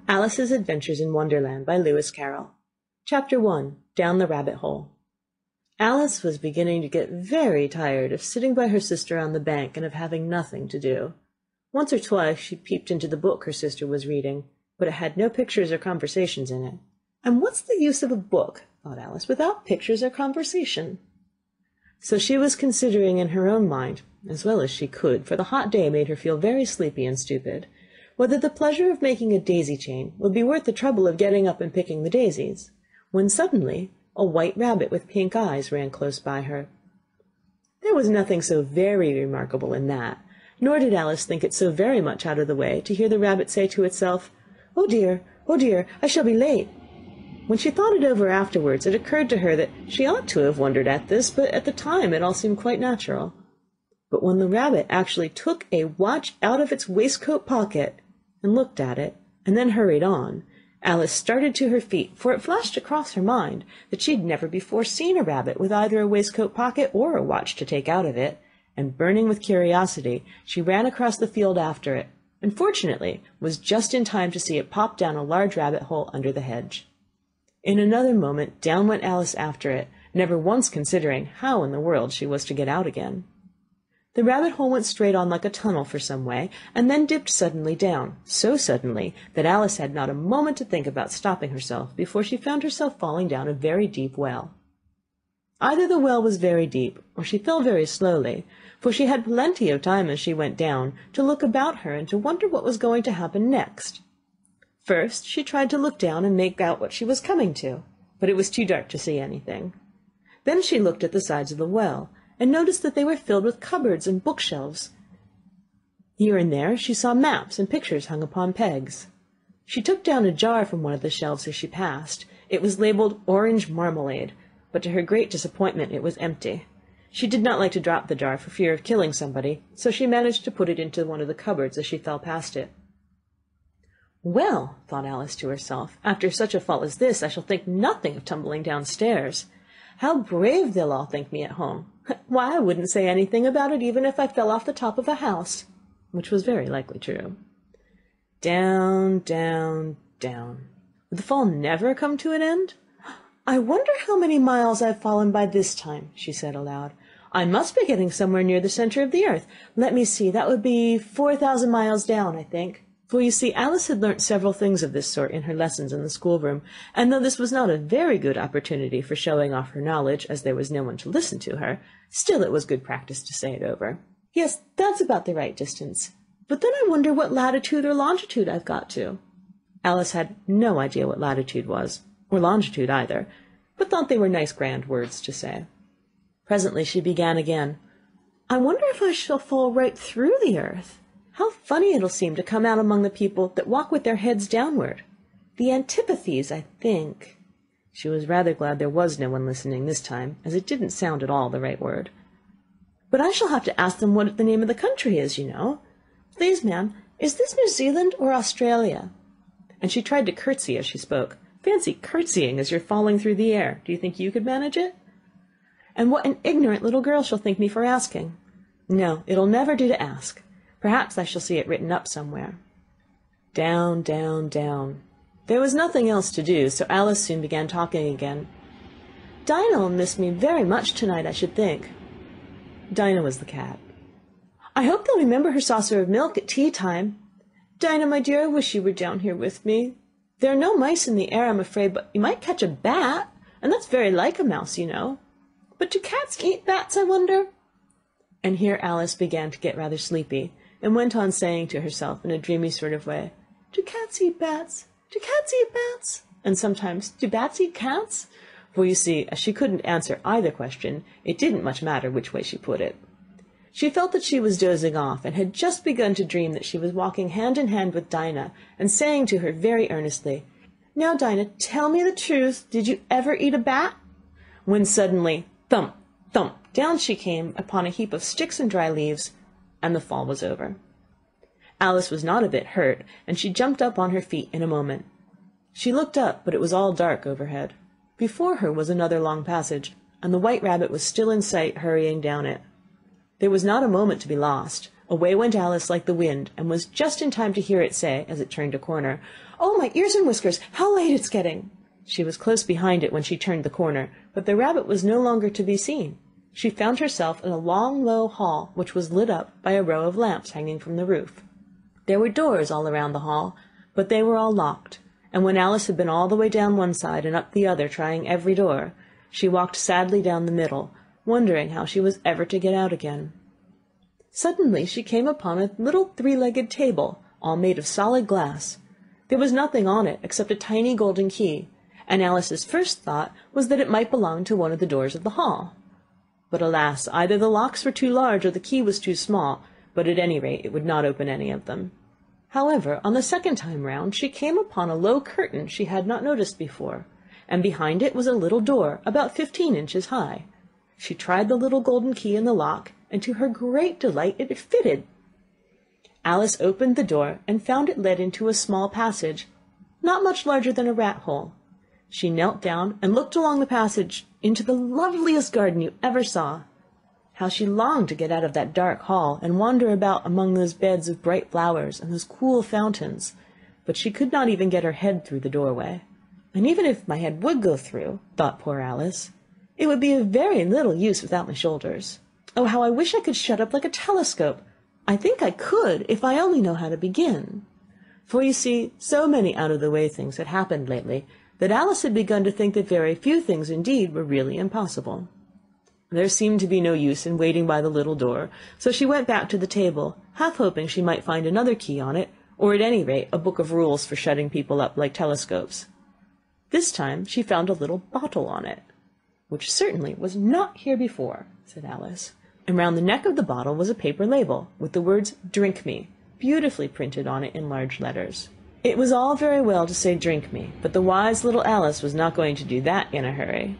Alice's Adventures in Wonderland by Lewis Carroll. Chapter 1. Down the Rabbit Hole. Alice was beginning to get very tired of sitting by her sister on the bank and of having nothing to do. Once or twice she peeped into the book her sister was reading, but it had no pictures or conversations in it. And what's the use of a book, thought Alice, without pictures or conversation? So she was considering in her own mind, as well as she could, for the hot day made her feel very sleepy and stupid, whether the pleasure of making a daisy chain would be worth the trouble of getting up and picking the daisies, when suddenly a white rabbit with pink eyes ran close by her. There was nothing so very remarkable in that, nor did Alice think it so very much out of the way to hear the rabbit say to itself, oh dear, I shall be late." When she thought it over afterwards, it occurred to her that she ought to have wondered at this, but at the time it all seemed quite natural. But when the rabbit actually took a watch out of its waistcoat pocket and looked at it, and then hurried on, Alice started to her feet, for it flashed across her mind that she had never before seen a rabbit with either a waistcoat pocket or a watch to take out of it, and burning with curiosity, she ran across the field after it, and fortunately was just in time to see it pop down a large rabbit hole under the hedge. In another moment down went Alice after it, never once considering how in the world she was to get out again. The rabbit hole went straight on like a tunnel for some way, and then dipped suddenly down, so suddenly that Alice had not a moment to think about stopping herself before she found herself falling down a very deep well. Either the well was very deep, or she fell very slowly, for she had plenty of time as she went down to look about her and to wonder what was going to happen next. First she tried to look down and make out what she was coming to, but it was too dark to see anything. Then she looked at the sides of the well, and noticed that they were filled with cupboards and bookshelves. Here and there she saw maps and pictures hung upon pegs. She took down a jar from one of the shelves as she passed. It was labeled Orange Marmalade, but to her great disappointment it was empty. She did not like to drop the jar for fear of killing somebody, so she managed to put it into one of the cupboards as she fell past it. "Well," thought Alice to herself, "after such a fall as this I shall think nothing of tumbling downstairs. How brave they'll all think me at home! Why, I wouldn't say anything about it even if I fell off the top of a house," which was very likely true. Down, down, down. Would the fall never come to an end? "I wonder how many miles I've fallen by this time," she said aloud. "I must be getting somewhere near the center of the earth. Let me see, that would be 4,000 miles down, I think." For you see, Alice had learnt several things of this sort in her lessons in the schoolroom, and though this was not a very good opportunity for showing off her knowledge, as there was no one to listen to her, still it was good practice to say it over. "Yes, that's about the right distance. But then I wonder what latitude or longitude I've got to." Alice had no idea what latitude was, or longitude either, but thought they were nice grand words to say. Presently she began again. "I wonder if I shall fall right through the earth. How funny it'll seem to come out among the people that walk with their heads downward. The antipathies, I think." She was rather glad there was no one listening this time, as it didn't sound at all the right word. "But I shall have to ask them what the name of the country is, you know. Please, ma'am, is this New Zealand or Australia?" And she tried to curtsy as she spoke. Fancy curtsying as you're falling through the air. Do you think you could manage it? "And what an ignorant little girl she'll think me for asking. No, it'll never do to ask. Perhaps I shall see it written up somewhere." Down, down, down. There was nothing else to do, so Alice soon began talking again. "Dinah'll miss me very much tonight, I should think." Dinah was the cat. "I hope they'll remember her saucer of milk at tea time. Dinah, my dear, I wish you were down here with me. There are no mice in the air, I'm afraid, but you might catch a bat, and that's very like a mouse, you know. But do cats eat bats, I wonder?" And here Alice began to get rather sleepy, and went on saying to herself in a dreamy sort of way, "Do cats eat bats? Do cats eat bats?" And sometimes, "Do bats eat cats?" For you see, as she couldn't answer either question, it didn't much matter which way she put it. She felt that she was dozing off, and had just begun to dream that she was walking hand in hand with Dinah, and saying to her very earnestly, "Now, Dinah, tell me the truth. Did you ever eat a bat?" When suddenly, thump, thump, down she came upon a heap of sticks and dry leaves, and the fall was over. Alice was not a bit hurt, and she jumped up on her feet in a moment. She looked up, but it was all dark overhead. Before her was another long passage, and the white rabbit was still in sight, hurrying down it. There was not a moment to be lost. Away went Alice like the wind, and was just in time to hear it say, as it turned a corner, "Oh, my ears and whiskers, how late it's getting!" She was close behind it when she turned the corner, but the rabbit was no longer to be seen. She found herself in a long, low hall, which was lit up by a row of lamps hanging from the roof. There were doors all around the hall, but they were all locked, and when Alice had been all the way down one side and up the other, trying every door, she walked sadly down the middle, wondering how she was ever to get out again. Suddenly she came upon a little three-legged table, all made of solid glass. There was nothing on it except a tiny golden key, and Alice's first thought was that it might belong to one of the doors of the hall. But alas, either the locks were too large or the key was too small, but at any rate it would not open any of them. However, on the second time round she came upon a low curtain she had not noticed before, and behind it was a little door about 15 inches high. She tried the little golden key in the lock, and to her great delight it fitted. Alice opened the door and found it led into a small passage, not much larger than a rat-hole. She knelt down and looked along the passage into the loveliest garden you ever saw. How she longed to get out of that dark hall and wander about among those beds of bright flowers and those cool fountains, but she could not even get her head through the doorway. And even if my head would go through, thought poor Alice, it would be of very little use without my shoulders. Oh, how I wish I could shut up like a telescope! I think I could, if I only know how to begin. For you see, so many out-of-the-way things had happened lately, that Alice had begun to think that very few things indeed were really impossible. There seemed to be no use in waiting by the little door, so she went back to the table, half hoping she might find another key on it, or at any rate a book of rules for shutting people up like telescopes. This time she found a little bottle on it, which certainly was not here before, said Alice, and round the neck of the bottle was a paper label, with the words "Drink me" beautifully printed on it in large letters. It was all very well to say "drink me," but the wise little Alice was not going to do that in a hurry.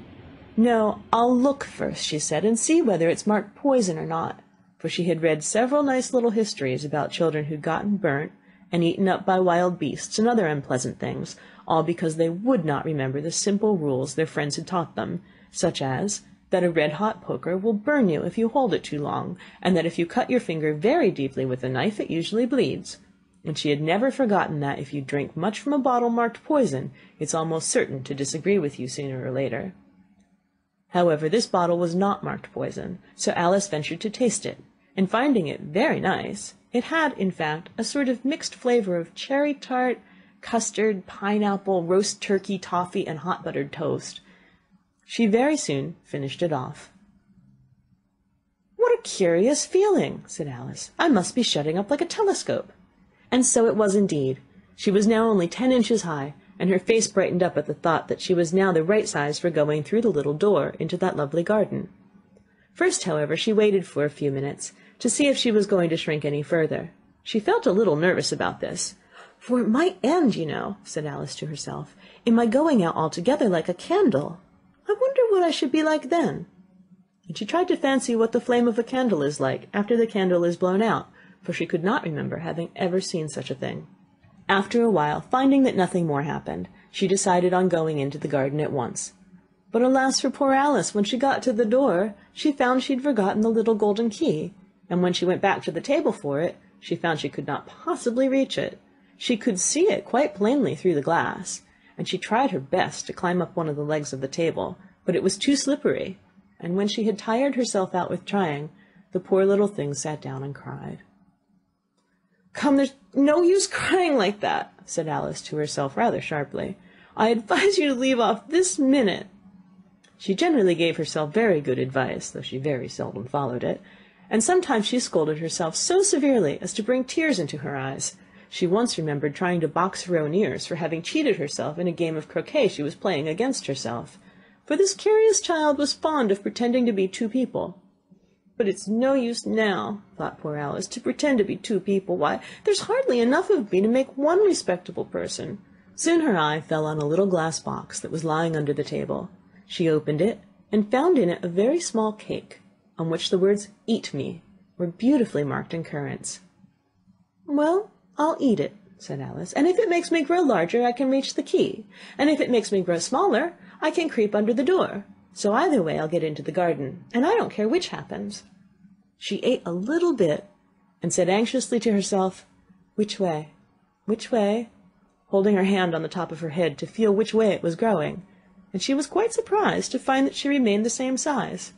"No, I'll look first," she said, "and see whether it's marked poison or not," for she had read several nice little histories about children who'd gotten burnt and eaten up by wild beasts and other unpleasant things, all because they would not remember the simple rules their friends had taught them, such as that a red-hot poker will burn you if you hold it too long, and that if you cut your finger very deeply with a knife it usually bleeds. And she had never forgotten that if you drink much from a bottle marked poison, it's almost certain to disagree with you sooner or later. However, this bottle was not marked poison, so Alice ventured to taste it, and finding it very nice, it had, in fact, a sort of mixed flavor of cherry tart, custard, pineapple, roast turkey, toffee, and hot buttered toast. She very soon finished it off. "What a curious feeling," said Alice. "I must be shutting up like a telescope." And so it was indeed. She was now only 10 inches high, and her face brightened up at the thought that she was now the right size for going through the little door into that lovely garden. First, however, she waited for a few minutes, to see if she was going to shrink any further. She felt a little nervous about this. "For it might end, you know," said Alice to herself, "in my going out altogether like a candle. I wonder what I should be like then." And she tried to fancy what the flame of a candle is like after the candle is blown out, for she could not remember having ever seen such a thing. After a while, finding that nothing more happened, she decided on going into the garden at once. But alas for poor Alice, when she got to the door, she found she'd forgotten the little golden key, and when she went back to the table for it, she found she could not possibly reach it. She could see it quite plainly through the glass, and she tried her best to climb up one of the legs of the table, but it was too slippery, and when she had tired herself out with trying, the poor little thing sat down and cried. "Come, there's no use crying like that," said Alice to herself rather sharply. "I advise you to leave off this minute." She generally gave herself very good advice, though she very seldom followed it, and sometimes she scolded herself so severely as to bring tears into her eyes. She once remembered trying to box her own ears for having cheated herself in a game of croquet she was playing against herself, for this curious child was fond of pretending to be two people. "But it's no use now," thought poor Alice, "to pretend to be two people. Why, there's hardly enough of me to make one respectable person." Soon her eye fell on a little glass box that was lying under the table. She opened it, and found in it a very small cake, on which the words "Eat me" were beautifully marked in currants. "Well, I'll eat it," said Alice, "and if it makes me grow larger, I can reach the key, and if it makes me grow smaller, I can creep under the door. So either way I'll get into the garden, and I don't care which happens." She ate a little bit, and said anxiously to herself, "Which way? Which way?" holding her hand on the top of her head to feel which way it was growing, and she was quite surprised to find that she remained the same size.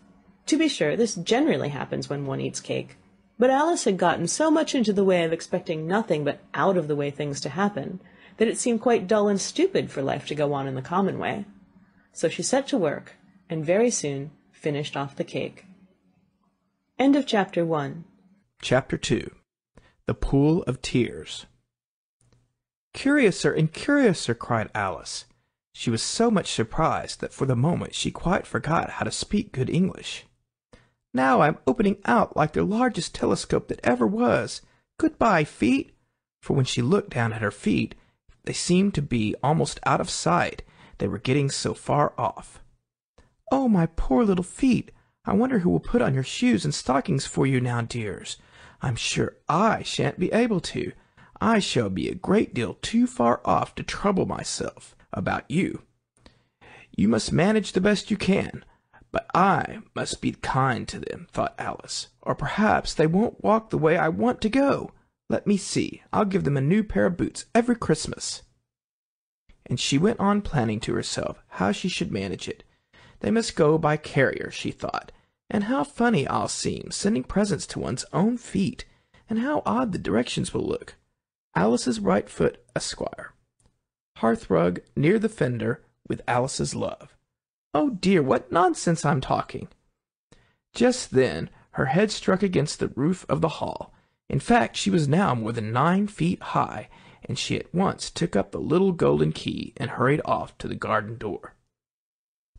To be sure, this generally happens when one eats cake, but Alice had gotten so much into the way of expecting nothing but out-of-the-way things to happen, that it seemed quite dull and stupid for life to go on in the common way. So she set to work, and very soon finished off the cake. End of Chapter 1. Chapter 2. The Pool of Tears. "Curiouser and curiouser!" cried Alice. She was so much surprised that for the moment she quite forgot how to speak good English. "Now I'm opening out like the largest telescope that ever was. Goodbye, feet!" For when she looked down at her feet, they seemed to be almost out of sight, they were getting so far off. "Oh, my poor little feet! I wonder who will put on your shoes and stockings for you now, dears. I'm sure I shan't be able to. I shall be a great deal too far off to trouble myself about you. You must manage the best you can, but I must be kind to them," thought Alice, "or perhaps they won't walk the way I want to go. Let me see, I'll give them a new pair of boots every Christmas." And she went on planning to herself how she should manage it. They must go by carrier, she thought, and how funny I'll seem sending presents to one's own feet, and how odd the directions will look. Alice's right foot, Esquire. Hearthrug near the fender, with Alice's love. Oh dear, what nonsense I'm talking! Just then her head struck against the roof of the hall. In fact, she was now more than 9 feet high, and she at once took up the little golden key and hurried off to the garden door.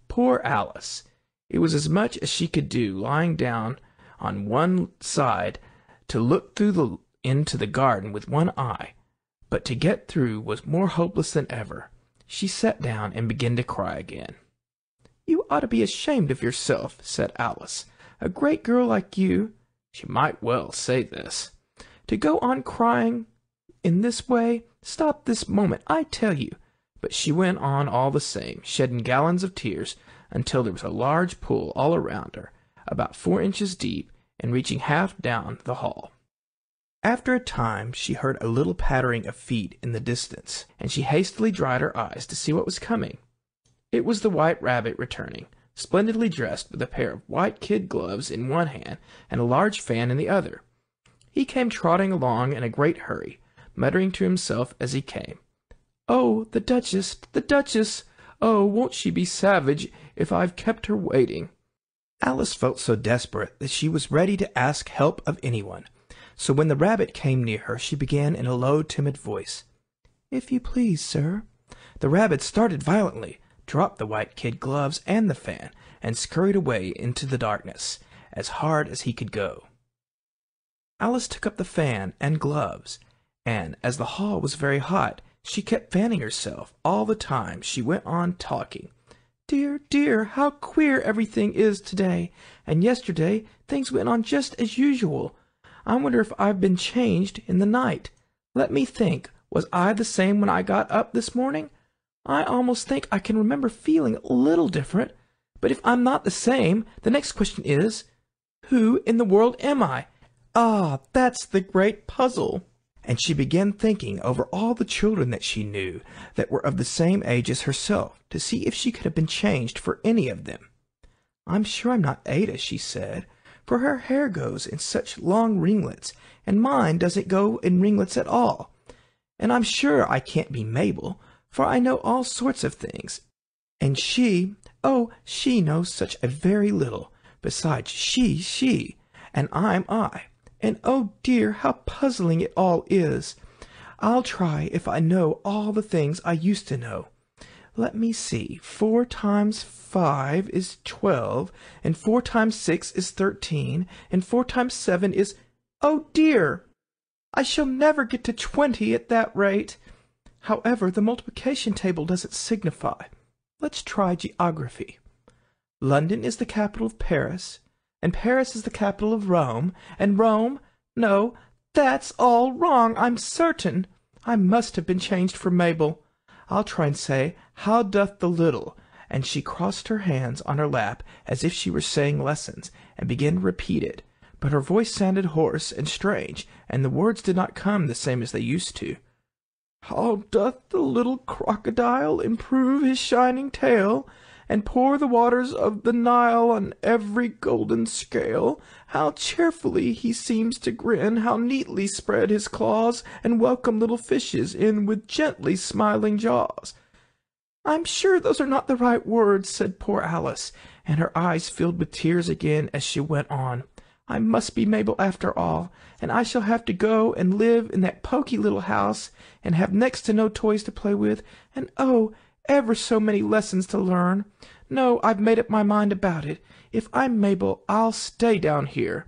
Poor Alice! It was as much as she could do, lying down on one side, to look through into the garden with one eye, but to get through was more hopeless than ever. She sat down and began to cry again. "You ought to be ashamed of yourself," said Alice. "A great girl like you," she might well say this, "to go on crying in this way. Stop this moment, I tell you." But she went on all the same, shedding gallons of tears, until there was a large pool all around her, about 4 inches deep, and reaching half down the hall. After a time she heard a little pattering of feet in the distance, and she hastily dried her eyes to see what was coming. It was the White Rabbit returning, splendidly dressed, with a pair of white kid gloves in one hand and a large fan in the other. He came trotting along in a great hurry, muttering to himself as he came, "Oh, the Duchess, the Duchess! Oh, won't she be savage if I've kept her waiting?" Alice felt so desperate that she was ready to ask help of anyone. So when the rabbit came near her, she began in a low, timid voice, "If you please, sir." The rabbit started violently, dropped the white kid gloves and the fan, and scurried away into the darkness, as hard as he could go. Alice took up the fan and gloves, and, as the hall was very hot, she kept fanning herself all the time she went on talking. "Dear, dear, how queer everything is today, and yesterday things went on just as usual. I wonder if I've been changed in the night. Let me think, was I the same when I got up this morning? I almost think I can remember feeling a little different. But if I'm not the same, the next question is, who in the world am I? Ah, that's the great puzzle." And she began thinking over all the children that she knew that were of the same age as herself, to see if she could have been changed for any of them. "I'm sure I'm not Ada," she said, "for her hair goes in such long ringlets, and mine doesn't go in ringlets at all. And I'm sure I can't be Mabel, for I know all sorts of things. And she, oh, she knows such a very little. Besides, she, and I'm I. And oh dear, how puzzling it all is. I'll try if I know all the things I used to know. Let me see, 4 times 5 is 12, and 4 times 6 is 13, and 4 times 7 is... Oh dear! I shall never get to 20 at that rate. However, the multiplication table doesn't signify. Let's try geography. London is the capital of Paris, and Paris is the capital of Rome, and Rome... No, that's all wrong, I'm certain. I must have been changed for Mabel. I'll try and say, how doth the little... And she crossed her hands on her lap as if she were saying lessons, and began to repeat it. but her voice sounded hoarse and strange, and the words did not come the same as they used to. "How doth the little crocodile improve his shining tail, and pour the waters of the Nile on every golden scale? How cheerfully he seems to grin, how neatly spread his claws, and welcome little fishes in with gently smiling jaws." "I'm sure those are not the right words," said poor Alice, and her eyes filled with tears again as she went on. "I must be Mabel after all, and I shall have to go and live in that poky little house, and have next to no toys to play with, and oh, ever so many lessons to learn. No, I've made up my mind about it. If I'm Mabel, I'll stay down here.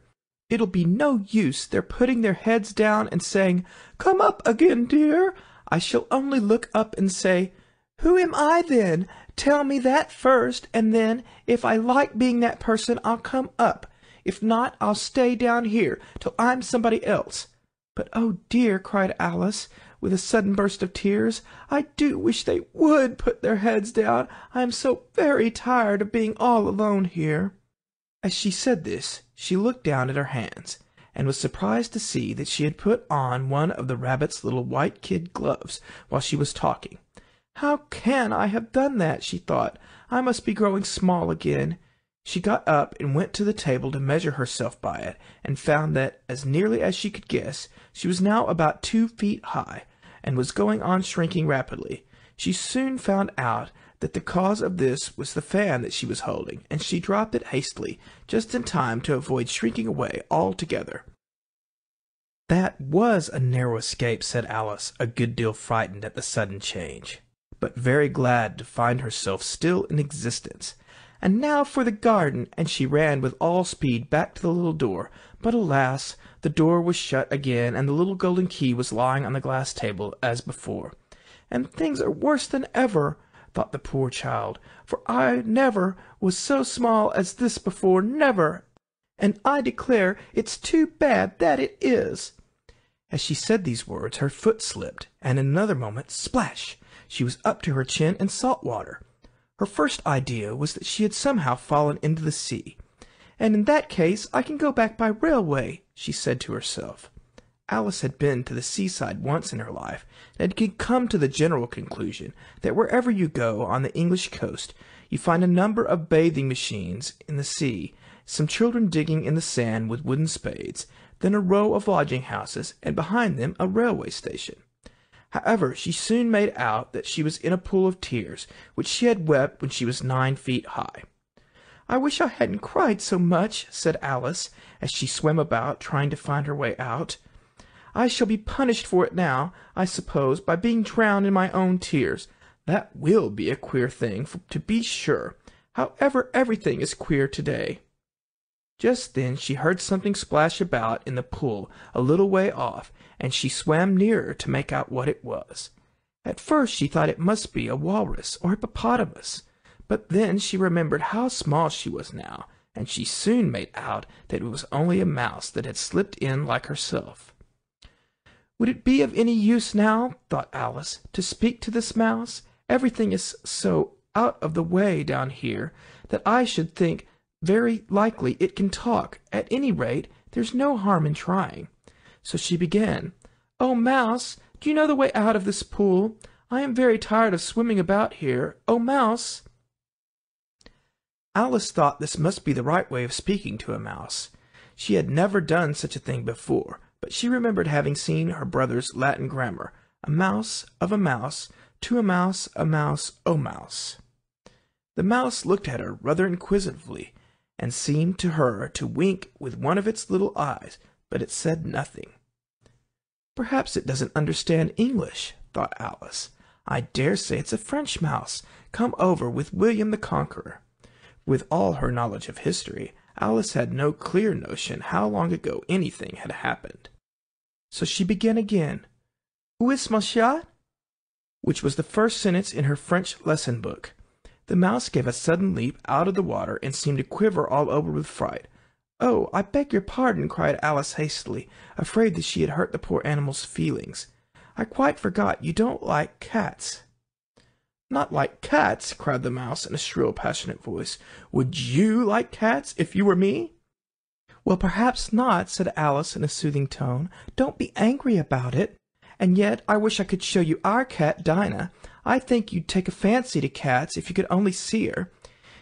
It'll be no use their putting their heads down and saying, 'Come up again, dear.' I shall only look up and say, 'Who am I, then? Tell me that first, and then, if I like being that person, I'll come up. If not, I'll stay down here till I'm somebody else.' But, oh dear," cried Alice, with a sudden burst of tears, "I do wish they would put their heads down. I am so very tired of being all alone here." As she said this, she looked down at her hands, and was surprised to see that she had put on one of the rabbit's little white kid gloves while she was talking. "How can I have done that?" she thought. "I must be growing small again." She got up and went to the table to measure herself by it, and found that, as nearly as she could guess, she was now about 2 feet high, and was going on shrinking rapidly. She soon found out that the cause of this was the fan that she was holding, and she dropped it hastily, just in time to avoid shrinking away altogether. "That was a narrow escape," said Alice, a good deal frightened at the sudden change, but very glad to find herself still in existence. "And now for the garden," and she ran with all speed back to the little door. But alas, the door was shut again, and the little golden key was lying on the glass table as before. "And things are worse than ever," thought the poor child, "for I never was so small as this before, never, and I declare it's too bad that it is." As she said these words, her foot slipped, and in another moment, splash, she was up to her chin in salt water. Her first idea was that she had somehow fallen into the sea. "And in that case I can go back by railway," she said to herself. Alice had been to the seaside once in her life, and had come to the general conclusion that wherever you go on the English coast, you find a number of bathing machines in the sea, some children digging in the sand with wooden spades, then a row of lodging houses, and behind them a railway station. However, she soon made out that she was in a pool of tears, which she had wept when she was 9 feet high. "I wish I hadn't cried so much," said Alice, as she swam about, trying to find her way out. "I shall be punished for it now, I suppose, by being drowned in my own tears. That will be a queer thing, to be sure. However, everything is queer today." Just then she heard something splash about in the pool a little way off, and she swam nearer to make out what it was. At first she thought it must be a walrus or hippopotamus, but then she remembered how small she was now, and she soon made out that it was only a mouse that had slipped in like herself. "Would it be of any use now," thought Alice, "to speak to this mouse? Everything is so out of the way down here that I should think very likely it can talk. At any rate, there's no harm in trying." So she began, "Oh, Mouse, do you know the way out of this pool? I am very tired of swimming about here. Oh, Mouse!" Alice thought this must be the right way of speaking to a mouse. She had never done such a thing before, but she remembered having seen her brother's Latin grammar, a mouse of a mouse, to a mouse, oh mouse. The mouse looked at her rather inquisitively, and seemed to her to wink with one of its little eyes, but it said nothing. "Perhaps it doesn't understand English," thought Alice. "I dare say it's a French mouse, come over with William the Conqueror." With all her knowledge of history, Alice had no clear notion how long ago anything had happened. So she began again, "Où est mon chat?" which was the first sentence in her French lesson book. The mouse gave a sudden leap out of the water, and seemed to quiver all over with fright. "Oh, I beg your pardon," cried Alice hastily, afraid that she had hurt the poor animal's feelings. "I quite forgot you don't like cats." "Not like cats!" cried the mouse in a shrill, passionate voice. "Would you like cats if you were me?" "Well, perhaps not," said Alice in a soothing tone. "Don't be angry about it. And yet I wish I could show you our cat, Dinah. I think you'd take a fancy to cats if you could only see her.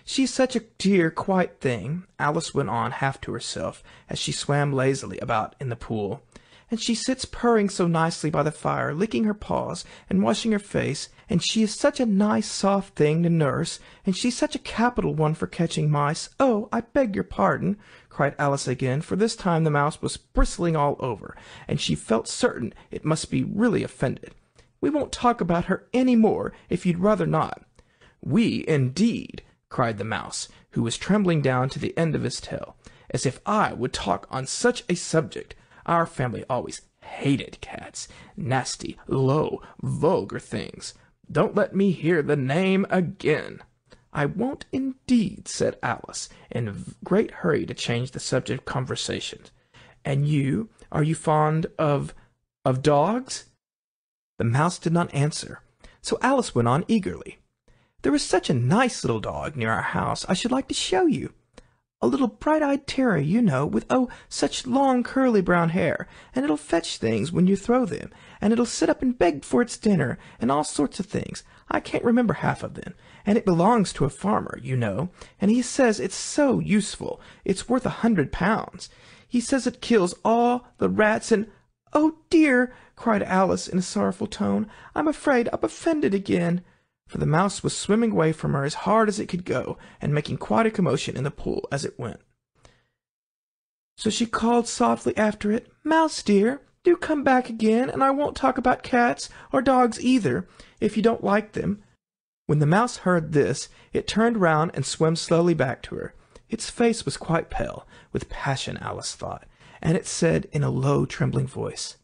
She's such a dear, quiet thing," Alice went on half to herself, as she swam lazily about in the pool. "And she sits purring so nicely by the fire, licking her paws and washing her face, and she is such a nice, soft thing to nurse, and she's such a capital one for catching mice. Oh, I beg your pardon," cried Alice again, for this time the mouse was bristling all over, and she felt certain it must be really offended. "We won't talk about her any more, if you'd rather not." "We, indeed!" cried the mouse, who was trembling down to the end of his tail. "As if I would talk on such a subject! Our family always hated cats. Nasty, low, vulgar things. Don't let me hear the name again." "I won't indeed," said Alice, in a great hurry to change the subject of conversation. "And you, are you fond of dogs?" The mouse did not answer, so Alice went on eagerly. "There is such a nice little dog near our house I should like to show you. A little bright-eyed terrier, you know, with, such long curly brown hair, and it'll fetch things when you throw them, and it'll sit up and beg for its dinner, and all sorts of things. I can't remember half of them, and it belongs to a farmer, you know, and he says it's so useful, it's worth £100. He says it kills all the rats and—" "Oh, dear!" cried Alice in a sorrowful tone. "I'm afraid I've offended again." For the mouse was swimming away from her as hard as it could go, and making quite a commotion in the pool as it went. So she called softly after it, "Mouse dear, do come back again, and I won't talk about cats, or dogs either, if you don't like them." When the mouse heard this, it turned round and swam slowly back to her. Its face was quite pale, with passion, Alice thought, and it said in a low, trembling voice,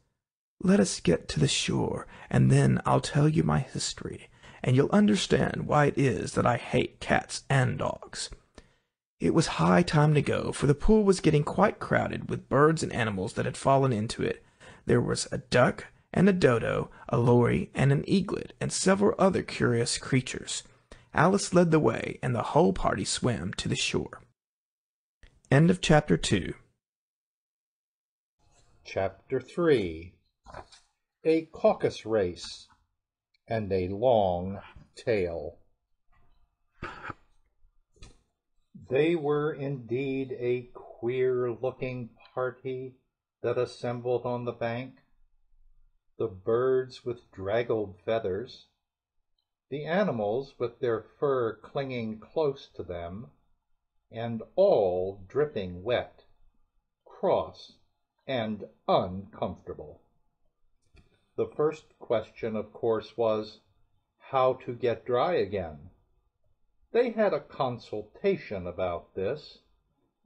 "Let us get to the shore, and then I'll tell you my history, and you'll understand why it is that I hate cats and dogs." It was high time to go, for the pool was getting quite crowded with birds and animals that had fallen into it. There was a duck and a dodo, a lory and an eaglet, and several other curious creatures. Alice led the way, and the whole party swam to the shore. End of Chapter 2. Chapter 3. A Caucus Race and a Long Tale. They were indeed a queer-looking party that assembled on the bank. The birds with draggled feathers, the animals with their fur clinging close to them, and all dripping wet, cross, and uncomfortable. The first question, of course, was how to get dry again. They had a consultation about this,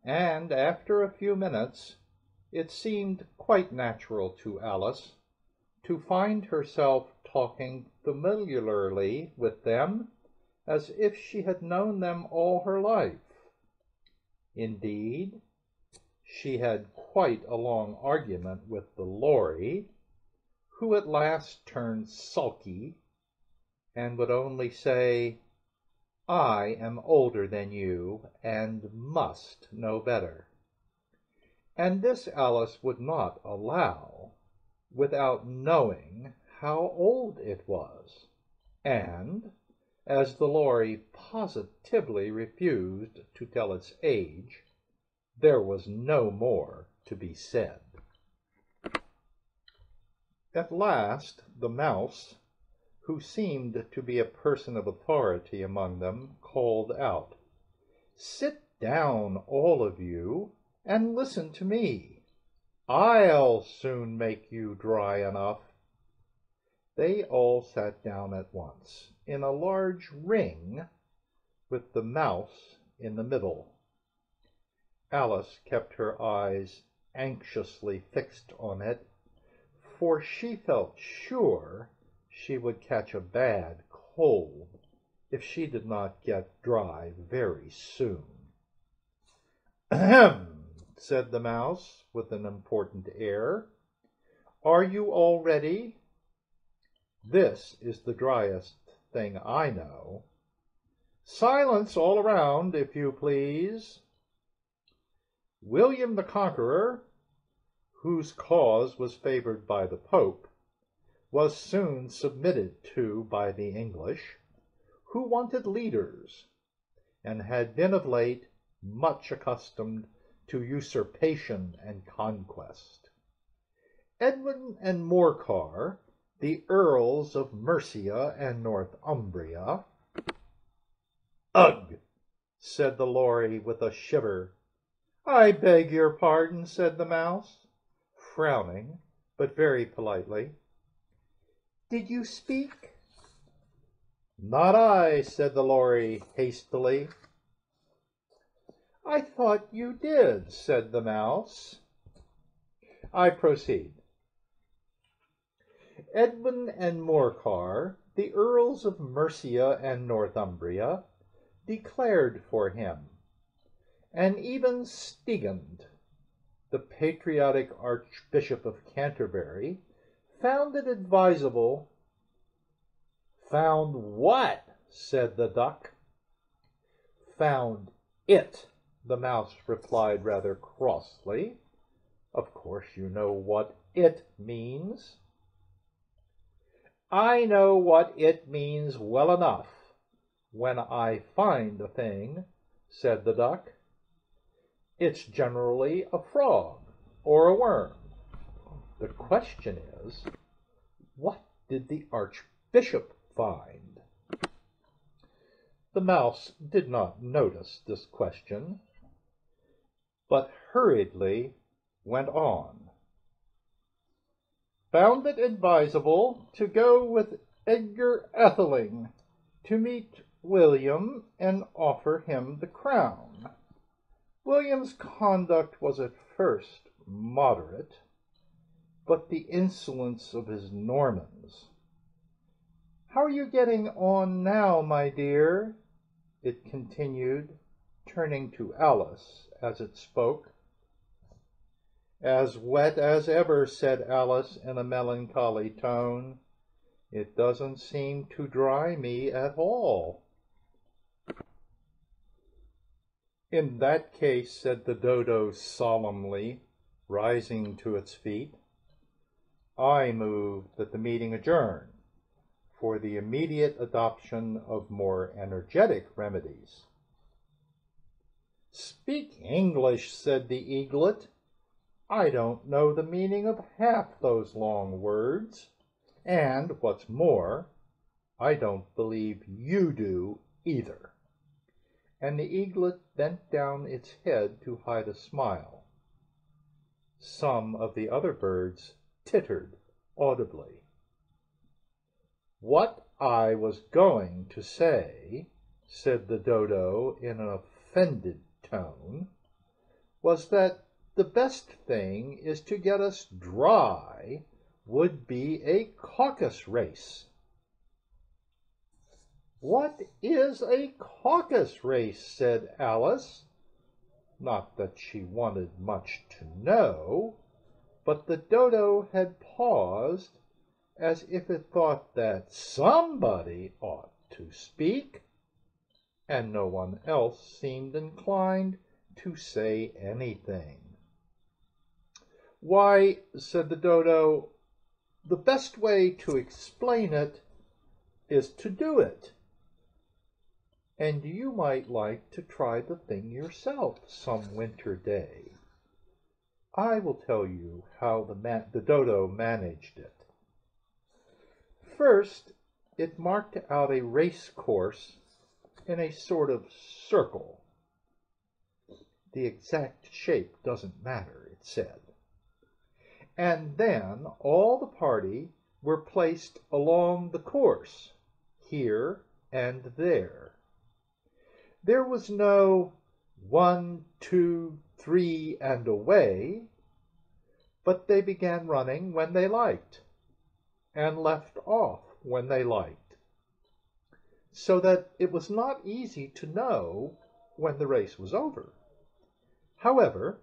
and after a few minutes it seemed quite natural to Alice to find herself talking familiarly with them as if she had known them all her life. Indeed, she had quite a long argument with the lory, who at last turned sulky and would only say, "I am older than you and must know better." And this Alice would not allow without knowing how old it was, and as the lory positively refused to tell its age, there was no more to be said. At last the mouse, who seemed to be a person of authority among them, called out, "Sit down, all of you, and listen to me. I'll soon make you dry enough." They all sat down at once, in a large ring, with the mouse in the middle. Alice kept her eyes anxiously fixed on it, for she felt sure she would catch a bad cold if she did not get dry very soon. "Ahem!" said the mouse, with an important air. "Are you all ready? This is the driest thing I know. Silence all around, if you please." William the Conqueror, whose cause was favored by the Pope, was soon submitted to by the English, who wanted leaders, and had been of late much accustomed to usurpation and conquest. Edwin and Morcar, the Earls of Mercia and Northumbria— "Ugh!" said the Lory with a shiver. "I beg your pardon," said the Mouse, frowning, but very politely. "Did you speak?" "Not I," said the Lory hastily. "I thought you did," said the Mouse. I proceed. Edwin and Morcar, the Earls of Mercia and Northumbria, declared for him, and even Stigand, the patriotic Archbishop of Canterbury, found it advisable— "Found what?" said the Duck. "Found it," the Mouse replied rather crossly. "Of course you know what it means." "I know what it means well enough when I find a thing," said the Duck. "It's generally a frog or a worm. The question is, what did the Archbishop find?" The Mouse did not notice this question, but hurriedly went on. "Found it advisable to go with Edgar Atheling to meet William and offer him the crown. William's conduct was at first moderate, but the insolence of his Normans— How are you getting on now, my dear?" it continued, turning to Alice as it spoke. "As wet as ever," said Alice in a melancholy tone. "It doesn't seem to dry me at all." "In that case," said the Dodo solemnly, rising to its feet, "I move that the meeting adjourn for the immediate adoption of more energetic remedies." "Speak English," said the Eaglet. "I don't know the meaning of half those long words, and, what's more, I don't believe you do either." And the Eaglet bent down its head to hide a smile. Some of the other birds tittered audibly. "What I was going to say," said the Dodo in an offended tone, "was that the best thing is to get us dry would be a caucus race." "What is a caucus race?" said Alice. Not that she wanted much to know, but the Dodo had paused, as if it thought that somebody ought to speak, and no one else seemed inclined to say anything. "Why," said the Dodo, "the best way to explain it is to do it. And you might like to try the thing yourself some winter day. I will tell you how the Dodo managed it. First, it marked out a race course in a sort of circle. The exact shape doesn't matter, it said. And then all the party were placed along the course, here and there. There was no 1, 2, 3, and away, but they began running when they liked, and left off when they liked, so that it was not easy to know when the race was over. However,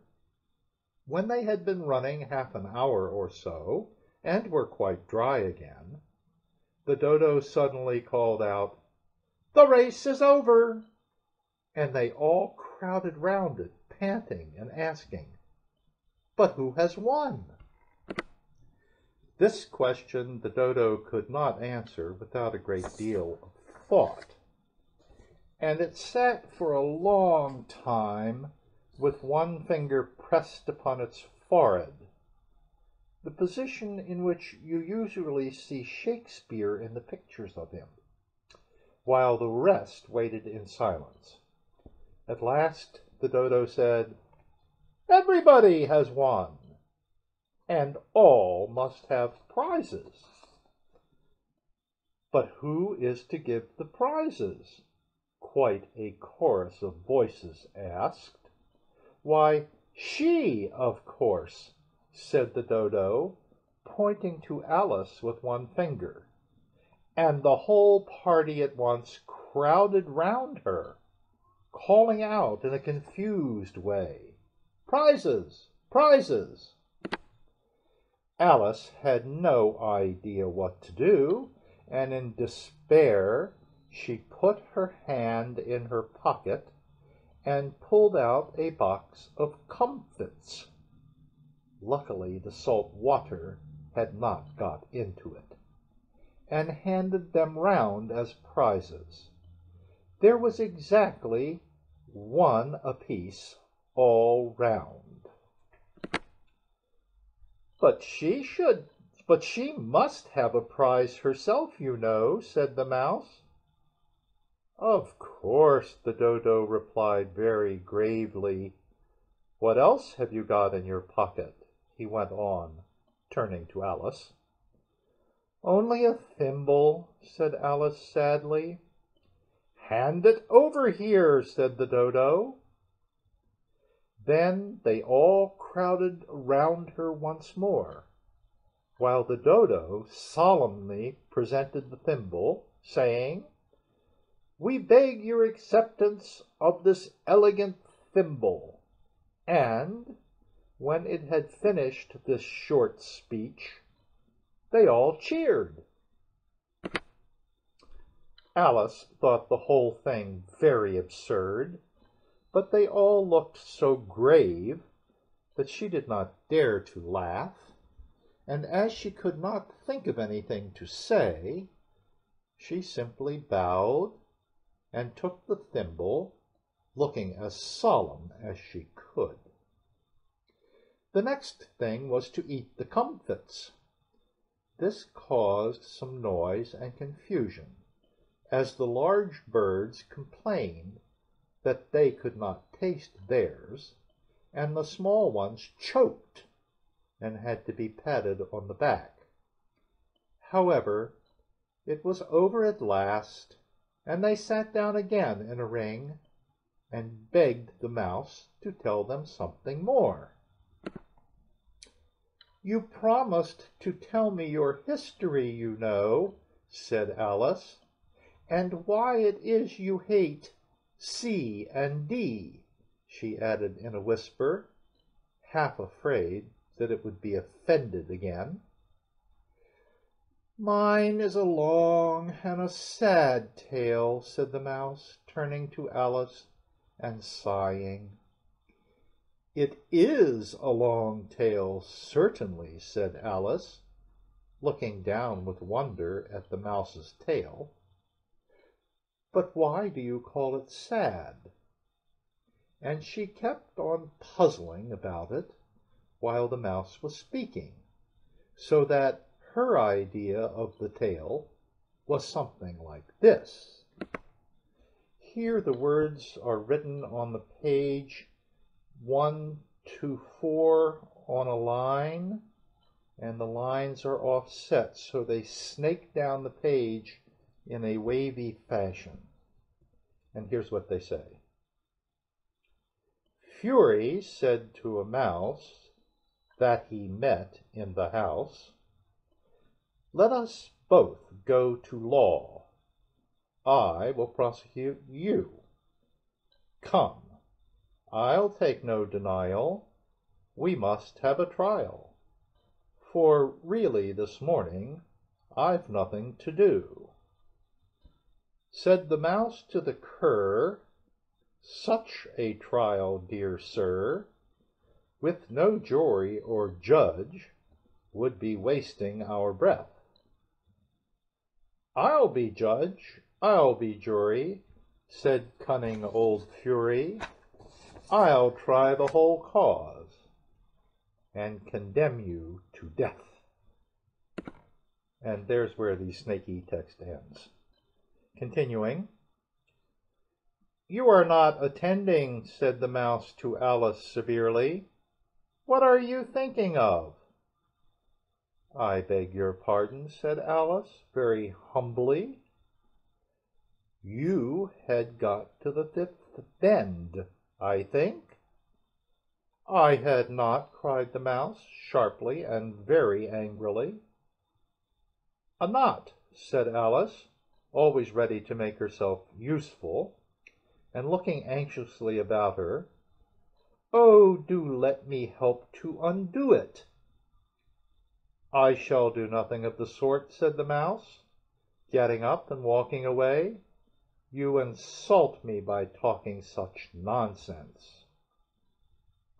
when they had been running half an hour or so, and were quite dry again, the Dodo suddenly called out, "The race is over!" and they all crowded round it, panting and asking, "But who has won?" This question the dodo could not answer without a great deal of thought, and it sat for a long time with one finger pressed upon its forehead, the position in which you usually see Shakespeare in the pictures of him, while the rest waited in silence. At last the dodo said, "Everybody has won, and all must have prizes." "But who is to give the prizes?" quite a chorus of voices asked. "Why, she, of course," said the dodo, pointing to Alice with one finger, and the whole party at once crowded round her, calling out in a confused way, "Prizes! Prizes!" Alice had no idea what to do, and in despair she put her hand in her pocket and pulled out a box of comfits. Luckily the salt water had not got into it, and handed them round as prizes. There was exactly one apiece all round. But she must have a prize herself, you know," said the mouse. "Of course," the dodo replied very gravely. "What else have you got in your pocket?" he went on, turning to Alice. "Only a thimble," said Alice sadly. "Hand it over here," said the dodo. Then they all crowded round her once more, while the dodo solemnly presented the thimble, saying, "We beg your acceptance of this elegant thimble," and when it had finished this short speech, they all cheered. Alice thought the whole thing very absurd, but they all looked so grave that she did not dare to laugh, and as she could not think of anything to say, she simply bowed and took the thimble, looking as solemn as she could. The next thing was to eat the comfits. This caused some noise and confusion, as the large birds complained that they could not taste theirs, and the small ones choked and had to be patted on the back. However, it was over at last, and they sat down again in a ring and begged the mouse to tell them something more. "You promised to tell me your history, you know," said Alice, "and why it is you hate C and D," she added in a whisper, half afraid that it would be offended again. "Mine is a long and a sad tale," said the mouse, turning to Alice and sighing. "It is a long tale, certainly," said Alice, looking down with wonder at the mouse's tail. "But why do you call it sad?" And she kept on puzzling about it while the mouse was speaking, so that her idea of the tale was something like this. Here the words are written on the page 1 to 4 on a line, and the lines are offset so they snake down the page in a wavy fashion. And here's what they say. Fury said to a mouse that he met in the house, "Let us both go to law. I will prosecute you. Come, I'll take no denial. We must have a trial. For really this morning I've nothing to do." Said the mouse to the cur, Such a trial, dear sir, with no jury or judge, would be wasting our breath. I'll be judge, I'll be jury, said cunning old Fury. I'll try the whole cause, and condemn you to death. And there's where the snaky text ends. Continuing, You are not attending, said the mouse to Alice severely. What are you thinking of? I beg your pardon, said Alice, very humbly. You had got to the fifth bend, I think. I had not, cried the mouse, sharply and very angrily. A knot, said Alice, always ready to make herself useful, and looking anxiously about her. Oh, do let me help to undo it. I shall do nothing of the sort, said the mouse, getting up and walking away. You insult me by talking such nonsense.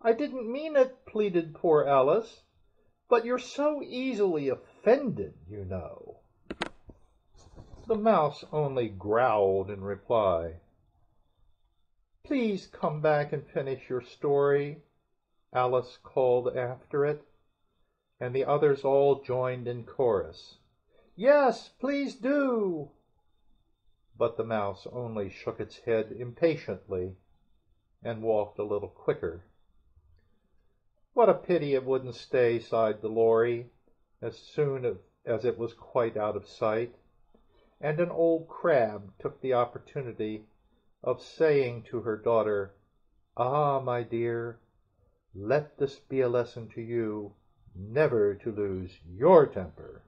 I didn't mean it, pleaded poor Alice, but you're so easily offended, you know. The mouse only growled in reply. Please come back and finish your story, Alice called after it, and the others all joined in chorus. Yes, please do. But the mouse only shook its head impatiently and walked a little quicker. What a pity it wouldn't stay, sighed the Lory, as soon as it was quite out of sight, and an old crab took the opportunity of saying to her daughter, Ah, my dear, let this be a lesson to you, never to lose your temper.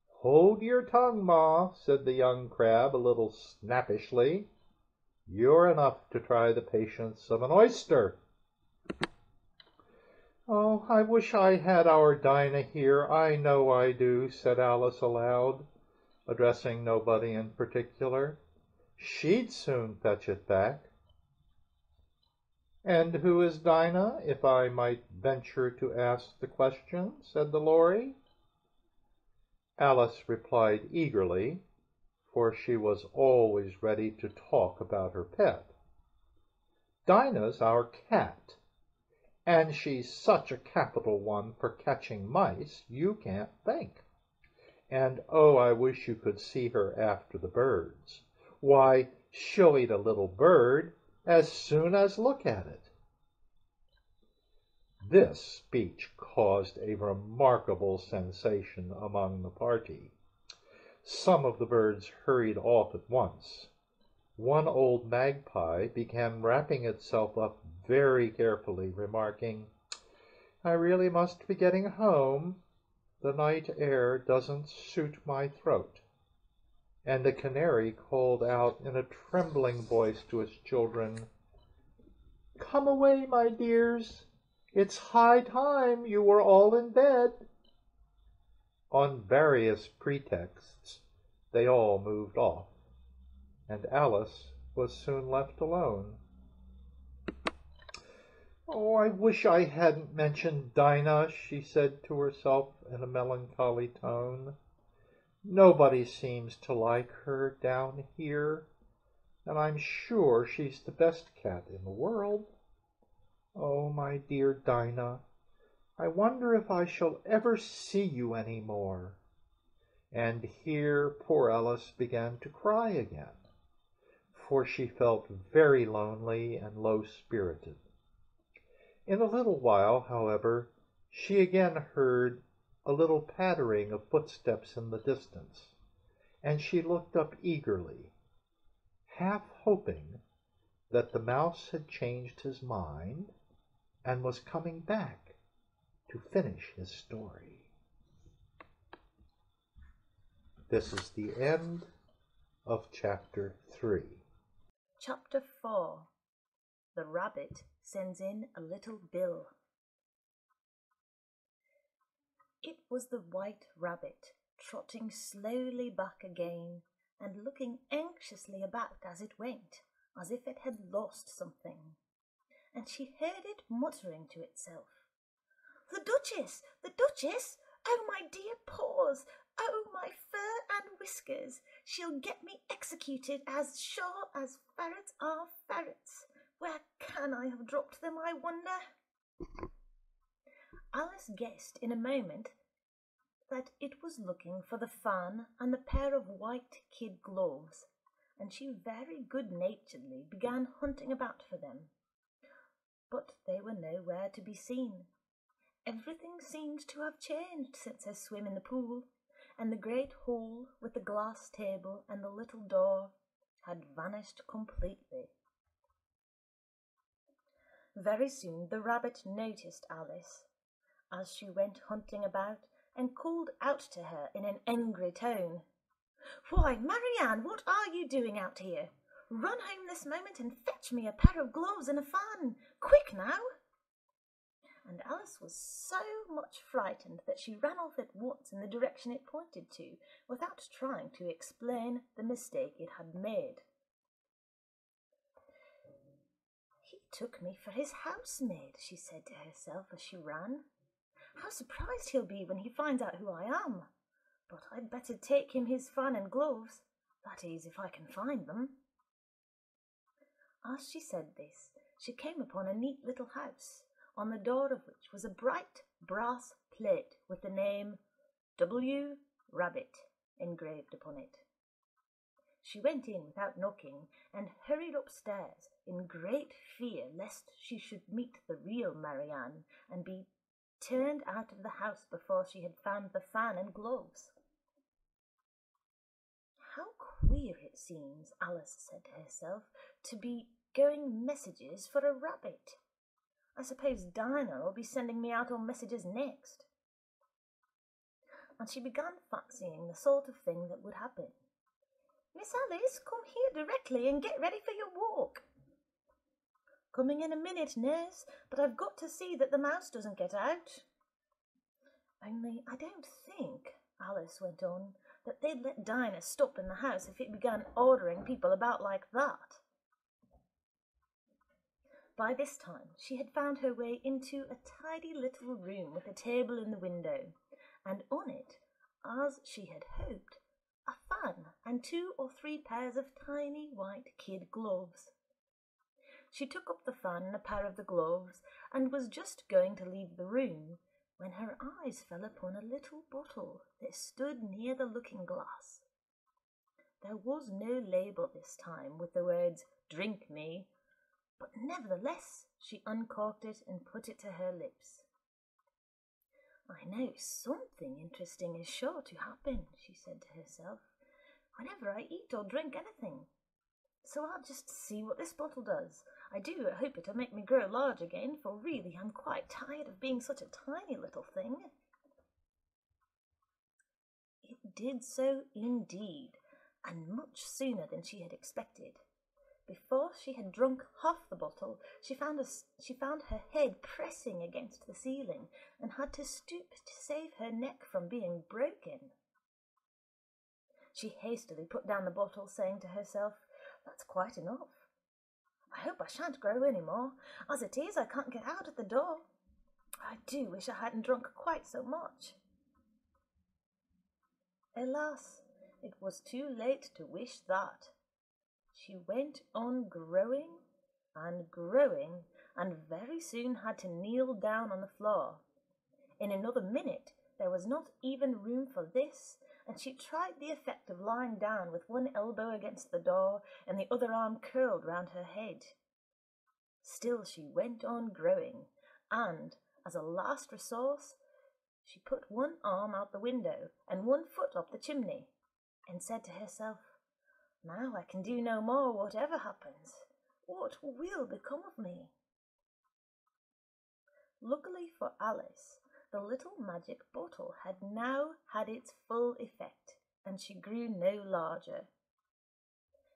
Hold your tongue, Ma, said the young crab a little snappishly. You're enough to try the patience of an oyster. Oh, I wish I had our Dinah here, I know I do, said Alice aloud, addressing nobody in particular. She'd soon fetch it back. And who is Dinah, if I might venture to ask the question, said the Lory. Alice replied eagerly, for she was always ready to talk about her pet. Dinah's our cat, and she's such a capital one for catching mice you can't think. And oh, I wish you could see her after the birds. Why, she'll eat a little bird as soon as look at it. This speech caused a remarkable sensation among the party. Some of the birds hurried off at once. One old magpie began wrapping itself up very carefully, remarking, I really must be getting home. The night air doesn't suit my throat. And the canary called out in a trembling voice to its children, Come away, my dears. It's high time you were all in bed. On various pretexts, they all moved off, and Alice was soon left alone. Oh, I wish I hadn't mentioned Dinah, she said to herself in a melancholy tone. Nobody seems to like her down here, and I'm sure she's the best cat in the world. Oh, my dear Dinah, I wonder if I shall ever see you any more. And here poor Alice began to cry again, for she felt very lonely and low-spirited. In a little while, however, she again heard a little pattering of footsteps in the distance, and she looked up eagerly, half hoping that the mouse had changed his mind and was coming back to finish his story. This is the end of Chapter 3. Chapter 4. The Rabbit Sends in a Little Bill. It was the White Rabbit, trotting slowly back again and looking anxiously about as it went. as if it had lost something, and she heard it muttering to itself, "The Duchess! The Duchess! Oh, my dear paws! Oh, my fur and whiskers! She'll get me executed as sure as ferrets are ferrets. Where can I have dropped them, I wonder?" Alice guessed in a moment that it was looking for the fan and the pair of white kid gloves, and she very good-naturedly began hunting about for them. But they were nowhere to be seen. Everything seemed to have changed since her swim in the pool, and the great hall with the glass table and the little door had vanished completely. Very soon the rabbit noticed Alice as she went hunting about, and called out to her in an angry tone, "Why, Marianne, what are you doing out here? Run home this moment and fetch me a pair of gloves and a fan. Quick now!" And Alice was so much frightened that she ran off at once in the direction it pointed to, without trying to explain the mistake it had made. "He took me for his housemaid," she said to herself as she ran. "How surprised he'll be when he finds out who I am. But I'd better take him his fan and gloves, that is, if I can find them." As she said this, she came upon a neat little house, on the door of which was a bright brass plate with the name W. Rabbit engraved upon it. She went in without knocking and hurried upstairs in great fear lest she should meet the real Marianne and be turned out of the house before she had found the fan and gloves. "How queer it seems," Alice said to herself, "to be going messages for a rabbit. I suppose Dinah will be sending me out on messages next." And she began fancying the sort of thing that would happen. "Miss Alice, come here directly and get ready for your walk." "Coming in a minute, nurse, but I've got to see that the mouse doesn't get out." "Only I don't think," Alice went on, "that they'd let Dinah stop in the house if it began ordering people about like that." By this time she had found her way into a tidy little room with a table in the window, and on it, as she had hoped, a fan and 2 or 3 pairs of tiny white kid gloves. She took up the fan and a pair of the gloves, and was just going to leave the room when her eyes fell upon a little bottle that stood near the looking-glass. There was no label this time with the words "Drink me," but nevertheless she uncorked it and put it to her lips. "I know something interesting is sure to happen," she said to herself, "whenever I eat or drink anything. So I'll just see what this bottle does. I do hope it'll make me grow large again, for really I'm quite tired of being such a tiny little thing." It did so indeed, and much sooner than she had expected. Before she had drunk half the bottle, she found her head pressing against the ceiling and had to stoop to save her neck from being broken. She hastily put down the bottle, saying to herself, "That's quite enough. I hope I shan't grow any more. As it is, I can't get out at the door. I do wish I hadn't drunk quite so much." Alas, it was too late to wish that. She went on growing and growing, and very soon had to kneel down on the floor. In another minute there was not even room for this, and she tried the effect of lying down with one elbow against the door and the other arm curled round her head. Still she went on growing, and, as a last resource, she put one arm out the window and one foot up the chimney, and said to herself, "Now I can do no more, whatever happens. What will become of me?" Luckily for Alice, the little magic bottle had now had its full effect, and she grew no larger.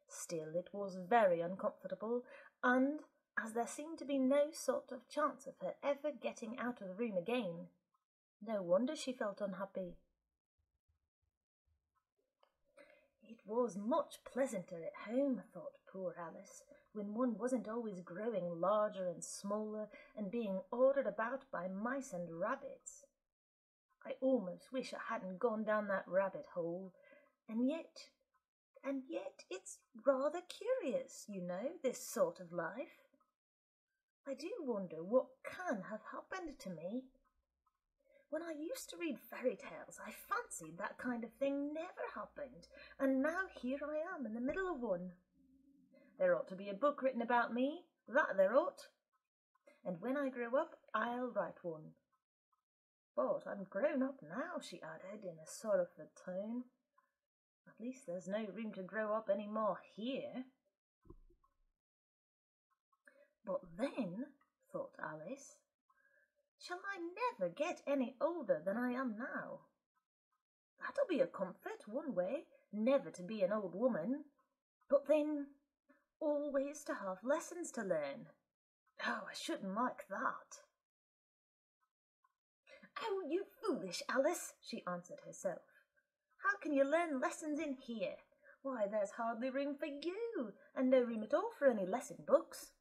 Still, it was very uncomfortable, and as there seemed to be no sort of chance of her ever getting out of the room again, no wonder she felt unhappy. It was much pleasanter at home, thought poor Alice, when one wasn't always growing larger and smaller and being ordered about by mice and rabbits. I almost wish I hadn't gone down that rabbit hole, and yet it's rather curious, you know, this sort of life. I do wonder what can have happened to me. When I used to read fairy tales, I fancied that kind of thing never happened, and now here I am in the middle of one. There ought to be a book written about me, that there ought. And when I grow up, I'll write one. But I'm grown up now, she added in a sorrowful tone. At least there's no room to grow up any more here. But then, thought Alice, shall I never get any older than I am now? That'll be a comfort one way, never to be an old woman, but then always to have lessons to learn. Oh, I shouldn't like that. Oh, you foolish Alice, she answered herself. How can you learn lessons in here? Why, there's hardly room for you, and no room at all for any lesson books.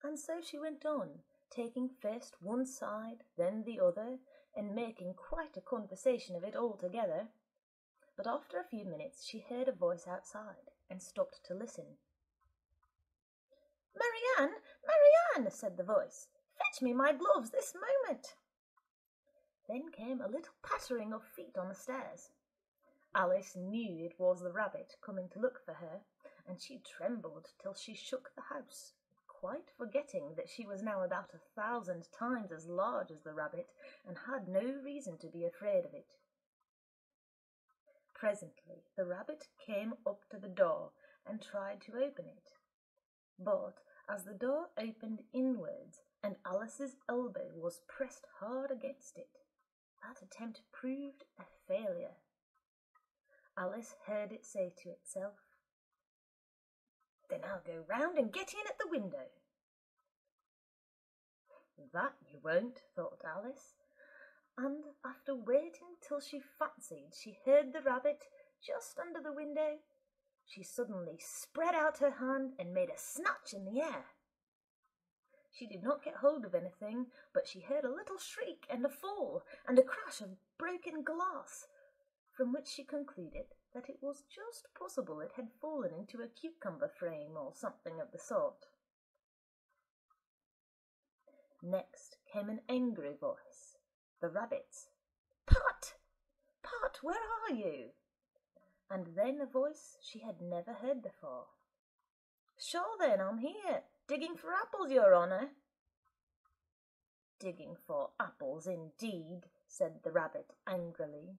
And so she went on, taking first one side, then the other, and making quite a conversation of it altogether. But after a few minutes she heard a voice outside, and stopped to listen. "Marianne, Marianne," said the voice, "fetch me my gloves this moment." Then came a little pattering of feet on the stairs. Alice knew it was the rabbit coming to look for her, and she trembled till she shook the house, quite forgetting that she was now about 1,000 times as large as the rabbit, and had no reason to be afraid of it. Presently the rabbit came up to the door and tried to open it, but as the door opened inwards and Alice's elbow was pressed hard against it, that attempt proved a failure. Alice heard it say to itself, "Then I'll go round and get in at the window." That you won't, thought Alice, and after waiting till she fancied she heard the rabbit just under the window, she suddenly spread out her hand and made a snatch in the air. She did not get hold of anything, but she heard a little shriek and a fall and a crash of broken glass, from which she concluded that it was just possible it had fallen into a cucumber frame or something of the sort. Next came an angry voice, the rabbit's. "Pat! Pat, where are you?" And then a voice she had never heard before. "Sure then, I'm here, digging for apples, your honour." "Digging for apples, indeed," said the rabbit angrily.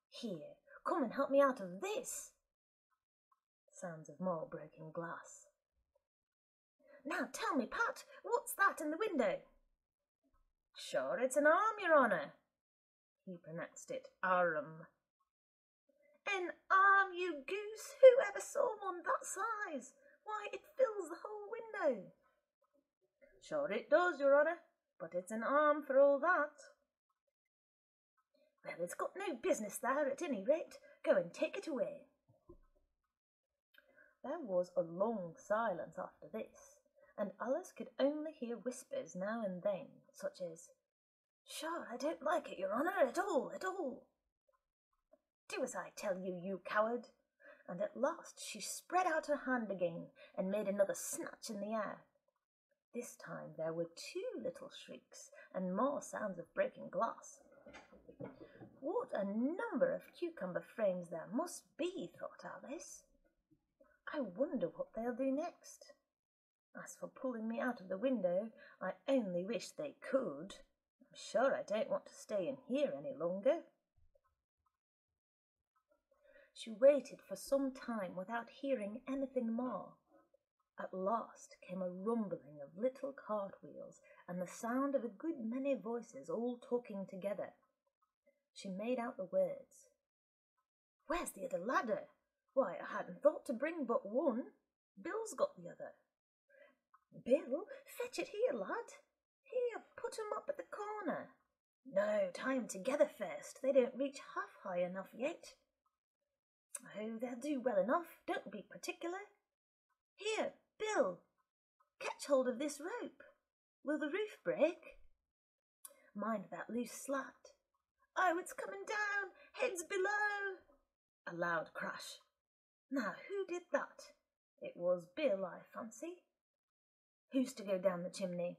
"Here, come and help me out of this." Sounds of more broken glass. "Now tell me, Pat, what's that in the window?" "Sure, it's an arm, your honour." He pronounced it arm. "An arm, you goose! Who ever saw one that size? Why, it fills the whole window." "Sure it does, your honour, but it's an arm for all that." "Well, it's got no business there at any rate. Go and take it away." There was a long silence after this, and Alice could only hear whispers now and then, such as, "Sure, I don't like it, your honour, at all, at all." "Do as I tell you, you coward." And at last she spread out her hand again and made another snatch in the air. This time there were 2 little shrieks and more sounds of broken glass. What a number of cucumber frames there must be, thought Alice. I wonder what they'll do next. As for pulling me out of the window, I only wish they could. I'm sure I don't want to stay in here any longer. She waited for some time without hearing anything more. At last came a rumbling of little cartwheels and the sound of a good many voices all talking together. She made out the words. "Where's the other ladder? Why, I hadn't thought to bring but one. Bill's got the other." "Bill, fetch it here, lad. Here, put 'em up at the corner." "No, tie 'em together first. They don't reach half high enough yet." Oh, they'll do well enough. Don't be particular. Here, Bill, catch hold of this rope. Will the roof break? Mind that loose slat. Oh, it's coming down. Heads below. A loud crash. Now, who did that? It was Bill, I fancy. Who's to go down the chimney?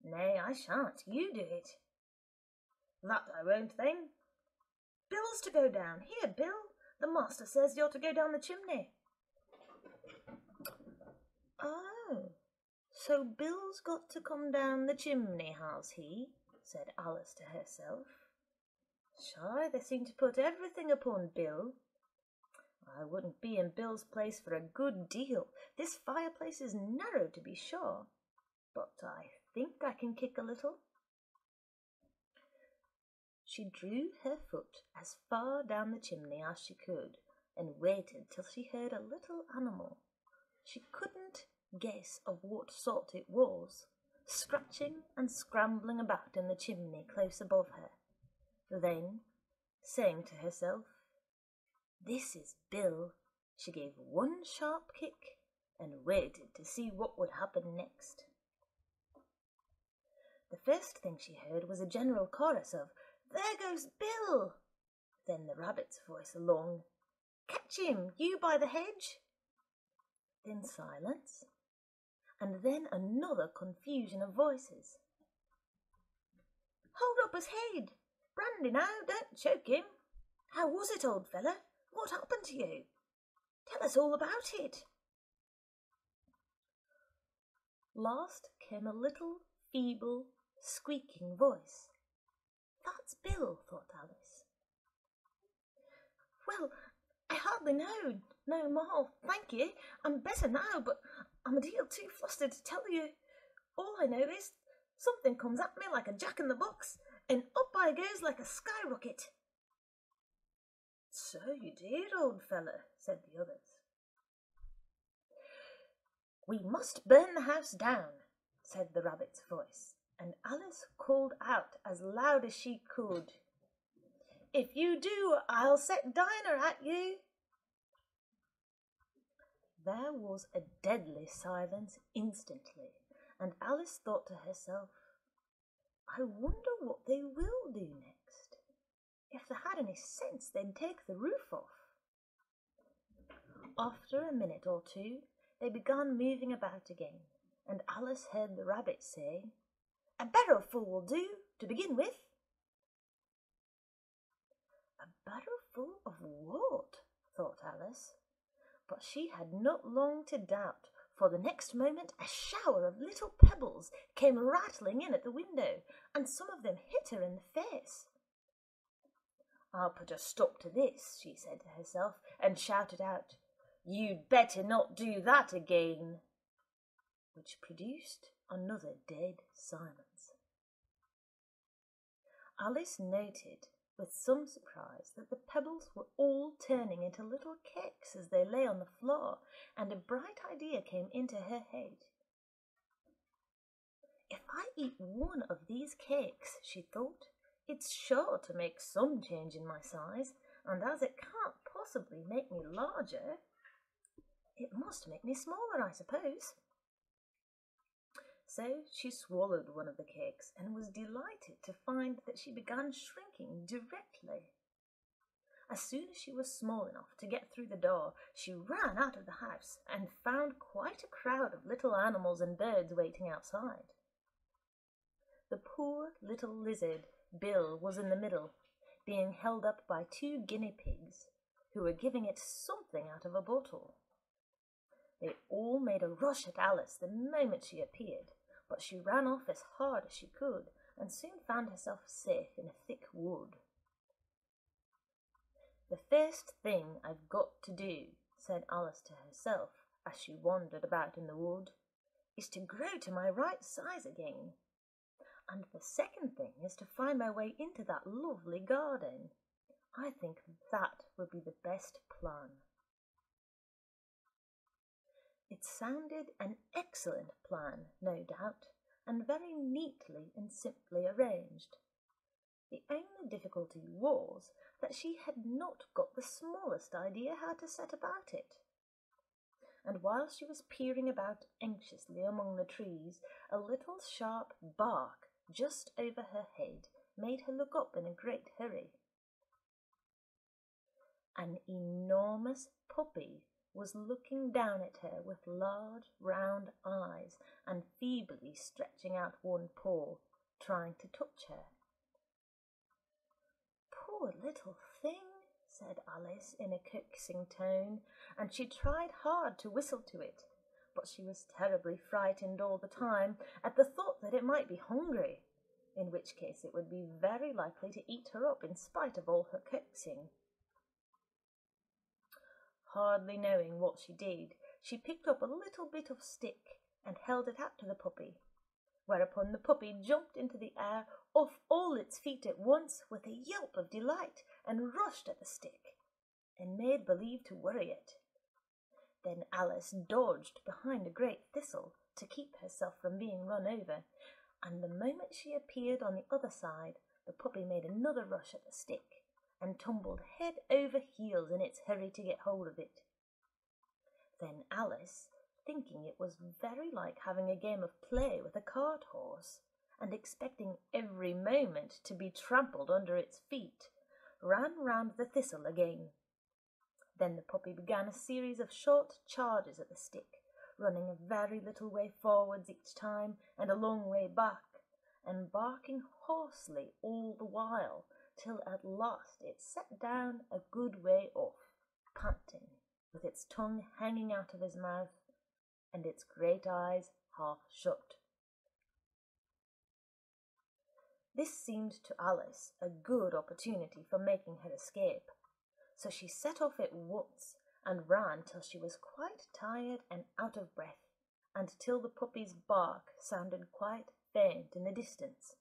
Nay, I shan't. You do it. That I won't, then. Bill's to go down. Here, Bill. The master says you're to go down the chimney. Oh, so Bill's got to come down the chimney, has he? Said Alice to herself. Shy, they seem to put everything upon Bill. I wouldn't be in Bill's place for a good deal. This fireplace is narrow, to be sure, but I think I can kick a little. She drew her foot as far down the chimney as she could and waited till she heard a little animal. She couldn't guess of what sort it was, scratching and scrambling about in the chimney close above her. Then, saying to herself, "This is Bill," she gave one sharp kick and waited to see what would happen next. The first thing she heard was a general chorus of, "There goes Bill!" Then the rabbit's voice along, "Catch him, you by the hedge!" Then silence, and then another confusion of voices. "Hold up his head! Brandy now, don't choke him! How was it, old fella? What happened to you? Tell us all about it!" Last came a little, feeble, squeaking voice. "That's Bill," thought Alice. "Well, I hardly know no more, thank you. I'm better now, but I'm a deal too flustered to tell you. All I know is something comes at me like a jack-in-the-box, and up I goes like a skyrocket." "So you did, old fella," said the others. "We must burn the house down," said the rabbit's voice, and Alice called out as loud as she could, "If you do, I'll set Dinah at you." There was a deadly silence instantly, and Alice thought to herself, "I wonder what they will do next. If they had any sense, they'd take the roof off." After a minute or two, they began moving about again, and Alice heard the rabbit say, "A barrowful will do, to begin with." A barrowful of what? thought Alice. But she had not long to doubt, for the next moment a shower of little pebbles came rattling in at the window, and some of them hit her in the face. "I'll put a stop to this," she said to herself, and shouted out, "You'd better not do that again," which produced another dead silence. Alice noted with some surprise that the pebbles were all turning into little cakes as they lay on the floor, and a bright idea came into her head. "If I eat one of these cakes," she thought, "it's sure to make some change in my size, and as it can't possibly make me larger, it must make me smaller, I suppose." So she swallowed one of the cakes and was delighted to find that she began shrinking directly. As soon as she was small enough to get through the door, she ran out of the house and found quite a crowd of little animals and birds waiting outside. The poor little lizard, Bill, was in the middle, being held up by 2 guinea pigs, who were giving it something out of a bottle. They all made a rush at Alice the moment she appeared, but she ran off as hard as she could and soon found herself safe in a thick wood. "The first thing I've got to do," said Alice to herself as she wandered about in the wood, "is to grow to my right size again. And the second thing is to find my way into that lovely garden. I think that would be the best plan." It sounded an excellent plan, no doubt, and very neatly and simply arranged. The only difficulty was that she had not got the smallest idea how to set about it. And while she was peering about anxiously among the trees, a little sharp bark just over her head made her look up in a great hurry. An enormous puppy was looking down at her with large round eyes and feebly stretching out one paw, trying to touch her. "Poor little thing," said Alice in a coaxing tone, and she tried hard to whistle to it, but she was terribly frightened all the time at the thought that it might be hungry, in which case it would be very likely to eat her up in spite of all her coaxing. Hardly knowing what she did, she picked up a little bit of stick and held it out to the puppy, whereupon the puppy jumped into the air off all its feet at once with a yelp of delight and rushed at the stick and made believe to worry it. Then Alice dodged behind a great thistle to keep herself from being run over, and the moment she appeared on the other side, the puppy made another rush at the stick and tumbled head over heels in its hurry to get hold of it. Then Alice, thinking it was very like having a game of play with a cart horse, and expecting every moment to be trampled under its feet, ran round the thistle again. Then the puppy began a series of short charges at the stick, running a very little way forwards each time and a long way back, and barking hoarsely all the while, till at last it sat down a good way off, panting, with its tongue hanging out of his mouth, and its great eyes half shut. This seemed to Alice a good opportunity for making her escape, so she set off at once and ran till she was quite tired and out of breath, and till the puppy's bark sounded quite faint in the distance.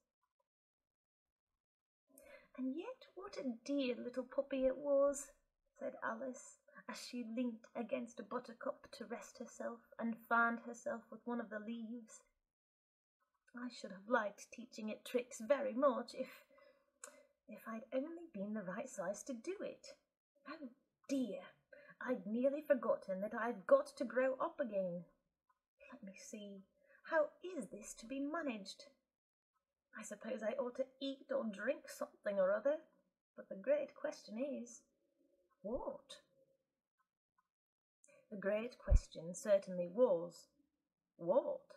"And yet what a dear little puppy it was," said Alice, as she leant against a buttercup to rest herself and fanned herself with one of the leaves. "I should have liked teaching it tricks very much if I'd only been the right size to do it. Oh dear, I'd nearly forgotten that I've got to grow up again. Let me see, how is this to be managed? I suppose I ought to eat or drink something or other, but the great question is, what?" The great question certainly was, what?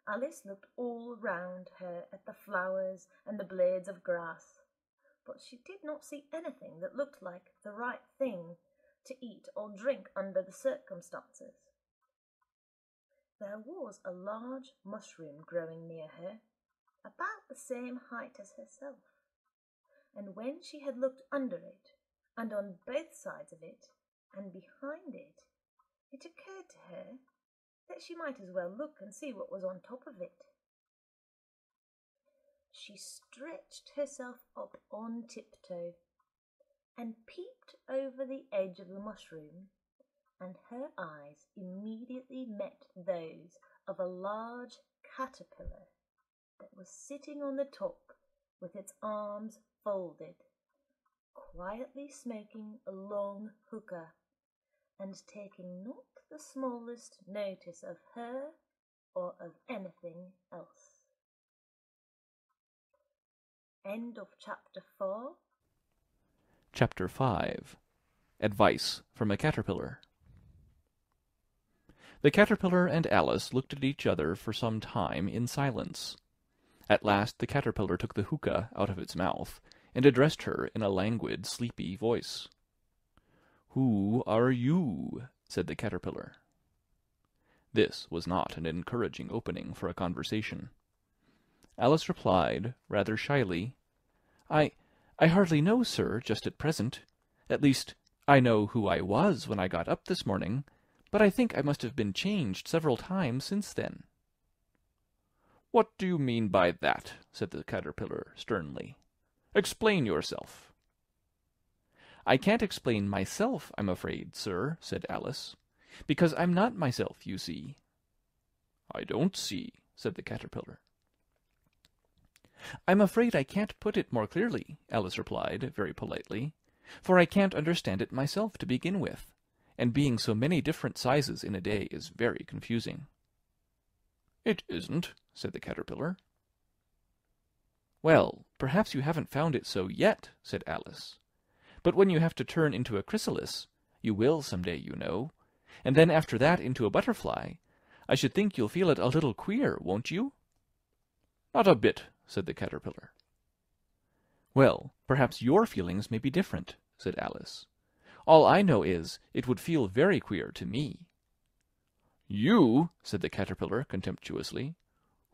Alice looked all round her at the flowers and the blades of grass, but she did not see anything that looked like the right thing to eat or drink under the circumstances. There was a large mushroom growing near her, about the same height as herself, and when she had looked under it, and on both sides of it, and behind it, it occurred to her that she might as well look and see what was on top of it. She stretched herself up on tiptoe, and peeped over the edge of the mushroom, and her eyes immediately met those of a large caterpillar that was sitting on the top with its arms folded, quietly smoking a long hookah, and taking not the smallest notice of her or of anything else. End of chapter 4. Chapter 5. Advice from a Caterpillar. The caterpillar and Alice looked at each other for some time in silence. At last the caterpillar took the hookah out of its mouth, and addressed her in a languid, sleepy voice. "Who are you?" said the caterpillar. This was not an encouraging opening for a conversation. Alice replied, rather shyly, I hardly know, sir, just at present. At least, I know who I was when I got up this morning, but I think I must have been changed several times since then." "What do you mean by that?" said the caterpillar sternly. "Explain yourself." "I can't explain myself, I'm afraid, sir," said Alice, "because I'm not myself, you see." "I don't see," said the caterpillar. "I'm afraid I can't put it more clearly," Alice replied, very politely, "for I can't understand it myself to begin with, and being so many different sizes in a day is very confusing." "It isn't," said the caterpillar. "Well, perhaps you haven't found it so yet," said Alice. "But when you have to turn into a chrysalis, you will some day, you know, and then after that into a butterfly, I should think you'll feel it a little queer, won't you?" "Not a bit," said the caterpillar. "Well, perhaps your feelings may be different," said Alice. "All I know is, it would feel very queer to me." "You?" said the caterpillar contemptuously.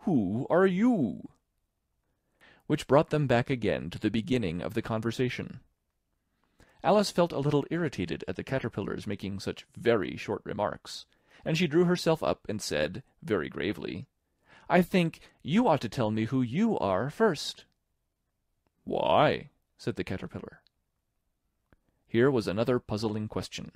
"Who are you?" Which brought them back again to the beginning of the conversation. Alice felt a little irritated at the caterpillar's making such very short remarks, and she drew herself up and said, very gravely, "I think you ought to tell me who you are first." "Why?" said the caterpillar. Here was another puzzling question,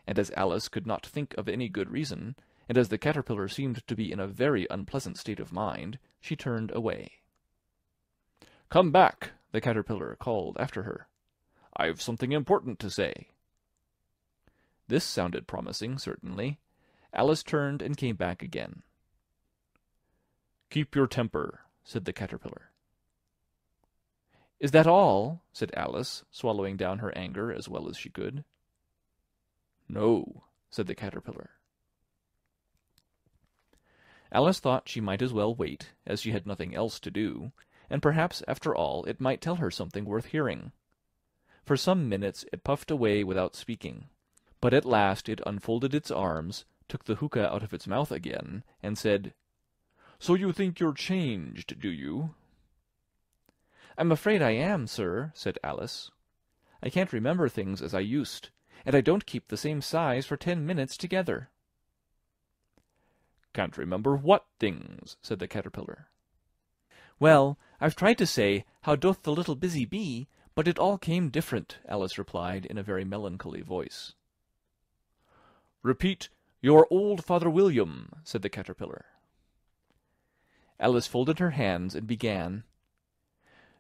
and as Alice could not think of any good reason, and as the caterpillar seemed to be in a very unpleasant state of mind, she turned away. "Come back," the caterpillar called after her. "I've something important to say." This sounded promising, certainly. Alice turned and came back again. "Keep your temper," said the caterpillar. "Is that all?" said Alice, swallowing down her anger as well as she could. "No," said the caterpillar. Alice thought she might as well wait, as she had nothing else to do, and perhaps after all it might tell her something worth hearing. For some minutes it puffed away without speaking, but at last it unfolded its arms, took the hookah out of its mouth again, and said, "So you think you're changed, do you?" "I'm afraid I am, sir," said Alice. "I can't remember things as I used, and I don't keep the same size for 10 minutes together." "Can't remember what things?" said the caterpillar. "Well, I've tried to say, 'How doth the little busy bee?' but it all came different," Alice replied in a very melancholy voice. "Repeat, 'Your old Father William,'" said the caterpillar. Alice folded her hands and began.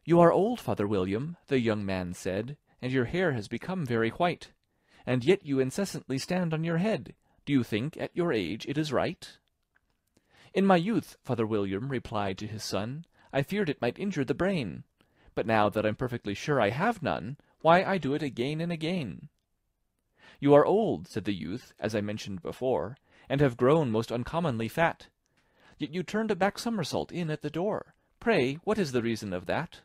"You are old, Father William," the young man said, "and your hair has become very white. And yet you incessantly stand on your head. Do you think, at your age, it is right?" "In my youth," Father William replied to his son, "I feared it might injure the brain. But now that I'm perfectly sure I have none, why, I do it again and again." "You are old," said the youth, "as I mentioned before, and have grown most uncommonly fat. Yet you turned a back somersault in at the door. Pray, what is the reason of that?"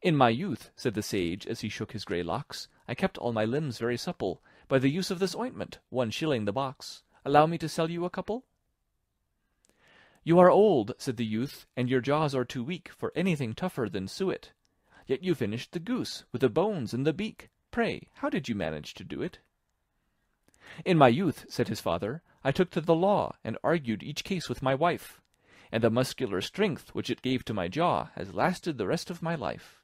"In my youth," said the sage, as he shook his grey locks, "I kept all my limbs very supple, by the use of this ointment, 1 shilling the box. Allow me to sell you a couple?" "You are old," said the youth, "and your jaws are too weak for anything tougher than suet. Yet you finished the goose, with the bones and the beak. Pray, how did you manage to do it?" "In my youth," said his father, "I took to the law, and argued each case with my wife, and the muscular strength which it gave to my jaw has lasted the rest of my life."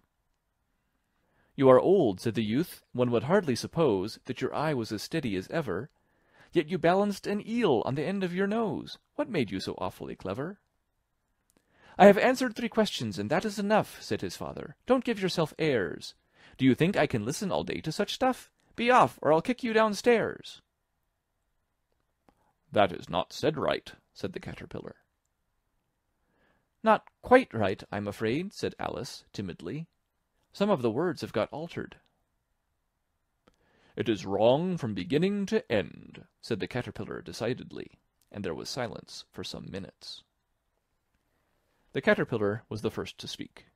"You are old," said the youth, "one would hardly suppose that your eye was as steady as ever. Yet you balanced an eel on the end of your nose. What made you so awfully clever?" "I have answered 3 questions, and that is enough," said his father. "Don't give yourself airs. Do you think I can listen all day to such stuff? Be off, or I'll kick you downstairs." "That is not said right," said the caterpillar. "Not quite right, I'm afraid," said Alice, timidly. "Some of the words have got altered." "It is wrong from beginning to end," said the caterpillar decidedly, and there was silence for some minutes. The caterpillar was the first to speak.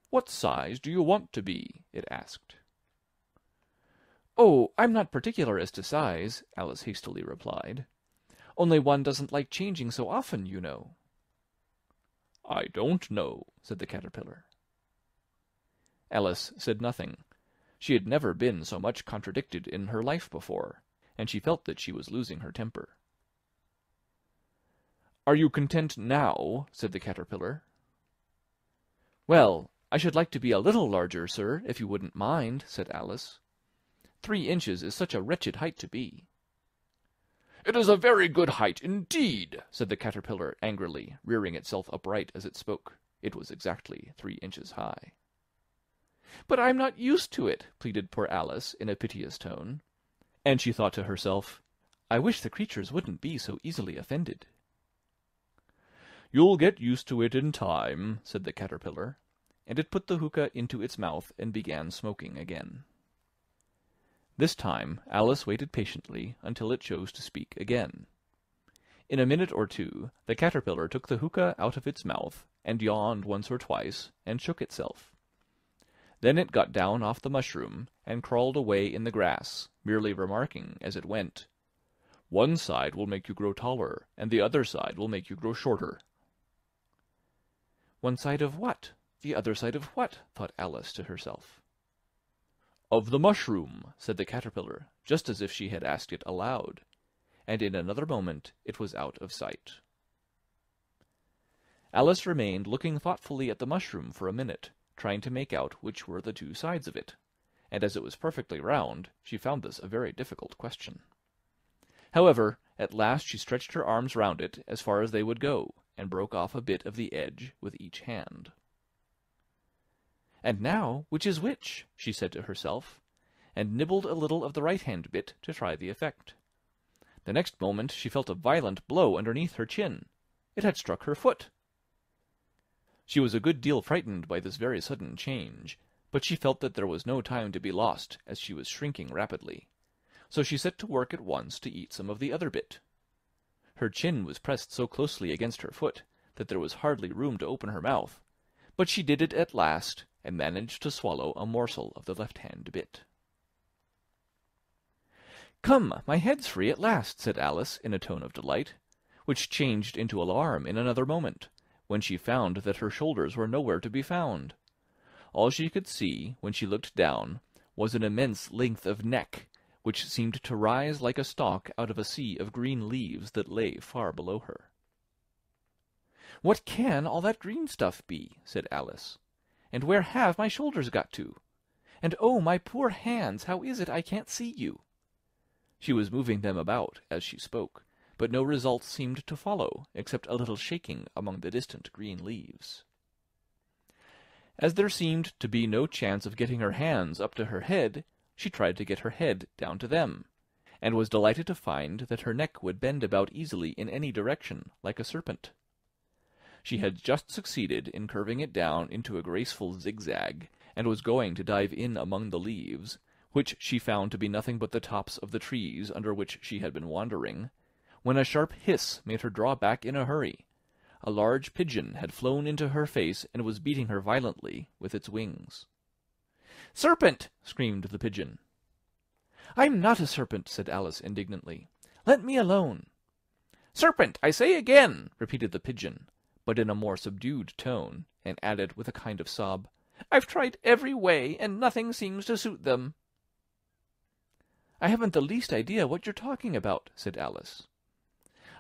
"What size do you want to be?" it asked. "Oh, I'm not particular as to size," Alice hastily replied. "Only one doesn't like changing so often, you know." "I don't know," said the caterpillar. Alice said nothing. She had never been so much contradicted in her life before, and she felt that she was losing her temper. "Are you content now?" said the caterpillar. "Well, I should like to be a little larger, sir, if you wouldn't mind," said Alice. 3 inches is such a wretched height to be." "It is a very good height indeed," said the caterpillar angrily, rearing itself upright as it spoke. It was exactly 3 inches high. "But I'm not used to it," pleaded poor Alice in a piteous tone. And she thought to herself, "I wish the creatures wouldn't be so easily offended." "You'll get used to it in time," said the caterpillar, and it put the hookah into its mouth and began smoking again. This time Alice waited patiently until it chose to speak again. In a minute or two the caterpillar took the hookah out of its mouth, and yawned once or twice, and shook itself. Then it got down off the mushroom, and crawled away in the grass, merely remarking as it went, "One side will make you grow taller, and the other side will make you grow shorter." "One side of what? The other side of what?" thought Alice to herself. "Of the mushroom," said the caterpillar, just as if she had asked it aloud, and in another moment it was out of sight. Alice remained looking thoughtfully at the mushroom for a minute, trying to make out which were the 2 sides of it, and as it was perfectly round, she found this a very difficult question. However, at last she stretched her arms round it as far as they would go, and broke off a bit of the edge with each hand. "And now, which is which?" she said to herself, and nibbled a little of the right-hand bit to try the effect. The next moment she felt a violent blow underneath her chin. It had struck her foot. She was a good deal frightened by this very sudden change, but she felt that there was no time to be lost, as she was shrinking rapidly, so she set to work at once to eat some of the other bit. Her chin was pressed so closely against her foot that there was hardly room to open her mouth, but she did it at last, and managed to swallow a morsel of the left-hand bit. "Come, my head's free at last," said Alice in a tone of delight, which changed into alarm in another moment, when she found that her shoulders were nowhere to be found. All she could see, when she looked down, was an immense length of neck, which seemed to rise like a stalk out of a sea of green leaves that lay far below her. "What can all that green stuff be?" said Alice. "And where have my shoulders got to? And oh, my poor hands, how is it I can't see you?" She was moving them about as she spoke, but no result seemed to follow, except a little shaking among the distant green leaves. As there seemed to be no chance of getting her hands up to her head, she tried to get her head down to them, and was delighted to find that her neck would bend about easily in any direction, like a serpent. She had just succeeded in curving it down into a graceful zigzag, and was going to dive in among the leaves, which she found to be nothing but the tops of the trees under which she had been wandering, when a sharp hiss made her draw back in a hurry. A large pigeon had flown into her face and was beating her violently with its wings. "Serpent!" screamed the pigeon. "I'm not a serpent," said Alice indignantly. "Let me alone." "Serpent, I say again!" repeated the pigeon, but in a more subdued tone, and added with a kind of sob, "I've tried every way, and nothing seems to suit them." "I haven't the least idea what you're talking about," said Alice.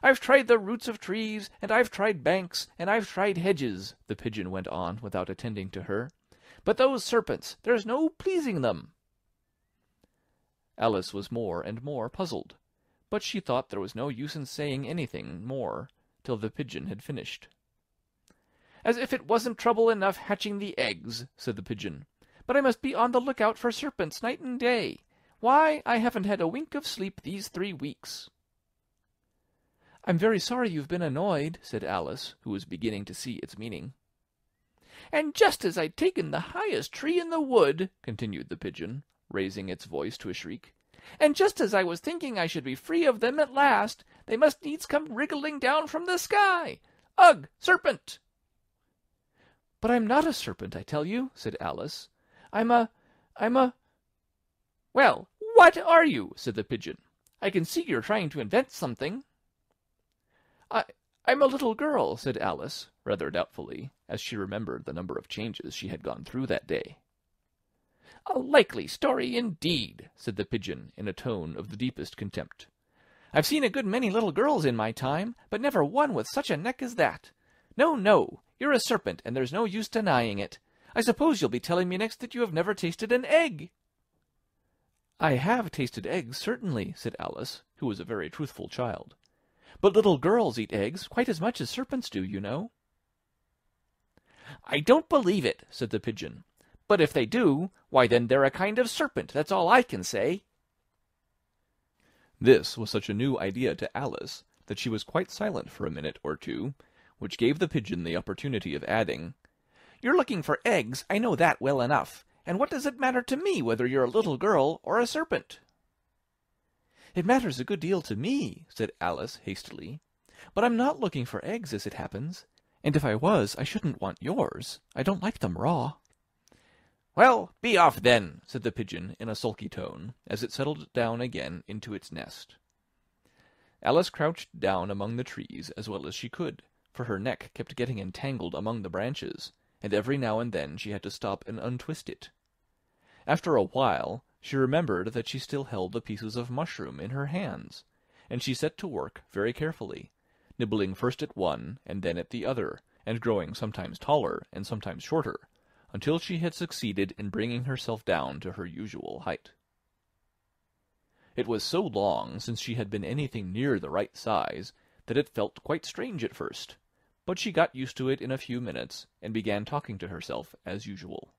"I've tried the roots of trees, and I've tried banks, and I've tried hedges," the pigeon went on without attending to her. "But those serpents, there's no pleasing them." Alice was more and more puzzled, but she thought there was no use in saying anything more till the pigeon had finished. "As if it wasn't trouble enough hatching the eggs," said the pigeon, "but I must be on the lookout for serpents night and day. Why, I haven't had a wink of sleep these 3 weeks." "I'm very sorry you've been annoyed," said Alice, who was beginning to see its meaning. "And just as I'd taken the highest tree in the wood," continued the pigeon, raising its voice to a shriek, "and just as I was thinking I should be free of them at last, they must needs come wriggling down from the sky. Ugh, serpent!" "But I'm not a serpent, I tell you," said Alice. I'm a... "Well, what are you?" said the pigeon. "I can see you're trying to invent something." I'm a little girl," said Alice, rather doubtfully, as she remembered the number of changes she had gone through that day. "A likely story indeed," said the pigeon in a tone of the deepest contempt. "I've seen a good many little girls in my time, but never one with such a neck as that. No, no, you're a serpent, and there's no use denying it. I suppose you'll be telling me next that you have never tasted an egg." "I have tasted eggs, certainly," said Alice, who was a very truthful child. "But little girls eat eggs quite as much as serpents do, you know." "I don't believe it," said the pigeon. "But if they do, why then they're a kind of serpent, that's all I can say." This was such a new idea to Alice that she was quite silent for a minute or two, which gave the pigeon the opportunity of adding, "You're looking for eggs, I know that well enough, and what does it matter to me whether you're a little girl or a serpent?" "It matters a good deal to me," said Alice hastily, "but I'm not looking for eggs as it happens, and if I was I shouldn't want yours. I don't like them raw." "Well, be off then," said the pigeon in a sulky tone, as it settled down again into its nest. Alice crouched down among the trees as well as she could, for her neck kept getting entangled among the branches, and every now and then she had to stop and untwist it. After a while she remembered that she still held the pieces of mushroom in her hands, and she set to work very carefully, nibbling first at one and then at the other, and growing sometimes taller and sometimes shorter, until she had succeeded in bringing herself down to her usual height. It was so long since she had been anything near the right size that it felt quite strange at first, but she got used to it in a few minutes, and began talking to herself as usual.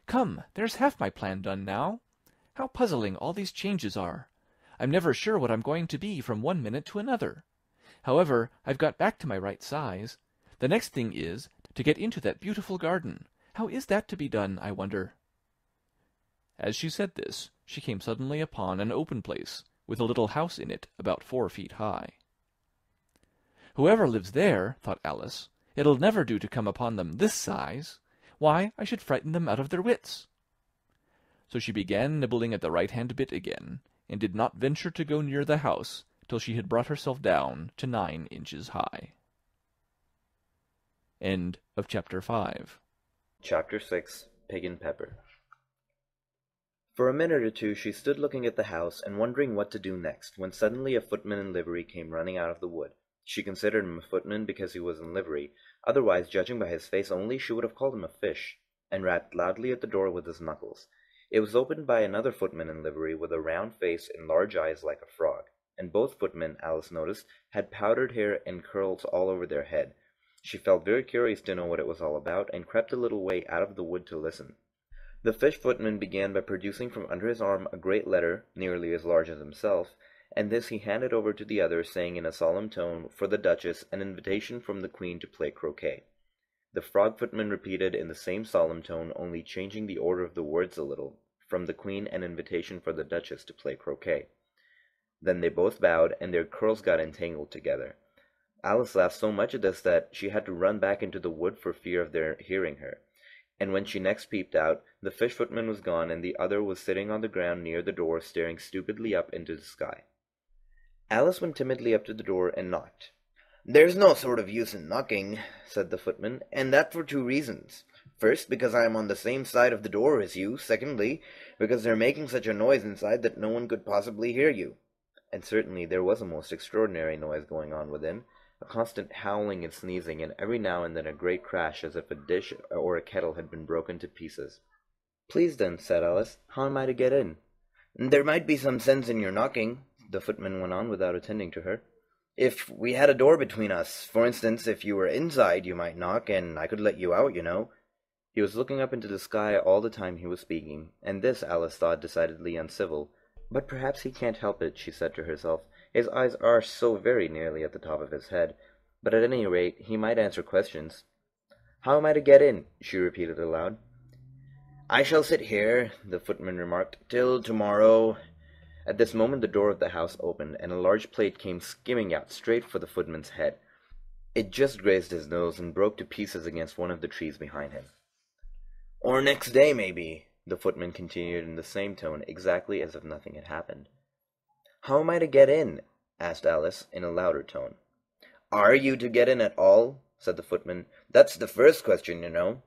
"Come, there's half my plan done now. How puzzling all these changes are! I'm never sure what I'm going to be from one minute to another. However, I've got back to my right size. The next thing is to get into that beautiful garden. How is that to be done, I wonder?" As she said this, she came suddenly upon an open place, with a little house in it about 4 feet high. "Whoever lives there," thought Alice, "it'll never do to come upon them this size. Why, I should frighten them out of their wits." So she began nibbling at the right-hand bit again, and did not venture to go near the house till she had brought herself down to 9 inches high. End of Chapter 5. Chapter 6. Pig and Pepper. For a minute or two she stood looking at the house and wondering what to do next, when suddenly a footman in livery came running out of the wood. She considered him a footman because he was in livery, otherwise, judging by his face only, she would have called him a fish, and rapped loudly at the door with his knuckles. It was opened by another footman in livery with a round face and large eyes like a frog, and both footmen, Alice noticed, had powdered hair and curls all over their head. She felt very curious to know what it was all about, and crept a little way out of the wood to listen. The fish footman began by producing from under his arm a great letter, nearly as large as himself, and this he handed over to the other, saying in a solemn tone, for the Duchess, an invitation from the Queen to play croquet. The frog footman repeated in the same solemn tone, only changing the order of the words a little, from the Queen an invitation for the Duchess to play croquet. Then they both bowed, and their curls got entangled together. Alice laughed so much at this that she had to run back into the wood for fear of their hearing her, and when she next peeped out, the fish footman was gone, and the other was sitting on the ground near the door, staring stupidly up into the sky. Alice went timidly up to the door and knocked. "There's no sort of use in knocking," said the footman, "and that for 2 reasons. First, because I am on the same side of the door as you. Secondly, because they're making such a noise inside that no one could possibly hear you." And certainly there was a most extraordinary noise going on within, a constant howling and sneezing, and every now and then a great crash as if a dish or a kettle had been broken to pieces. "Please then," said Alice, "how am I to get in?" "There might be some sense in your knocking," the footman went on without attending to her. "If we had a door between us, for instance, if you were inside you might knock, and I could let you out, you know." He was looking up into the sky all the time he was speaking, and this Alice thought decidedly uncivil. But perhaps he can't help it, she said to herself. His eyes are so very nearly at the top of his head. But at any rate, he might answer questions. "How am I to get in?" she repeated aloud. "I shall sit here," the footman remarked, "till tomorrow." At this moment the door of the house opened, and a large plate came skimming out straight for the footman's head. It just grazed his nose and broke to pieces against one of the trees behind him. "Or next day, maybe," the footman continued in the same tone, exactly as if nothing had happened. "How am I to get in?" asked Alice, in a louder tone. "Are you to get in at all?" said the footman. "That's the first question, you know."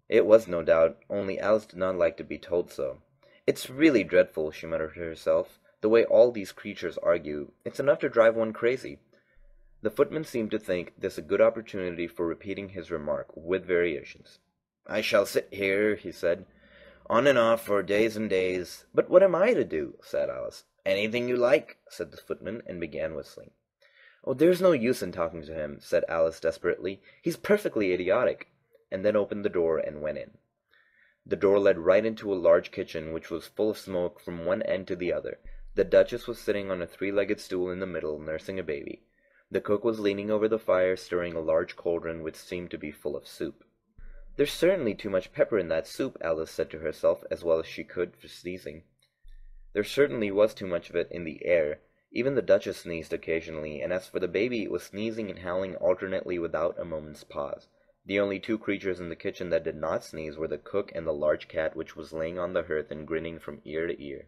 It was, no doubt, only Alice did not like to be told so. "It's really dreadful," she muttered to herself, "the way all these creatures argue. It's enough to drive one crazy." The footman seemed to think this a good opportunity for repeating his remark, with variations. "I shall sit here," he said, "on and off for days and days." "But what am I to do?" said Alice. "Anything you like," said the footman, and began whistling. "Oh, there's no use in talking to him," said Alice desperately. "He's perfectly idiotic." and then opened the door and went in. The door led right into a large kitchen, which was full of smoke from one end to the other. The Duchess was sitting on a three-legged stool in the middle, nursing a baby. The cook was leaning over the fire, stirring a large cauldron which seemed to be full of soup. "There's certainly too much pepper in that soup," Alice said to herself, as well as she could for sneezing. There certainly was too much of it in the air. Even the Duchess sneezed occasionally, and as for the baby, it was sneezing and howling alternately without a moment's pause. The only two creatures in the kitchen that did not sneeze were the cook and the large cat, which was laying on the hearth and grinning from ear to ear.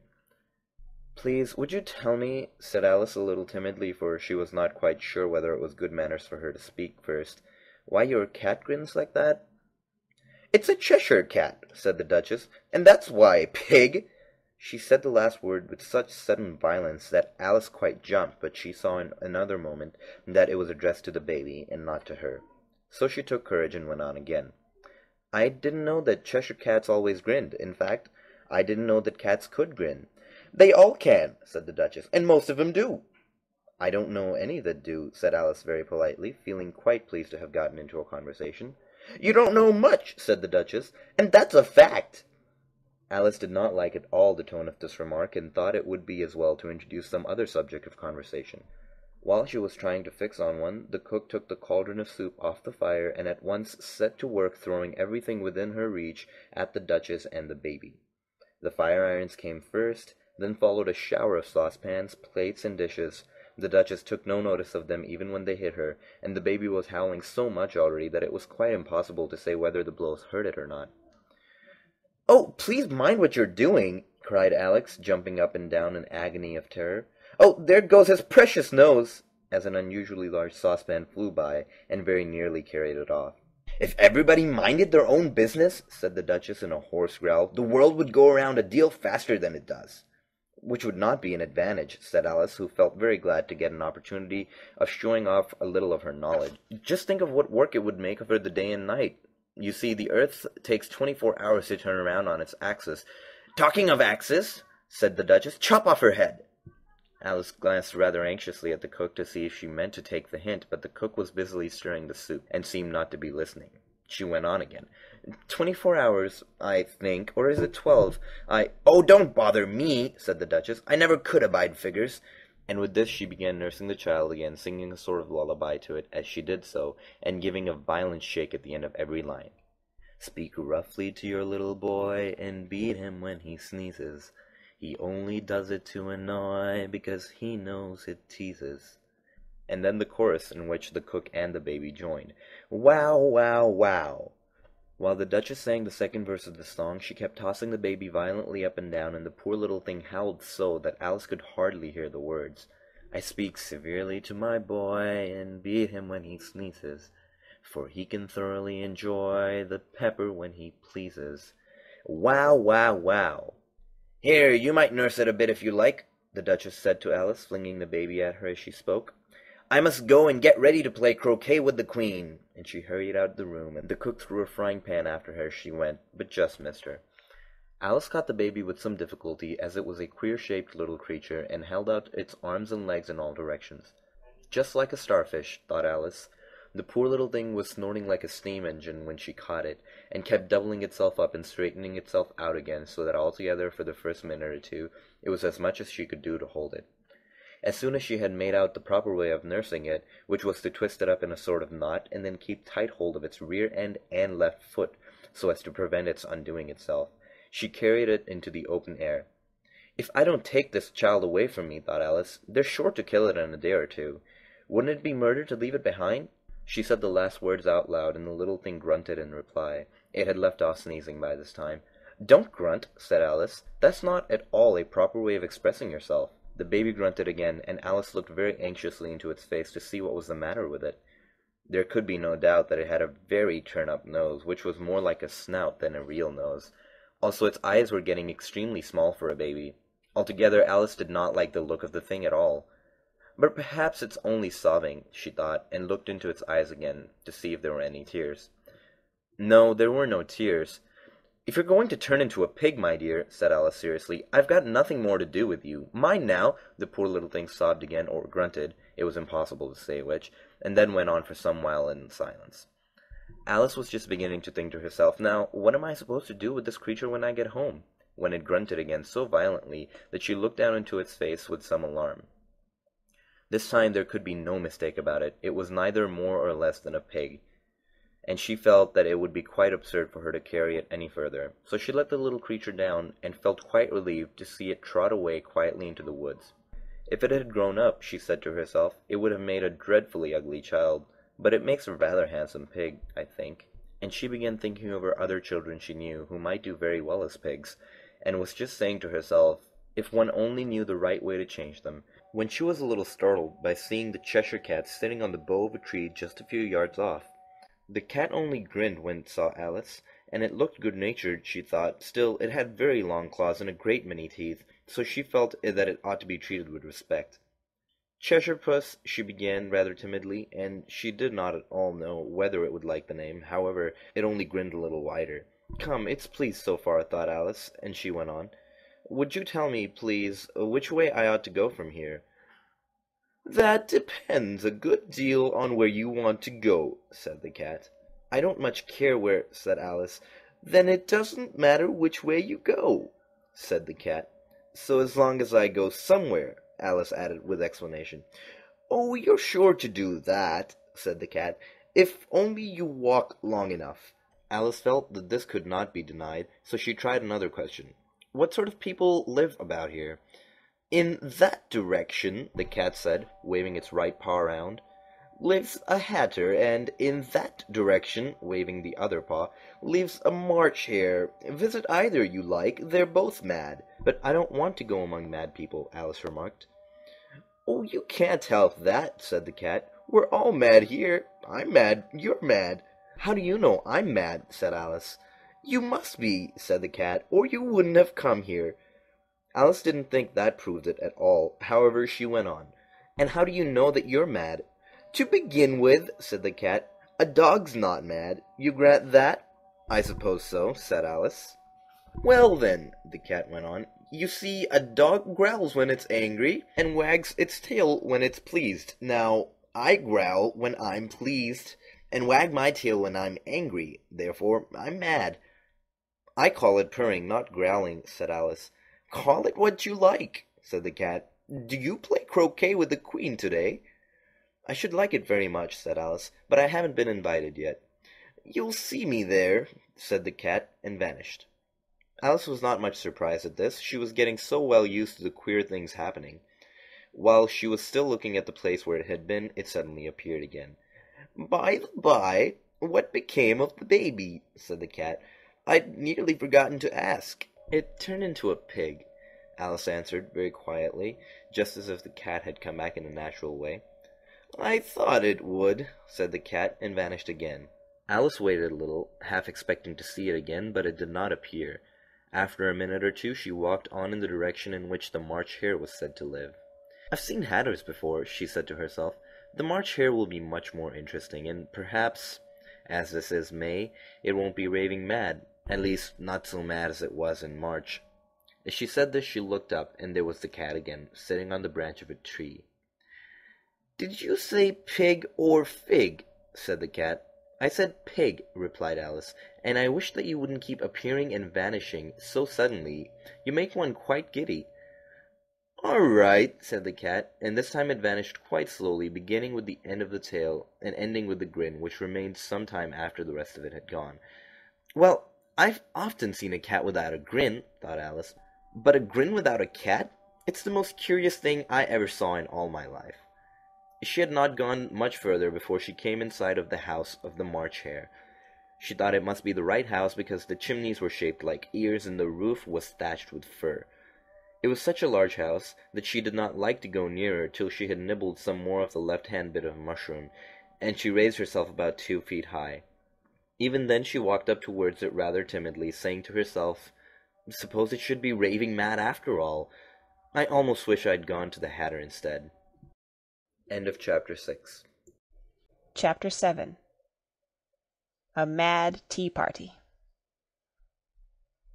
"Please, would you tell me," said Alice a little timidly, for she was not quite sure whether it was good manners for her to speak first, "why your cat grins like that?" "It's a Cheshire cat," said the Duchess, "and that's why, pig!" She said the last word with such sudden violence that Alice quite jumped, but she saw in another moment that it was addressed to the baby, and not to her. So she took courage and went on again. "I didn't know that Cheshire cats always grinned. In fact, I didn't know that cats could grin." "They all can," said the Duchess, "and most of them do." "I don't know any that do," said Alice very politely, feeling quite pleased to have gotten into a conversation. "You don't know much," said the Duchess, "and that's a fact." Alice did not like at all the tone of this remark, and thought it would be as well to introduce some other subject of conversation. While she was trying to fix on one, the cook took the cauldron of soup off the fire and at once set to work throwing everything within her reach at the Duchess and the baby. The fire irons came first, then followed a shower of saucepans, plates, and dishes. The Duchess took no notice of them even when they hit her, and the baby was howling so much already that it was quite impossible to say whether the blows hurt it or not. "Oh, please mind what you're doing," cried Alex, jumping up and down in agony of terror. "Oh, there goes his precious nose," as an unusually large saucepan flew by and very nearly carried it off. "If everybody minded their own business," said the Duchess in a hoarse growl, "the world would go around a deal faster than it does." "Which would not be an advantage," said Alice, who felt very glad to get an opportunity of showing off a little of her knowledge. "Just think of what work it would make of her the day and night. You see, the earth takes 24 hours to turn around on its axis." "Talking of axis," said the Duchess, "chop off her head." Alice glanced rather anxiously at the cook to see if she meant to take the hint, but the cook was busily stirring the soup, and seemed not to be listening. She went on again. 24 hours, I think, or is it 12? "Oh, don't bother me," said the Duchess. "I never could abide figures." And with this she began nursing the child again, singing a sort of lullaby to it as she did so, and giving a violent shake at the end of every line. "Speak roughly to your little boy, and beat him when he sneezes. He only does it to annoy, because he knows it teases." And then the chorus, in which the cook and the baby joined. "Wow, wow, wow." While the Duchess sang the second verse of the song, she kept tossing the baby violently up and down, and the poor little thing howled so that Alice could hardly hear the words. "I speak severely to my boy, and beat him when he sneezes, for he can thoroughly enjoy the pepper when he pleases." Wow, wow, wow. "Here, you might nurse it a bit if you like," the Duchess said to Alice, flinging the baby at her as she spoke. "I must go and get ready to play croquet with the Queen." And she hurried out of the room, and the cook threw a frying pan after her as she went, but just missed her. Alice caught the baby with some difficulty, as it was a queer-shaped little creature, and held out its arms and legs in all directions. Just like a starfish, thought Alice. The poor little thing was snorting like a steam engine when she caught it, and kept doubling itself up and straightening itself out again, so that altogether for the first minute or two it was as much as she could do to hold it. As soon as she had made out the proper way of nursing it, which was to twist it up in a sort of knot, and then keep tight hold of its rear end and left foot, so as to prevent its undoing itself, she carried it into the open air. "If I don't take this child away from me," thought Alice, "they're sure to kill it in a day or two. Wouldn't it be murder to leave it behind?" She said the last words out loud, and the little thing grunted in reply. It had left off sneezing by this time. "Don't grunt," said Alice. "That's not at all a proper way of expressing yourself." The baby grunted again, and Alice looked very anxiously into its face to see what was the matter with it. There could be no doubt that it had a very turn-up nose, which was more like a snout than a real nose. Also, its eyes were getting extremely small for a baby. Altogether, Alice did not like the look of the thing at all. "But perhaps it's only sobbing," she thought, and looked into its eyes again to see if there were any tears. No, there were no tears. "If you're going to turn into a pig, my dear," said Alice seriously, "I've got nothing more to do with you. Mind now." The poor little thing sobbed again, or grunted, it was impossible to say which, and then went on for some while in silence. Alice was just beginning to think to herself, now, what am I supposed to do with this creature when I get home? When it grunted again so violently that she looked down into its face with some alarm. This time there could be no mistake about it. It was neither more or less than a pig, and she felt that it would be quite absurd for her to carry it any further. So she let the little creature down, and felt quite relieved to see it trot away quietly into the woods. If it had grown up, she said to herself, it would have made a dreadfully ugly child, but it makes a rather handsome pig, I think. And she began thinking of her other children she knew, who might do very well as pigs, and was just saying to herself, if one only knew the right way to change them, when she was a little startled by seeing the Cheshire Cat sitting on the bough of a tree just a few yards off. The cat only grinned when it saw Alice, and it looked good-natured, she thought. Still, it had very long claws and a great many teeth, so she felt that it ought to be treated with respect. Cheshire Puss, she began rather timidly, and she did not at all know whether it would like the name. However, it only grinned a little wider. Come, it's pleased so far, thought Alice, and she went on. Would you tell me, please, which way I ought to go from here? That depends a good deal on where you want to go, said the cat. I don't much care where, said Alice. Then it doesn't matter which way you go, said the cat. So as long as I go somewhere, Alice added with explanation. Oh, you're sure to do that, said the cat, if only you walk long enough. Alice felt that this could not be denied, so she tried another question. What sort of people live about here? In that direction, the cat said, waving its right paw around, lives a hatter, and in that direction, waving the other paw, lives a March hare. Visit either you like, they're both mad. But I don't want to go among mad people, Alice remarked. Oh, you can't help that, said the cat. We're all mad here. I'm mad, you're mad. How do you know I'm mad, said Alice. You must be, said the cat, or you wouldn't have come here. Alice didn't think that proved it at all. However, she went on. And how do you know that you're mad? To begin with, said the cat, a dog's not mad. You grant that? I suppose so, said Alice. Well then, the cat went on, you see, a dog growls when it's angry, and wags its tail when it's pleased. Now, I growl when I'm pleased, and wag my tail when I'm angry. Therefore, I'm mad. I call it purring, not growling, said Alice. Call it what you like, said the cat. Do you play croquet with the Queen today? I should like it very much, said Alice, but I haven't been invited yet. You'll see me there, said the cat, and vanished. Alice was not much surprised at this. She was getting so well used to the queer things happening. While she was still looking at the place where it had been, it suddenly appeared again. By the by, what became of the baby? Said the cat. I'd nearly forgotten to ask. It turned into a pig, Alice answered very quietly, just as if the cat had come back in a natural way. I thought it would, said the cat, and vanished again. Alice waited a little, half expecting to see it again, but it did not appear. After a minute or two, she walked on in the direction in which the March hare was said to live. I've seen hatters before, she said to herself. The March hare will be much more interesting, and perhaps, as this is May, it won't be raving mad. At least, not so mad as it was in March. As she said this, she looked up, and there was the cat again, sitting on the branch of a tree. Did you say pig or fig? Said the cat. I said pig, replied Alice, and I wish that you wouldn't keep appearing and vanishing so suddenly. You make one quite giddy. All right, said the cat, and this time it vanished quite slowly, beginning with the end of the tail, and ending with the grin, which remained some time after the rest of it had gone. Well, I've often seen a cat without a grin, thought Alice, but a grin without a cat? It's the most curious thing I ever saw in all my life. She had not gone much further before she came in sight of the house of the March hare. She thought it must be the right house because the chimneys were shaped like ears and the roof was thatched with fur. It was such a large house that she did not like to go nearer till she had nibbled some more of the left-hand bit of mushroom, and she raised herself about 2 feet high. Even then she walked up towards it rather timidly, saying to herself, Suppose it should be raving mad after all. I almost wish I'd gone to the Hatter instead. End of Chapter 6. Chapter 7. A Mad Tea Party.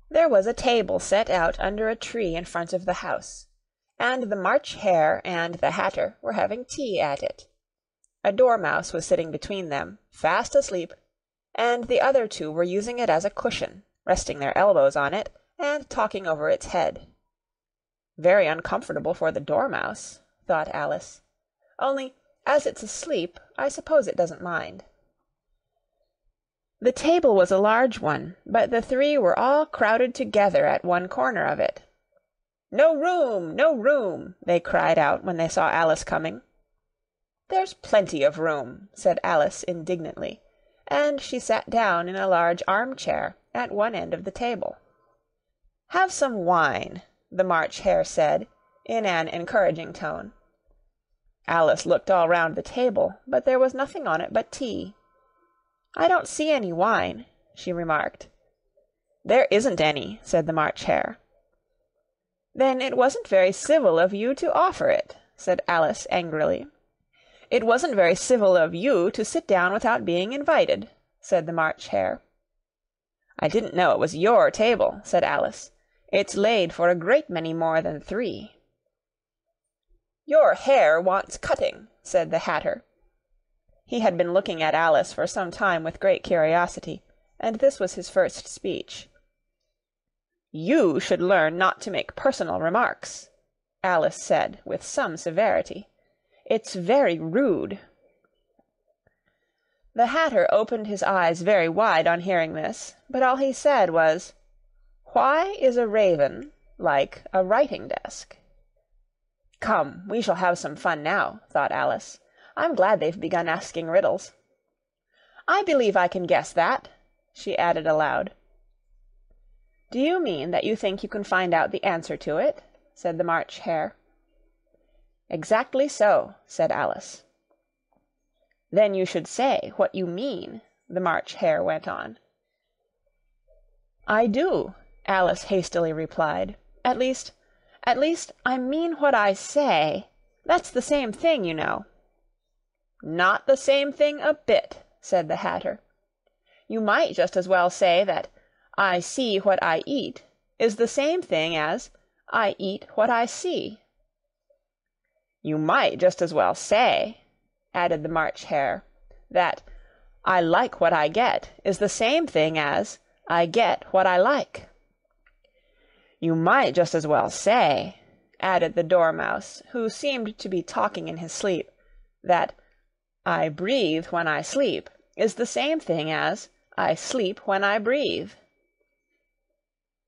There was a table set out under a tree in front of the house, and the March hare and the Hatter were having tea at it. A dormouse was sitting between them, fast asleep, and the other two were using it as a cushion, resting their elbows on it, and talking over its head. Very uncomfortable for the dormouse, thought Alice. Only, as it's asleep, I suppose it doesn't mind. The table was a large one, but the three were all crowded together at one corner of it. "No room! No room!" they cried out when they saw Alice coming. "There's plenty of room," said Alice indignantly, and she sat down in a large arm-chair at one end of the table. "Have some wine," the March Hare said, in an encouraging tone. Alice looked all round the table, but there was nothing on it but tea. "I don't see any wine," she remarked. "There isn't any," said the March Hare. "Then it wasn't very civil of you to offer it," said Alice angrily. "It wasn't very civil of you to sit down without being invited," said the March Hare. "I didn't know it was your table," said Alice. "It's laid for a great many more than 3. "Your hair wants cutting," said the Hatter. He had been looking at Alice for some time with great curiosity, and this was his first speech. "You should learn not to make personal remarks," Alice said with some severity. "It's very rude." The Hatter opened his eyes very wide on hearing this, but all he said was, "Why is a raven like a writing-desk?" "Come, we shall have some fun now," thought Alice. "I'm glad they've begun asking riddles. I believe I can guess that," she added aloud. "Do you mean that you think you can find out the answer to it?" said the March Hare. "Exactly so," said Alice. "Then you should say what you mean," the March Hare went on. "I do," Alice hastily replied. At least, I mean what I say. That's the same thing, you know." "Not the same thing a bit," said the Hatter. "You might just as well say that I see what I eat is the same thing as I eat what I see." "You might just as well say," added the March Hare, "that I like what I get is the same thing as I get what I like." "You might just as well say," added the Dormouse, who seemed to be talking in his sleep, "that I breathe when I sleep is the same thing as I sleep when I breathe."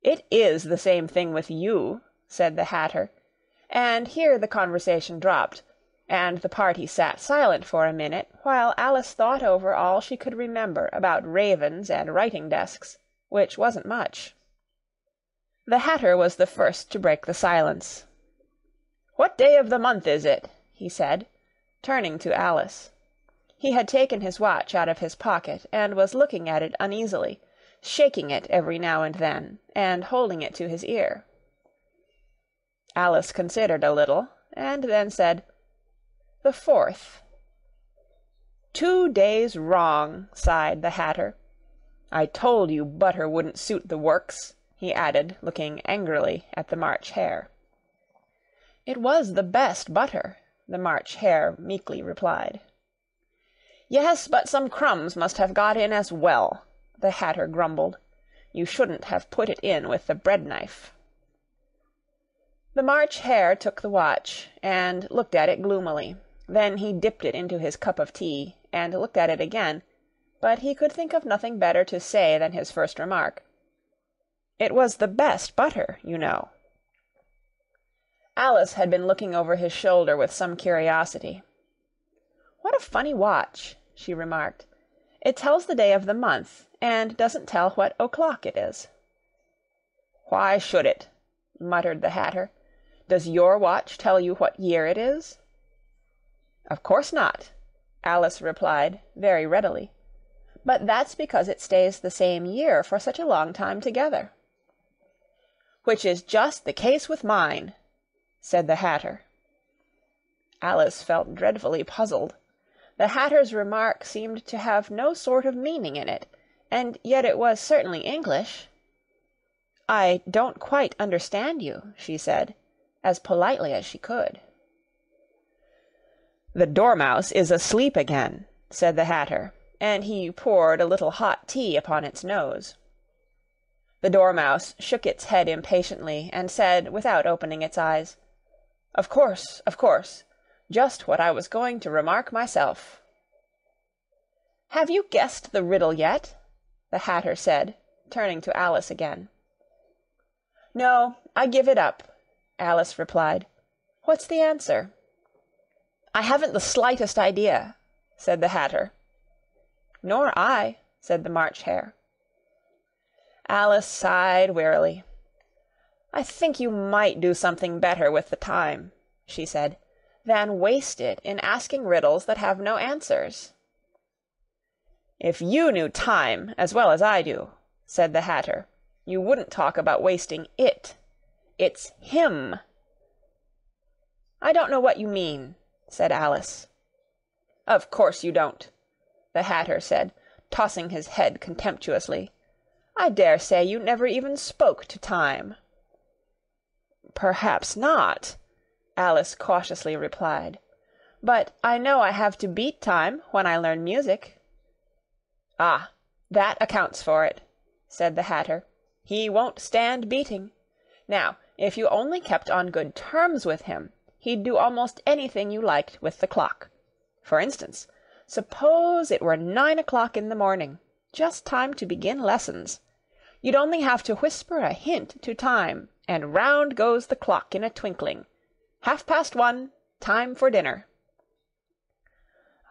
"It is the same thing with you," said the Hatter, and here the conversation dropped, and the party sat silent for a minute while Alice thought over all she could remember about ravens and writing-desks, which wasn't much. The Hatter was the first to break the silence. "What day of the month is it?" he said, turning to Alice. He had taken his watch out of his pocket and was looking at it uneasily, shaking it every now and then, and holding it to his ear. Alice considered a little, and then said, "The 4th." "2 days wrong," sighed the Hatter. "I told you butter wouldn't suit the works," he added, looking angrily at the March Hare. "It was the best butter," the March Hare meekly replied. "Yes, but some crumbs must have got in as well," the Hatter grumbled. "You shouldn't have put it in with the bread-knife." The March Hare took the watch, and looked at it gloomily. Then he dipped it into his cup of tea, and looked at it again, but he could think of nothing better to say than his first remark. "It was the best butter, you know." Alice had been looking over his shoulder with some curiosity. "What a funny watch," she remarked. "It tells the day of the month, and doesn't tell what o'clock it is." "Why should it?" muttered the Hatter. "Does your watch tell you what year it is?" "Of course not," Alice replied, very readily. "But that's because it stays the same year for such a long time together." "Which is just the case with mine," said the Hatter. Alice felt dreadfully puzzled. The Hatter's remark seemed to have no sort of meaning in it, and yet it was certainly English. "I don't quite understand you," she said, as politely as she could. "The Dormouse is asleep again," said the Hatter, and he poured a little hot tea upon its nose. The Dormouse shook its head impatiently, and said, without opening its eyes, Of course, just what I was going to remark myself." "Have you guessed the riddle yet?" the Hatter said, turning to Alice again. "No, I give it up," Alice replied. "What's the answer?" "I haven't the slightest idea," said the Hatter. "Nor I," said the March Hare. Alice sighed wearily. "I think you might do something better with the time," she said, "than waste it in asking riddles that have no answers." "If you knew time as well as I do," said the Hatter, "you wouldn't talk about wasting it. It's him." "I don't know what you mean," said Alice. "Of course you don't," the Hatter said, tossing his head contemptuously. "I dare say you never even spoke to time." "Perhaps not," Alice cautiously replied. "But I know I have to beat time when I learn music." "Ah, that accounts for it," said the Hatter. "He won't stand beating. Now, if you only kept on good terms with him, he'd do almost anything you liked with the clock. For instance, suppose it were 9 o'clock in the morning, just time to begin lessons. You'd only have to whisper a hint to time, and round goes the clock in a twinkling. 1:30, time for dinner."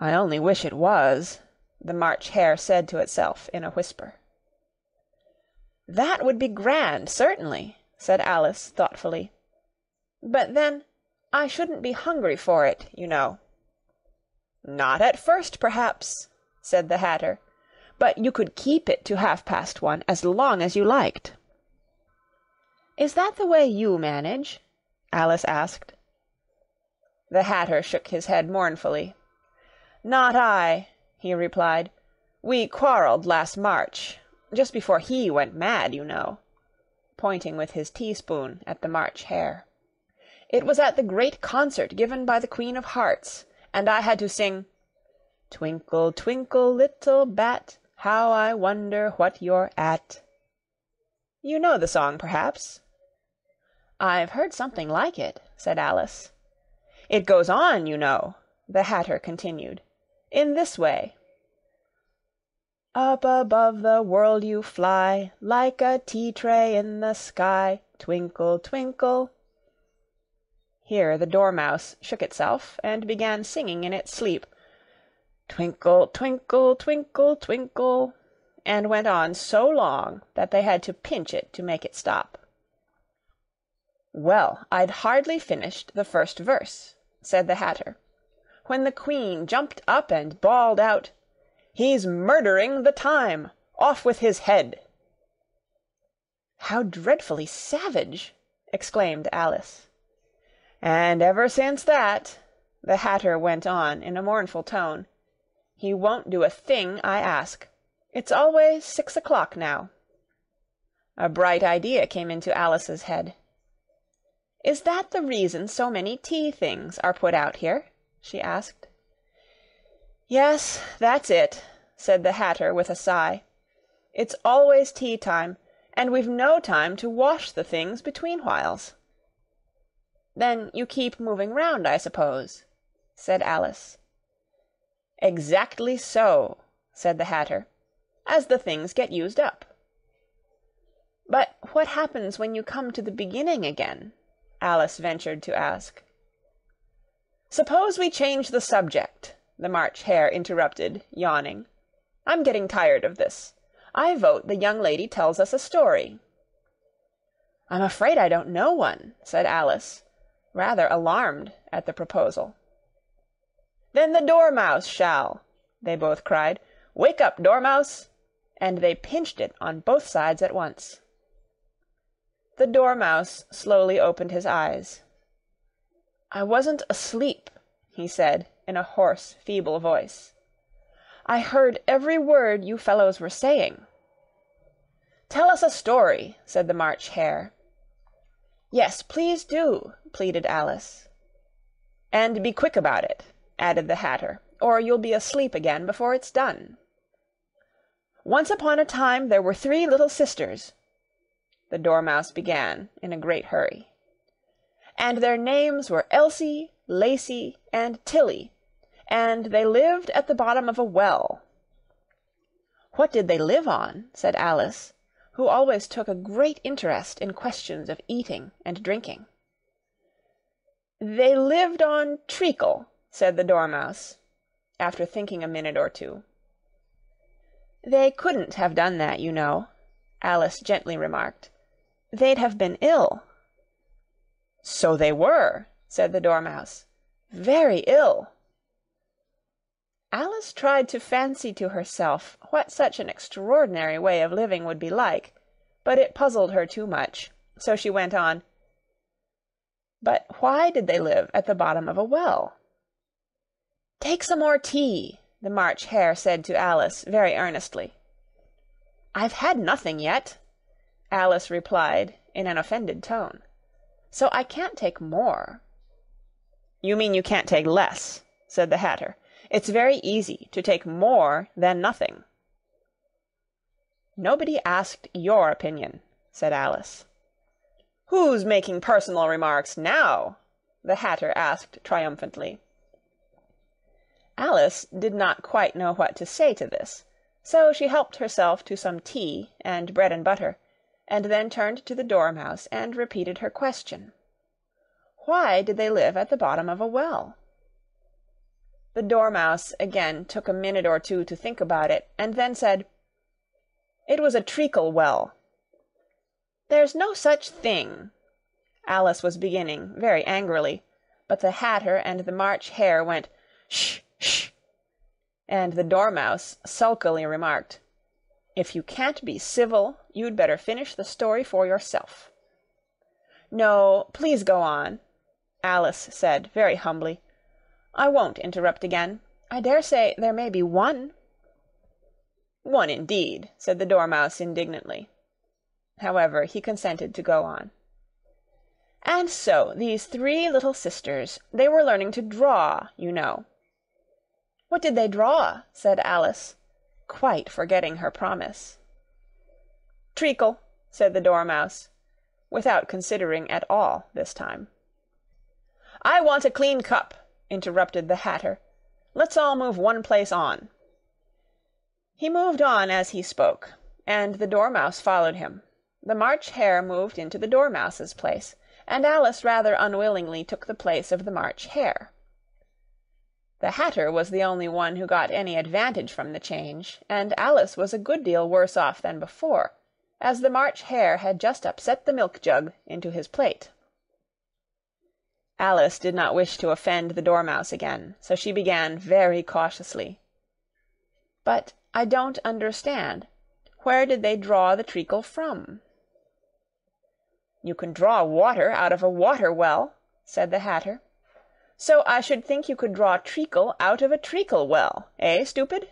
"I only wish it was," the March Hare said to itself in a whisper. "That would be grand, certainly," said Alice thoughtfully. "But then I shouldn't be hungry for it, you know." "Not at first, perhaps," said the Hatter, "but you could keep it to 1:30 as long as you liked." "Is that the way you manage?" Alice asked. The Hatter shook his head mournfully. "Not I," he replied. "We quarrelled last March, just before he went mad, you know," pointing with his teaspoon at the March Hare. "It was at the great concert given by the Queen of Hearts, and I had to sing, 'Twinkle, twinkle, little bat, how I wonder what you're at.' You know the song, perhaps?" "I've heard something like it," said Alice. "It goes on, you know," the Hatter continued, "in this way. Up above the world you fly, like a tea-tray in the sky, twinkle, twinkle." Here the Dormouse shook itself, and began singing in its sleep, "Twinkle, twinkle, twinkle, twinkle," and went on so long that they had to pinch it to make it stop. "Well, I'd hardly finished the first verse," said the Hatter, "when the Queen jumped up and bawled out, 'He's murdering the time! Off with his head!'" "How dreadfully savage!" exclaimed Alice. "And ever since that," the Hatter went on in a mournful tone, "he won't do a thing I ask. It's always 6 o'clock now." A bright idea came into Alice's head. "Is that the reason so many tea things are put out here?" she asked. "Yes, that's it," said the Hatter with a sigh. "It's always tea time, and we've no time to wash the things between whiles." "Then you keep moving round, I suppose?" said Alice. "Exactly so," said the Hatter, "as the things get used up." "But what happens when you come to the beginning again?" Alice ventured to ask. "Suppose we change the subject," the March Hare interrupted, yawning. "I'm getting tired of this. I vote the young lady tells us a story." "I'm afraid I don't know one," said Alice, rather alarmed at the proposal. "Then the Dormouse shall," they both cried. "Wake up, Dormouse!" and they pinched it on both sides at once. The Dormouse slowly opened his eyes. "I wasn't asleep," he said in a hoarse, feeble voice. "I heard every word you fellows were saying." "Tell us a story," said the March Hare. "Yes, please do," pleaded Alice. "And be quick about it," added the Hatter, "or you'll be asleep again before it's done." Once upon a time there were 3 little sisters," the Dormouse began in a great hurry, "and their names were Elsie, Lacie, and Tilly, and they lived at the bottom of a well." "What did they live on?" said Alice, who always took a great interest in questions of eating and drinking. "They lived on treacle," said the Dormouse, after thinking a minute or two. "They couldn't have done that, you know," Alice gently remarked. "They'd have been ill." "So they were," said the Dormouse. "Very ill." Alice tried to fancy to herself what such an extraordinary way of living would be like, but it puzzled her too much, so she went on. "But why did they live at the bottom of a well?" "Take some more tea," the March Hare said to Alice very earnestly. "I've had nothing yet," Alice replied in an offended tone, "so I can't take more." "You mean you can't take less," said the Hatter. "It's very easy to take more than nothing." "Nobody asked your opinion," said Alice. "Who's making personal remarks now?" the Hatter asked triumphantly. Alice did not quite know what to say to this, so she helped herself to some tea and bread and butter, and then turned to the Dormouse and repeated her question. Why did they live at the bottom of a well? The Dormouse again took a minute or two to think about it, and then said, "It was a treacle well." "There's no such thing," Alice was beginning very angrily, but the Hatter and the March Hare went, "Sh! Sh!" and the Dormouse sulkily remarked, "If you can't be civil, you'd better finish the story for yourself." "No, please go on," Alice said very humbly. "I won't interrupt again. I dare say there may be one." "One indeed," said the Dormouse indignantly. However, he consented to go on. "And so these 3 little sisters, they were learning to draw, you know." "What did they draw?" said Alice, quite forgetting her promise. "Treacle," said the Dormouse, without considering at all this time. "I want a clean cup," interrupted the Hatter. "Let's all move one place on." He moved on as he spoke, and the Dormouse followed him. The March Hare moved into the Dormouse's place, and Alice rather unwillingly took the place of the March Hare. The Hatter was the only one who got any advantage from the change, and Alice was a good deal worse off than before, as the March Hare had just upset the milk jug into his plate. Alice did not wish to offend the Dormouse again, so she began very cautiously. "But I don't understand. Where did they draw the treacle from?" "You can draw water out of a water well," said the Hatter. "So I should think you could draw treacle out of a treacle well, eh, stupid?"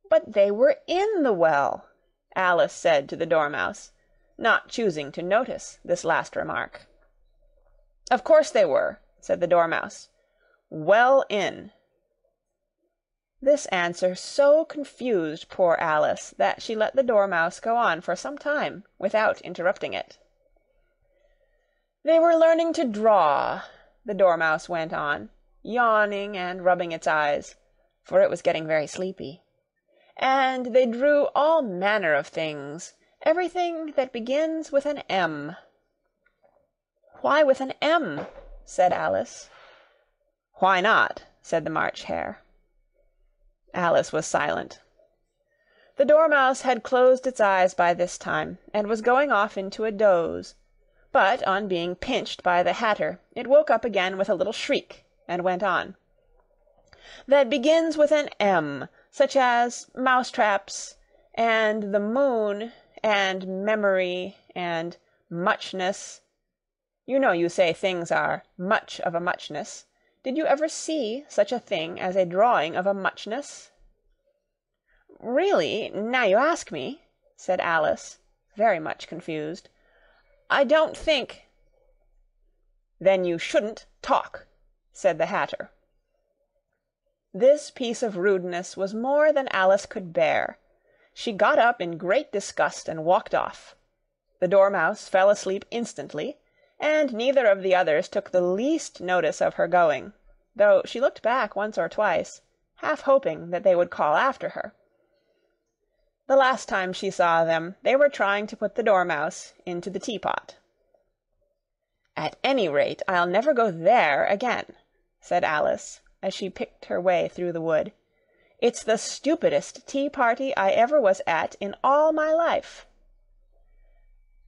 "But they were in the well," Alice said to the Dormouse, not choosing to notice this last remark. "Of course they were," said the Dormouse. "Well in." This answer so confused poor Alice that she let the Dormouse go on for some time without interrupting it. "They were learning to draw," the Dormouse went on, yawning and rubbing its eyes, for it was getting very sleepy. "And they drew all manner of things, everything that begins with an M." "Why with an M?" said Alice. "Why not?" said the March Hare. Alice was silent. The Dormouse had closed its eyes by this time, and was going off into a doze, but on being pinched by the Hatter, it woke up again with a little shriek, and went on. "That begins with an M, such as mousetraps, and the moon, and memory, and muchness. You know you say things are much of a muchness. Did you ever see such a thing as a drawing of a muchness?" "Really, now you ask me," said Alice, very much confused, "I don't think—" "Then you shouldn't talk," said the Hatter. This piece of rudeness was more than Alice could bear, She got up in great disgust and walked off. The Dormouse fell asleep instantly, and neither of the others took the least notice of her going, though she looked back once or twice, half hoping that they would call after her. The last time she saw them, they were trying to put the Dormouse into the teapot. "At any rate, I'll never go there again," said Alice, as she picked her way through the wood. "It's the stupidest tea-party I ever was at in all my life."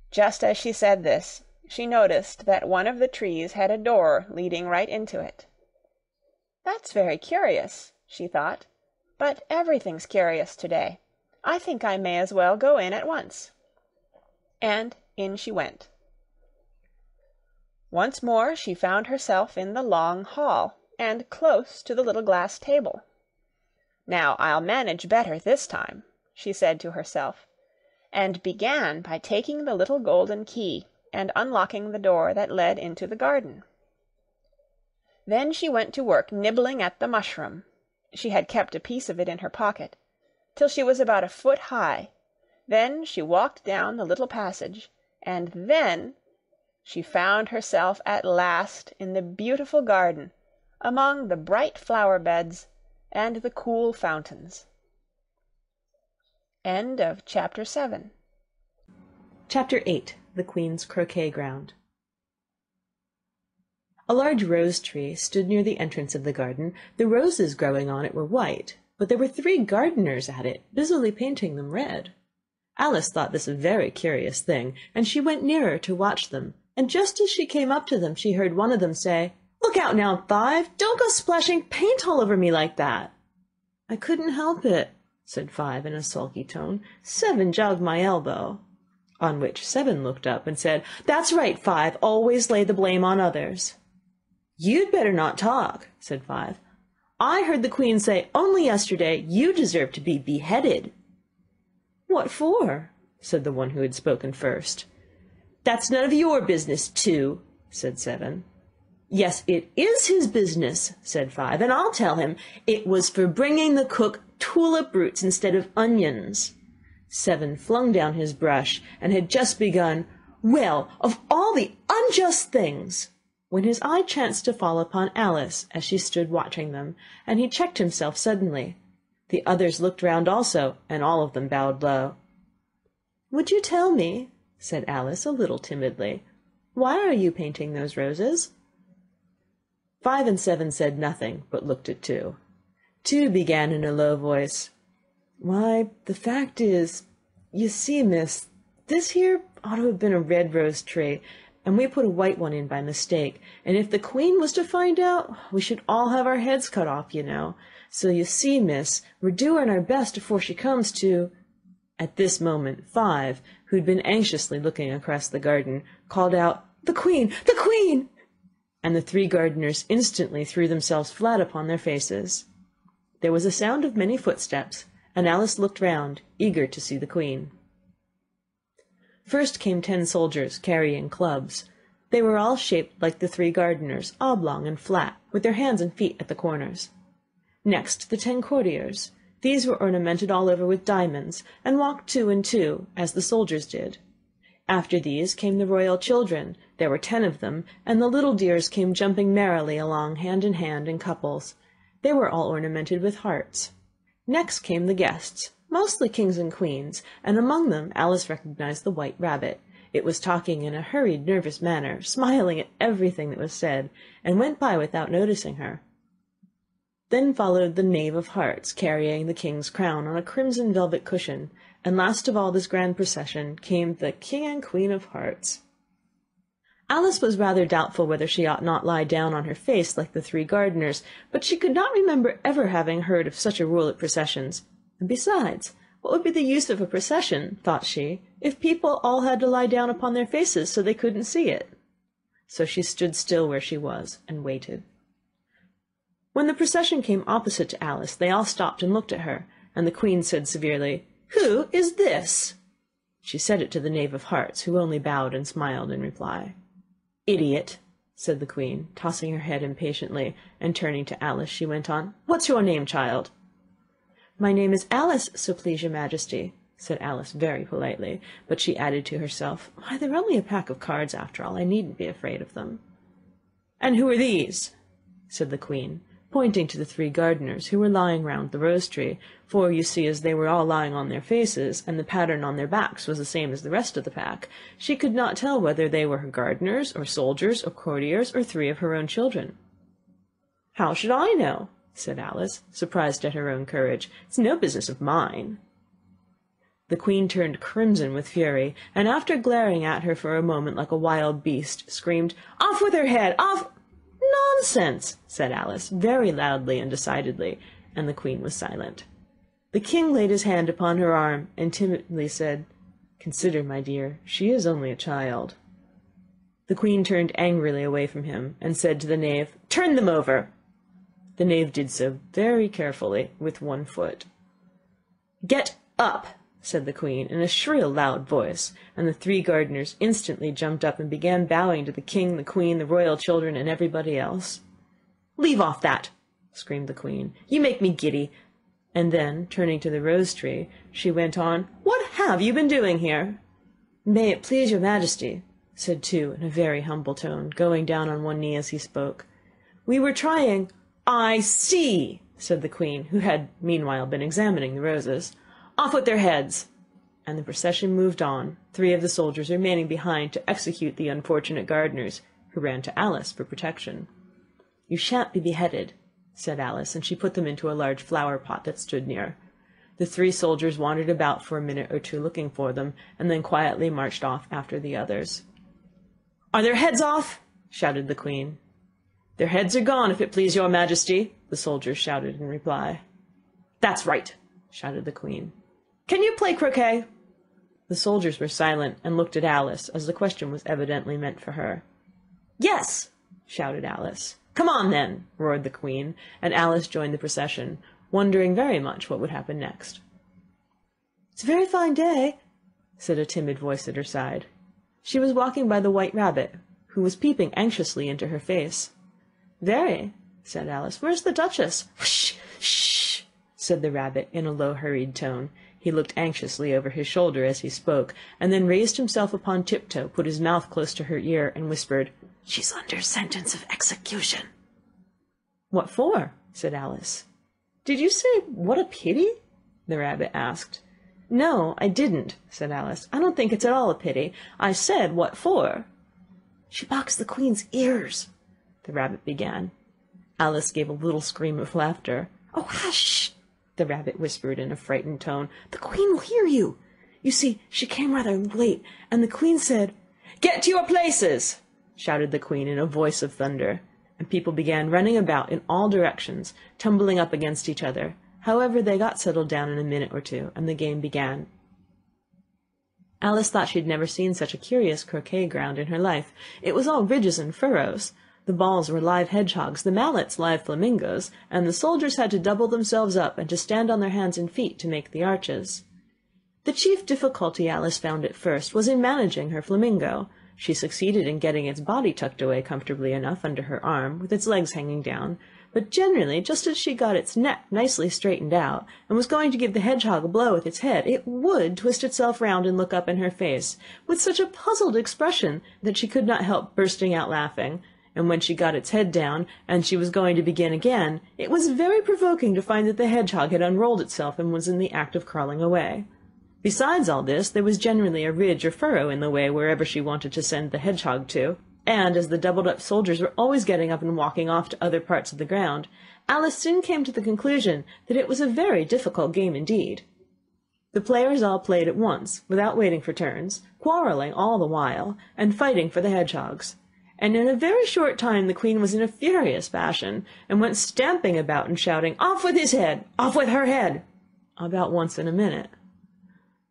Just as she said this, she noticed that one of the trees had a door leading right into it. "That's very curious," she thought, "but everything's curious today. I think I may as well go in at once." And in she went. Once more she found herself in the long hall, and close to the little glass table. "Now I'll manage better this time," she said to herself, and began by taking the little golden key and unlocking the door that led into the garden. Then she went to work nibbling at the mushroom, she had kept a piece of it in her pocket, till she was about a foot high. Then she walked down the little passage, and then she found herself at last in the beautiful garden, among the bright flower beds and the cool fountains. End of Chapter 7. Chapter 8. The Queen's Croquet Ground. A large rose tree stood near the entrance of the garden. The roses growing on it were white, but there were 3 gardeners at it, busily painting them red. Alice thought this a very curious thing, and she went nearer to watch them, and just as she came up to them she heard one of them say, "Look out now, Five! Don't go splashing paint all over me like that!" "I couldn't help it," said Five in a sulky tone. "Seven jogged my elbow." On which Seven looked up and said, "That's right, Five, always lay the blame on others." "You'd better not talk," said Five. "I heard the Queen say only yesterday you deserve to be beheaded." "What for?" said the one who had spoken first. "That's none of your business, too," said Seven. "Yes, it is his business," said Five, "and I'll tell him. It was for bringing the cook tulip roots instead of onions." Seven flung down his brush, and had just begun, "Well, of all the unjust things," when his eye chanced to fall upon Alice as she stood watching them, and he checked himself suddenly. The others looked round also, and all of them bowed low. "Would you tell me," said Alice a little timidly, "why are you painting those roses?" Five and Seven said nothing, but looked at Two. Two began in a low voice, "Why, the fact is, you see, miss, this here ought to have been a red rose tree, and we put a white one in by mistake, and if the Queen was to find out, we should all have our heads cut off, you know. So you see, miss, we're doing our best afore she comes to—" At this moment Five, who'd been anxiously looking across the garden, called out, "The Queen! The Queen!" and the 3 gardeners instantly threw themselves flat upon their faces. There was a sound of many footsteps, and Alice looked round, eager to see the Queen. First came 10 soldiers, carrying clubs. They were all shaped like the 3 gardeners, oblong and flat, with their hands and feet at the corners. Next the 10 courtiers. These were ornamented all over with diamonds, and walked 2 and 2, as the soldiers did. After these came the royal children. There were 10 of them, and the little dears came jumping merrily along hand in hand in couples. They were all ornamented with hearts. Next came the guests, mostly kings and queens, and among them Alice recognized the White Rabbit. It was talking in a hurried, nervous manner, smiling at everything that was said, and went by without noticing her. Then followed the Knave of Hearts, carrying the king's crown on a crimson velvet cushion, and last of all this grand procession came the King and Queen of Hearts. Alice was rather doubtful whether she ought not lie down on her face like the 3 gardeners, but she could not remember ever having heard of such a rule at processions. And besides, what would be the use of a procession, thought she, if people all had to lie down upon their faces so they couldn't see it? So she stood still where she was, and waited. When the procession came opposite to Alice, they all stopped and looked at her, and the Queen said severely, "Who is this?" She said it to the Knave of Hearts, who only bowed and smiled in reply. "Idiot," said the Queen, tossing her head impatiently, and turning to Alice, she went on, "What's your name, child?" "My name is Alice, so please your Majesty," said Alice very politely, but she added to herself, "Why, they're only a pack of cards after all. I needn't be afraid of them." "And who are these?" said the Queen, pointing to the 3 gardeners who were lying round the rose-tree, for, you see, as they were all lying on their faces, and the pattern on their backs was the same as the rest of the pack, she could not tell whether they were her gardeners, or soldiers, or courtiers, or 3 of her own children. "How should I know?" said Alice, surprised at her own courage. "It's no business of mine." The Queen turned crimson with fury, and after glaring at her for a moment like a wild beast, screamed, "Off with her head! Off—" "Nonsense!" said Alice, very loudly and decidedly, and the Queen was silent. The King laid his hand upon her arm, and timidly said, "Consider, my dear, she is only a child." The Queen turned angrily away from him, and said to the knave, "Turn them over." The knave did so very carefully, with 1 foot. "Get up!" said the Queen, in a shrill, loud voice, and the 3 gardeners instantly jumped up and began bowing to the King, the Queen, the royal children, and everybody else. "Leave off that!" screamed the Queen. "You make me giddy." And then, turning to the rose-tree, she went on, "What have you been doing here?" "May it please your Majesty," said 2 in a very humble tone, going down on one knee as he spoke. "We were trying—" "I see," said the Queen, who had meanwhile been examining the roses. "Off with their heads!" And the procession moved on, 3 of the soldiers remaining behind to execute the unfortunate gardeners, who ran to Alice for protection. "You shan't be beheaded," said Alice, and she put them into a large flower-pot that stood near. The 3 soldiers wandered about for a minute or 2 looking for them, and then quietly marched off after the others. "Are their heads off?" shouted the Queen. "Their heads are gone, if it please your Majesty," the soldiers shouted in reply. "That's right," shouted the Queen. "Can you play croquet?" The soldiers were silent, and looked at Alice, as the question was evidently meant for her. "Yes," shouted Alice. "Come on, then," roared the Queen, and Alice joined the procession, wondering very much what would happen next. "It's a very fine day," said a timid voice at her side. She was walking by the White Rabbit, who was peeping anxiously into her face. "Very," said Alice. "Where's the Duchess?" "Shh! Shh!" said the Rabbit in a low, hurried tone. He looked anxiously over his shoulder as he spoke, and then raised himself upon tiptoe, put his mouth close to her ear, and whispered, "She's under sentence of execution." "What for?" said Alice. "Did you say, 'What a pity'?" the Rabbit asked. "No, I didn't," said Alice. "I don't think it's at all a pity. I said, 'What for?'" "She boxed the Queen's ears," the Rabbit began. Alice gave a little scream of laughter. "Oh, hush!" the Rabbit whispered in a frightened tone. "The Queen will hear you. You see, she came rather late, and the Queen said—" "Get to your places!" shouted the Queen in a voice of thunder, and people began running about in all directions, tumbling up against each other. However, they got settled down in a minute or 2, and the game began. Alice thought she had never seen such a curious croquet ground in her life. It was all ridges and furrows. The balls were live hedgehogs, the mallets live flamingoes, and the soldiers had to double themselves up and to stand on their hands and feet to make the arches. The chief difficulty Alice found at first was in managing her flamingo. She succeeded in getting its body tucked away comfortably enough under her arm, with its legs hanging down, but generally, just as she got its neck nicely straightened out, and was going to give the hedgehog a blow with its head, it would twist itself round and look up in her face, with such a puzzled expression that she could not help bursting out laughing. And when she got its head down, and she was going to begin again, it was very provoking to find that the hedgehog had unrolled itself and was in the act of crawling away. Besides all this, there was generally a ridge or furrow in the way wherever she wanted to send the hedgehog to, and as the doubled-up soldiers were always getting up and walking off to other parts of the ground, Alice soon came to the conclusion that it was a very difficult game indeed. The players all played at once, without waiting for turns, quarrelling all the while, and fighting for the hedgehogs. And in a very short time the Queen was in a furious passion, and went stamping about and shouting, "Off with his head! Off with her head!" about once in a minute.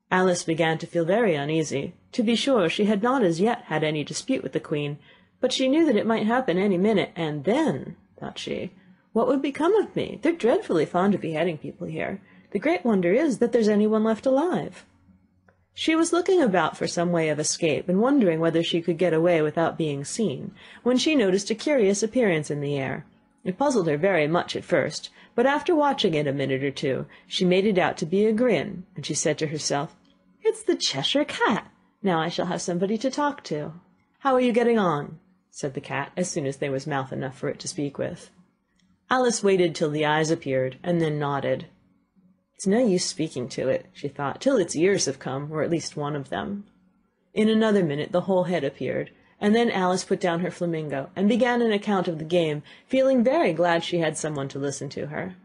Alice began to feel very uneasy. To be sure, she had not as yet had any dispute with the Queen, but she knew that it might happen any minute, and then, thought she, what would become of me? They're dreadfully fond of beheading people here. The great wonder is that there's anyone left alive. She was looking about for some way of escape, and wondering whether she could get away without being seen, when she noticed a curious appearance in the air. It puzzled her very much at first, but after watching it a minute or two, she made it out to be a grin, and she said to herself, "It's the Cheshire Cat. Now I shall have somebody to talk to." "How are you getting on?" said the cat, as soon as there was mouth enough for it to speak with. Alice waited till the eyes appeared, and then nodded. "It's no use speaking to it," she thought, "till its ears have come, or at least one of them." In another minute the whole head appeared, and then Alice put down her flamingo and began an account of the game, feeling very glad she had someone to listen to her.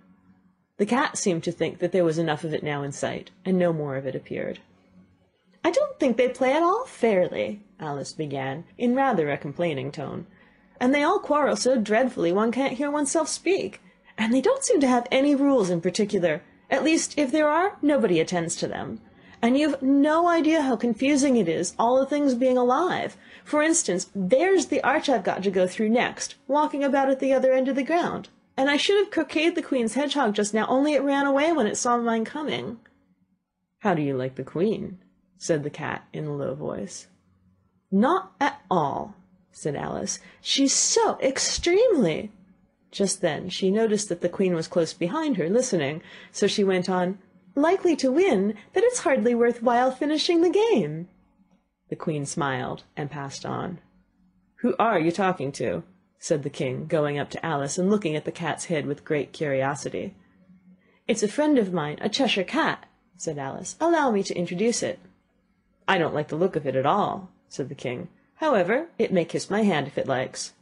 The cat seemed to think that there was enough of it now in sight, and no more of it appeared. "I don't think they play at all fairly," Alice began, in rather a complaining tone, "and they all quarrel so dreadfully one can't hear oneself speak, and they don't seem to have any rules in particular. At least, if there are, nobody attends to them. And you've no idea how confusing it is, all the things being alive. For instance, there's the arch I've got to go through next, walking about at the other end of the ground. And I should have croqueted the Queen's hedgehog just now, only it ran away when it saw mine coming." "How do you like the Queen?" said the cat in a low voice. "Not at all," said Alice. "She's so extremely—" Just then she noticed that the Queen was close behind her, listening, so she went on, "Likely to win, that it's hardly worth while finishing the game." The Queen smiled and passed on. "Who are you talking to?" said the King, going up to Alice and looking at the cat's head with great curiosity. "It's a friend of mine, a Cheshire cat," said Alice. "Allow me to introduce it." "I don't like the look of it at all," said the King. "However, it may kiss my hand if it likes."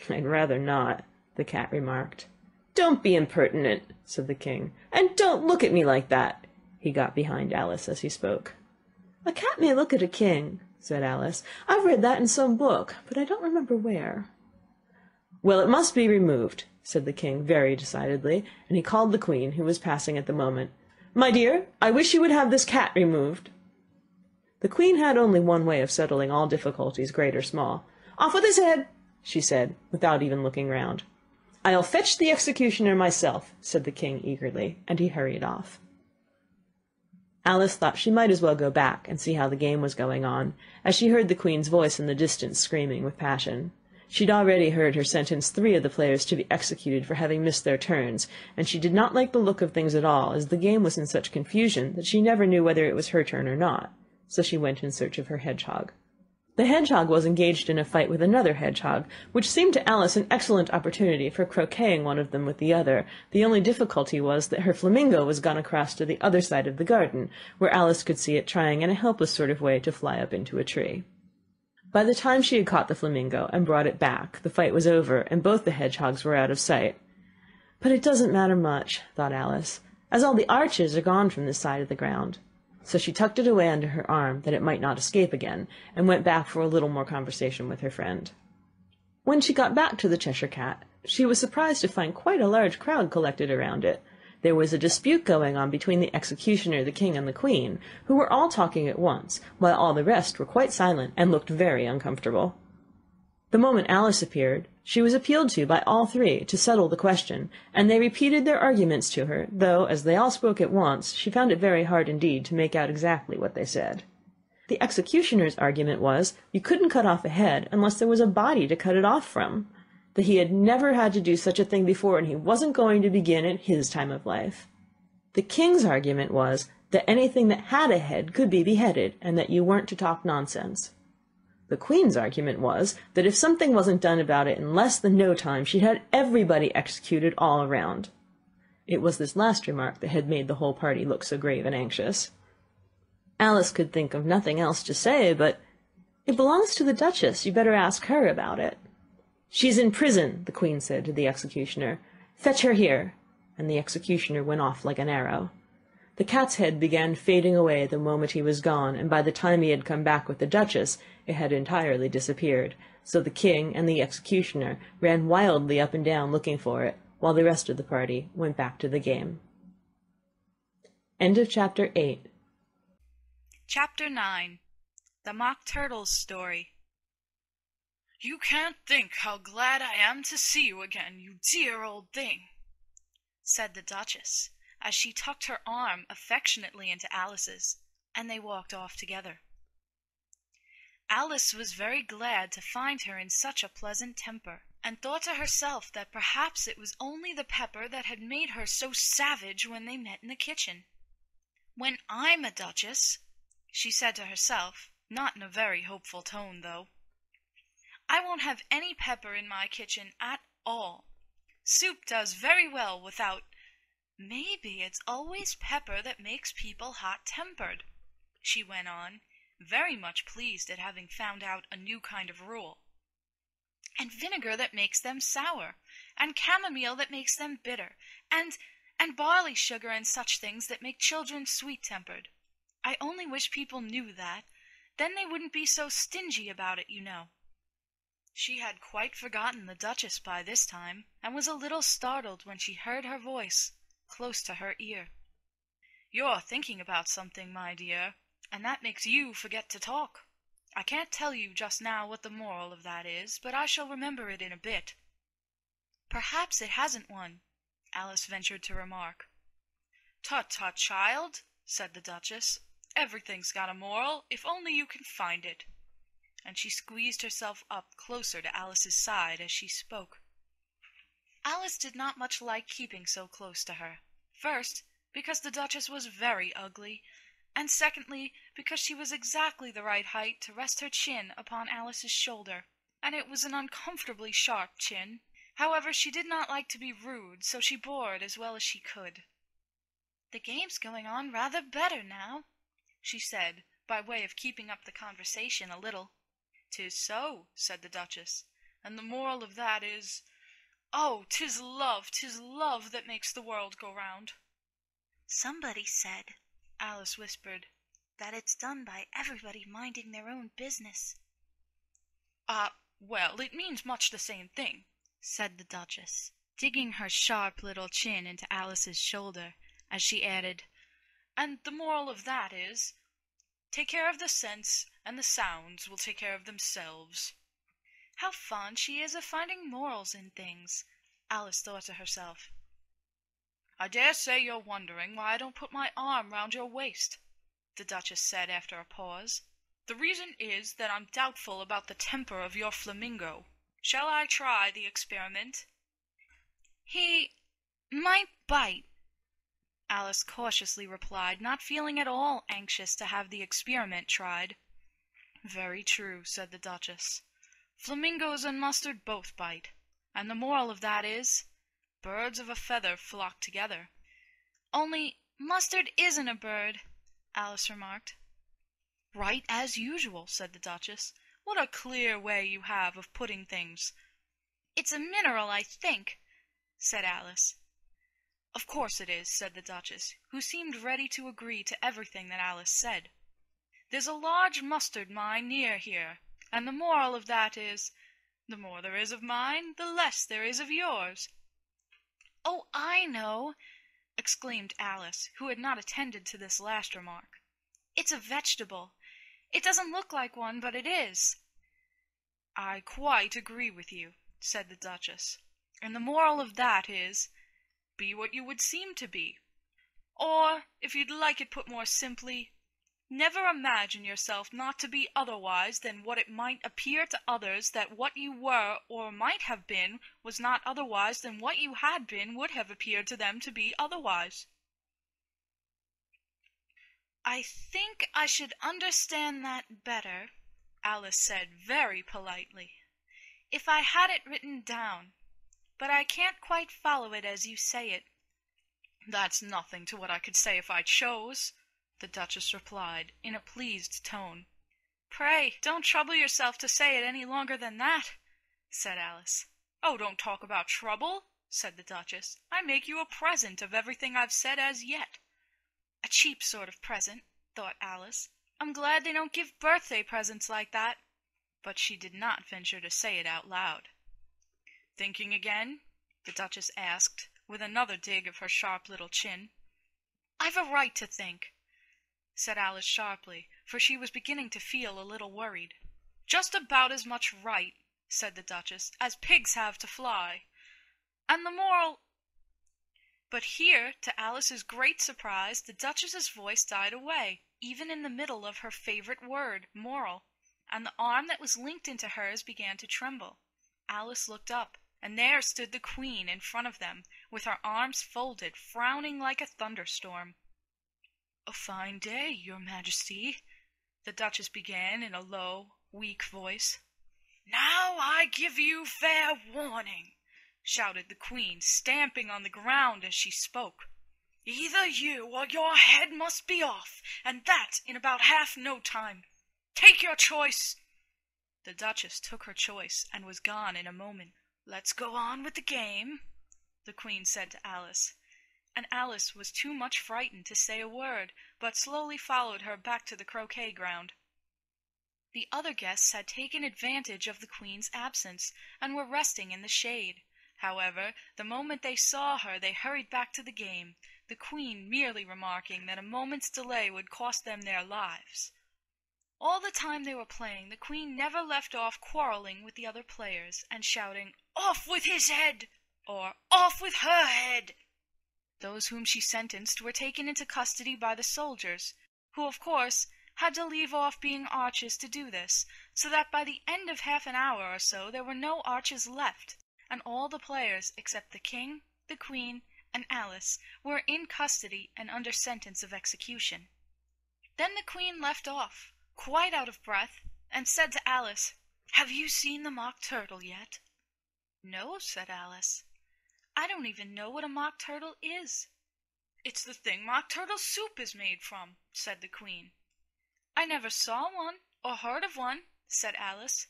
"I'd rather not," the cat remarked. "Don't be impertinent," said the King, "and don't look at me like that." He got behind Alice as he spoke. "A cat may look at a king," said Alice. "I've read that in some book, but I don't remember where." "Well, it must be removed," said the King very decidedly, and he called the Queen, who was passing at the moment. "My dear, I wish you would have this cat removed." The Queen had only one way of settling all difficulties, great or small. "Off with his head," she said, without even looking round. "I'll fetch the executioner myself," said the King eagerly, and he hurried off. Alice thought she might as well go back and see how the game was going on, as she heard the Queen's voice in the distance screaming with passion. She'd already heard her sentence 3 of the players to be executed for having missed their turns, and she did not like the look of things at all, as the game was in such confusion that she never knew whether it was her turn or not, so she went in search of her hedgehog. The hedgehog was engaged in a fight with another hedgehog, which seemed to Alice an excellent opportunity for croqueting one of them with the other. The only difficulty was that her flamingo was gone across to the other side of the garden, where Alice could see it trying in a helpless sort of way to fly up into a tree. By the time she had caught the flamingo and brought it back, the fight was over, and both the hedgehogs were out of sight. "But it doesn't matter much," thought Alice, "as all the arches are gone from this side of the ground." So she tucked it away under her arm, that it might not escape again, and went back for a little more conversation with her friend. When she got back to the Cheshire Cat, she was surprised to find quite a large crowd collected around it. There was a dispute going on between the executioner, the King, and the Queen, who were all talking at once, while all the rest were quite silent and looked very uncomfortable. The moment Alice appeared, she was appealed to by all 3 to settle the question, and they repeated their arguments to her, though, as they all spoke at once, she found it very hard indeed to make out exactly what they said. The executioner's argument was, you couldn't cut off a head unless there was a body to cut it off from, that he had never had to do such a thing before, and he wasn't going to begin at his time of life. The King's argument was, that anything that had a head could be beheaded, and that you weren't to talk nonsense. The Queen's argument was, that if something wasn't done about it in less than no time, she'd had everybody executed all around. It was this last remark that had made the whole party look so grave and anxious. Alice could think of nothing else to say, but, "It belongs to the Duchess, you better ask her about it." "She's in prison," the Queen said to the executioner. "Fetch her here," and the executioner went off like an arrow. The cat's head began fading away the moment he was gone, and by the time he had come back with the Duchess, it had entirely disappeared, so the King and the executioner ran wildly up and down looking for it, while the rest of the party went back to the game. End of Chapter 8. Chapter 9. The Mock Turtle's Story. "You can't think how glad I am to see you again, you dear old thing," said the Duchess, as she tucked her arm affectionately into Alice's, and they walked off together. Alice was very glad to find her in such a pleasant temper, and thought to herself that perhaps it was only the pepper that had made her so savage when they met in the kitchen. "When I'm a duchess," she said to herself, not in a very hopeful tone, though, "I won't have any pepper in my kitchen at all. Soup does very well without. Maybe it's always pepper that makes people hot-tempered," she went on, very much pleased at having found out a new kind of rule. "And vinegar that makes them sour, and chamomile that makes them bitter, and barley sugar and such things that make children sweet-tempered. I only wish people knew that. Then they wouldn't be so stingy about it, you know." She had quite forgotten the Duchess by this time, and was a little startled when she heard her voice close to her ear. "You're thinking about something, my dear, and that makes you forget to talk. I can't tell you just now what the moral of that is, but I shall remember it in a bit." "Perhaps it hasn't one," Alice ventured to remark. "Tut, tut, child," said the Duchess. "Everything's got a moral, if only you can find it." And she squeezed herself up closer to Alice's side as she spoke. Alice did not much like keeping so close to her. First, because the Duchess was very ugly, and secondly, because she was exactly the right height to rest her chin upon Alice's shoulder, and it was an uncomfortably sharp chin. However, she did not like to be rude, so she bore it as well as she could. "The game's going on rather better now," she said, by way of keeping up the conversation a little. "'Tis so," said the Duchess, "and the moral of that is, oh, 'tis love that makes the world go round." "Somebody said," Alice whispered, "that it's done by everybody minding their own business." Well, it means much the same thing," said the Duchess, digging her sharp little chin into Alice's shoulder, as she added, "and the moral of that is, take care of the sense, and the sounds will take care of themselves." How fond she is of finding morals in things, Alice thought to herself. "I dare say you're wondering why I don't put my arm round your waist," the Duchess said after a pause. "The reason is that I'm doubtful about the temper of your flamingo. Shall I try the experiment?" "He might bite," Alice cautiously replied, not feeling at all anxious to have the experiment tried. "Very true," said the Duchess. "Flamingos and mustard both bite, and the moral of that is, birds of a feather flock together." "Only mustard isn't a bird," Alice remarked. "Right as usual," said the Duchess. "What a clear way you have of putting things." "It's a mineral, I think," said Alice. "Of course it is," said the Duchess, who seemed ready to agree to everything that Alice said. "There's a large mustard mine near here, and the moral of that is, the more there is of mine, the less there is of yours." "Oh, I know!" exclaimed Alice, who had not attended to this last remark. "It's a vegetable. It doesn't look like one, but it is." "I quite agree with you," said the Duchess, "and the moral of that is, be what you would seem to be. Or, if you'd like it put more simply, never imagine yourself not to be otherwise than what it might appear to others that what you were or might have been was not otherwise than what you had been would have appeared to them to be otherwise." "I think I should understand that better," Alice said very politely, "if I had it written down, but I can't quite follow it as you say it." "That's nothing to what I could say if I chose," the Duchess replied, in a pleased tone. "Pray, don't trouble yourself to say it any longer than that," said Alice. "Oh, don't talk about trouble," said the Duchess. "I make you a present of everything I've said as yet." "A cheap sort of present," thought Alice. "I'm glad they don't give birthday presents like that." But she did not venture to say it out loud. "Thinking again?" the Duchess asked, with another dig of her sharp little chin. "I've a right to think," said Alice sharply, for she was beginning to feel a little worried. "Just about as much right," said the Duchess, "as pigs have to fly. And the moral—" But here, to Alice's great surprise, the Duchess's voice died away, even in the middle of her favorite word, moral, and the arm that was linked into hers began to tremble. Alice looked up, and there stood the Queen in front of them, with her arms folded, frowning like a thunderstorm. "A fine day, your Majesty," the Duchess began in a low, weak voice. "Now I give you fair warning," shouted the Queen, stamping on the ground as she spoke. "Either you or your head must be off, and that in about half no time. Take your choice." The Duchess took her choice and was gone in a moment. "Let's go on with the game," the Queen said to Alice, and Alice was too much frightened to say a word, but slowly followed her back to the croquet ground. The other guests had taken advantage of the Queen's absence, and were resting in the shade. However, the moment they saw her, they hurried back to the game, the Queen merely remarking that a moment's delay would cost them their lives. All the time they were playing, the Queen never left off quarreling with the other players, and shouting, "Off with his head!" or "Off with her head!" Those whom she sentenced were taken into custody by the soldiers, who, of course, had to leave off being archers to do this, so that by the end of half an hour or so there were no archers left, and all the players except the King, the Queen, and Alice were in custody and under sentence of execution. Then the Queen left off, quite out of breath, and said to Alice, "Have you seen the Mock Turtle yet?" "No," said Alice. "I don't even know what a mock turtle is." "It's the thing mock turtle soup is made from," said the Queen. "I never saw one, or heard of one," said Alice.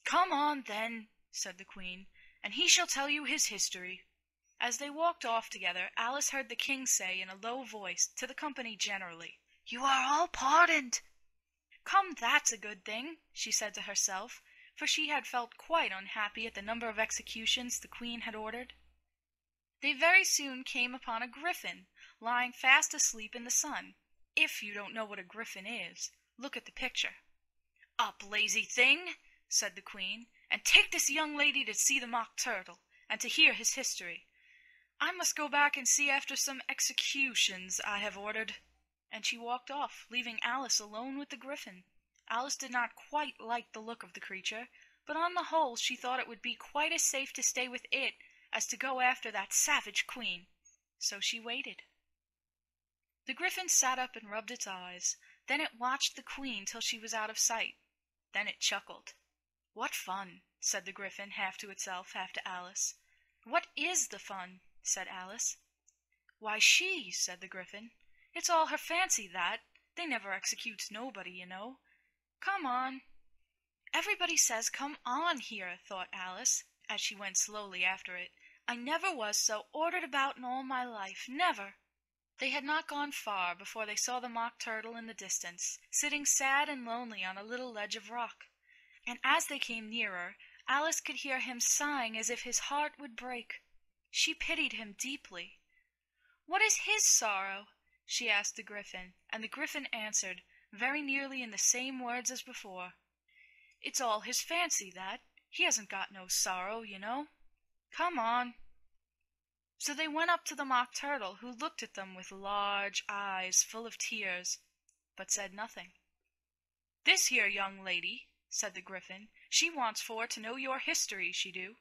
"Come on, then," said the Queen, "and he shall tell you his history." As they walked off together, Alice heard the King say in a low voice to the company generally, "You are all pardoned." "Come, that's a good thing," she said to herself, for she had felt quite unhappy at the number of executions the Queen had ordered. They very soon came upon a griffin, lying fast asleep in the sun. If you don't know what a griffin is, look at the picture. "Up, lazy thing," said the Queen, "and take this young lady to see the Mock Turtle, and to hear his history. I must go back and see after some executions I have ordered." And she walked off, leaving Alice alone with the griffin. Alice did not quite like the look of the creature, but on the whole she thought it would be quite as safe to stay with it as to go after that savage Queen. So she waited. The griffin sat up and rubbed its eyes. Then it watched the Queen till she was out of sight. Then it chuckled. "What fun!" said the griffin, half to itself, half to Alice. "What is the fun?" said Alice. "Why, she," said the griffin. "It's all her fancy, that. They never executes nobody, you know. Come on." "Everybody says come on here," thought Alice, as she went slowly after it. "I never was so ordered about in all my life, never." They had not gone far before they saw the Mock Turtle in the distance, sitting sad and lonely on a little ledge of rock. And as they came nearer, Alice could hear him sighing as if his heart would break. She pitied him deeply. "What is his sorrow?" she asked the griffin, and the griffin answered, very nearly in the same words as before, "It's all his fancy, that. He hasn't got no sorrow, you know. Come on." So they went up to the Mock Turtle, who looked at them with large eyes full of tears, but said nothing. "This here young lady," said the griffin, "she wants for to know your history, she do."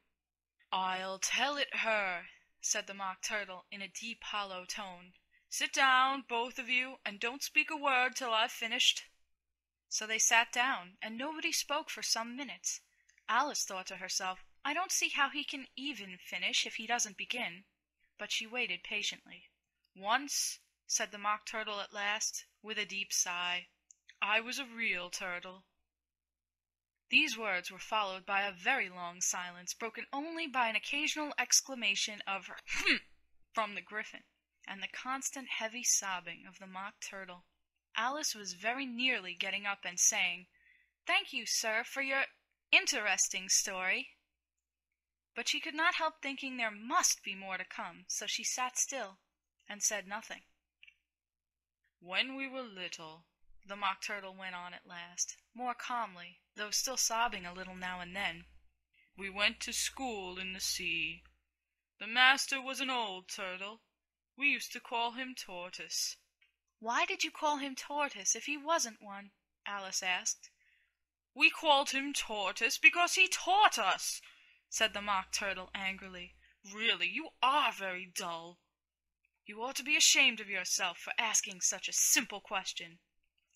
"I'll tell it her," said the Mock Turtle in a deep, hollow tone. "Sit down, both of you, and don't speak a word till I've finished." So they sat down, and nobody spoke for some minutes. Alice thought to herself, "I don't see how he can even finish if he doesn't begin." But she waited patiently. "Once," said the Mock Turtle at last, with a deep sigh, "I was a real turtle." These words were followed by a very long silence, broken only by an occasional exclamation of "Hm!" from the griffin, and the constant heavy sobbing of the Mock Turtle. Alice was very nearly getting up and saying, "Thank you, sir, for your interesting story." But she could not help thinking there must be more to come, so she sat still and said nothing. "When we were little," the Mock Turtle went on at last, more calmly, though still sobbing a little now and then, "we went to school in the sea. The master was an old turtle. We used to call him Tortoise." "Why did you call him Tortoise if he wasn't one?" Alice asked. We called him Tortoise because he taught us, said the Mock Turtle angrily. Really, you are very dull. You ought to be ashamed of yourself for asking such a simple question,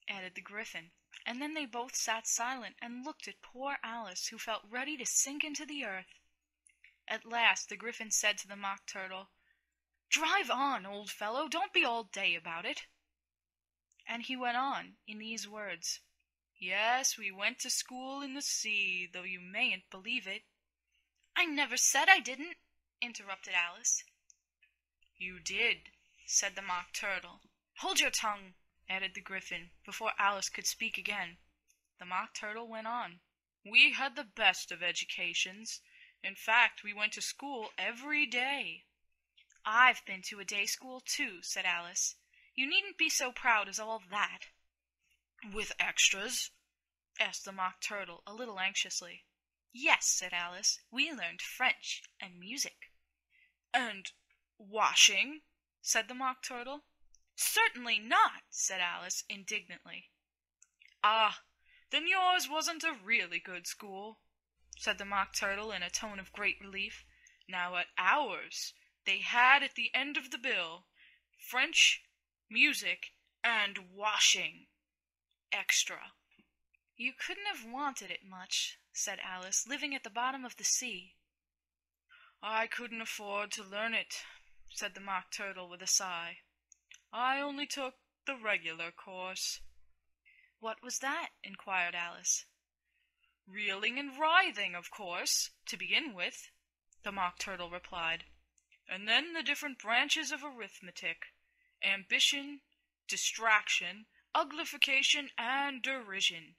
added the Gryphon. And then they both sat silent and looked at poor Alice, who felt ready to sink into the earth. At last the Gryphon said to the Mock Turtle, "Drive on, old fellow, don't be all day about it." And he went on in these words, "Yes, we went to school in the sea, though you mayn't believe it." "I never said I didn't," interrupted Alice. "You did," said the Mock Turtle. "Hold your tongue," added the Gryphon, before Alice could speak again. The Mock Turtle went on. "We had the best of educations. In fact, we went to school every day." "I've been to a day school, too," said Alice. "You needn't be so proud as all that." "With extras?" asked the Mock Turtle, a little anxiously. "Yes," said Alice. "We learned French and music." "And washing?" said the Mock Turtle. "Certainly not," said Alice indignantly. "Ah, then yours wasn't a really good school," said the Mock Turtle in a tone of great relief. "Now at ours they had at the end of the bill French, music, and washing. Extra." "You couldn't have wanted it much," said Alice, "living at the bottom of the sea." "I couldn't afford to learn it," said the Mock Turtle with a sigh. "I only took the regular course." "What was that?" inquired Alice. "Reeling and writhing, of course, to begin with," the Mock Turtle replied. "And then the different branches of arithmetic: ambition, distraction, uglification, and derision."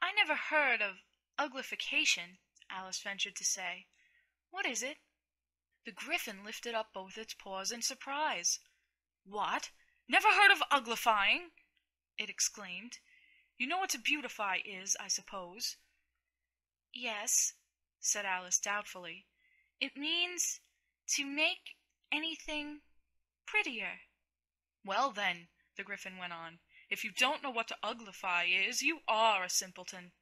"I never heard of uglification," Alice ventured to say. "What is it?" The Gryphon lifted up both its paws in surprise. "What? Never heard of uglifying?" it exclaimed. "You know what to beautify is, I suppose." "Yes," said Alice doubtfully. "It means to make anything prettier." "Well, then," the Gryphon went on, "if you don't know what to uglify is, you are a simpleton."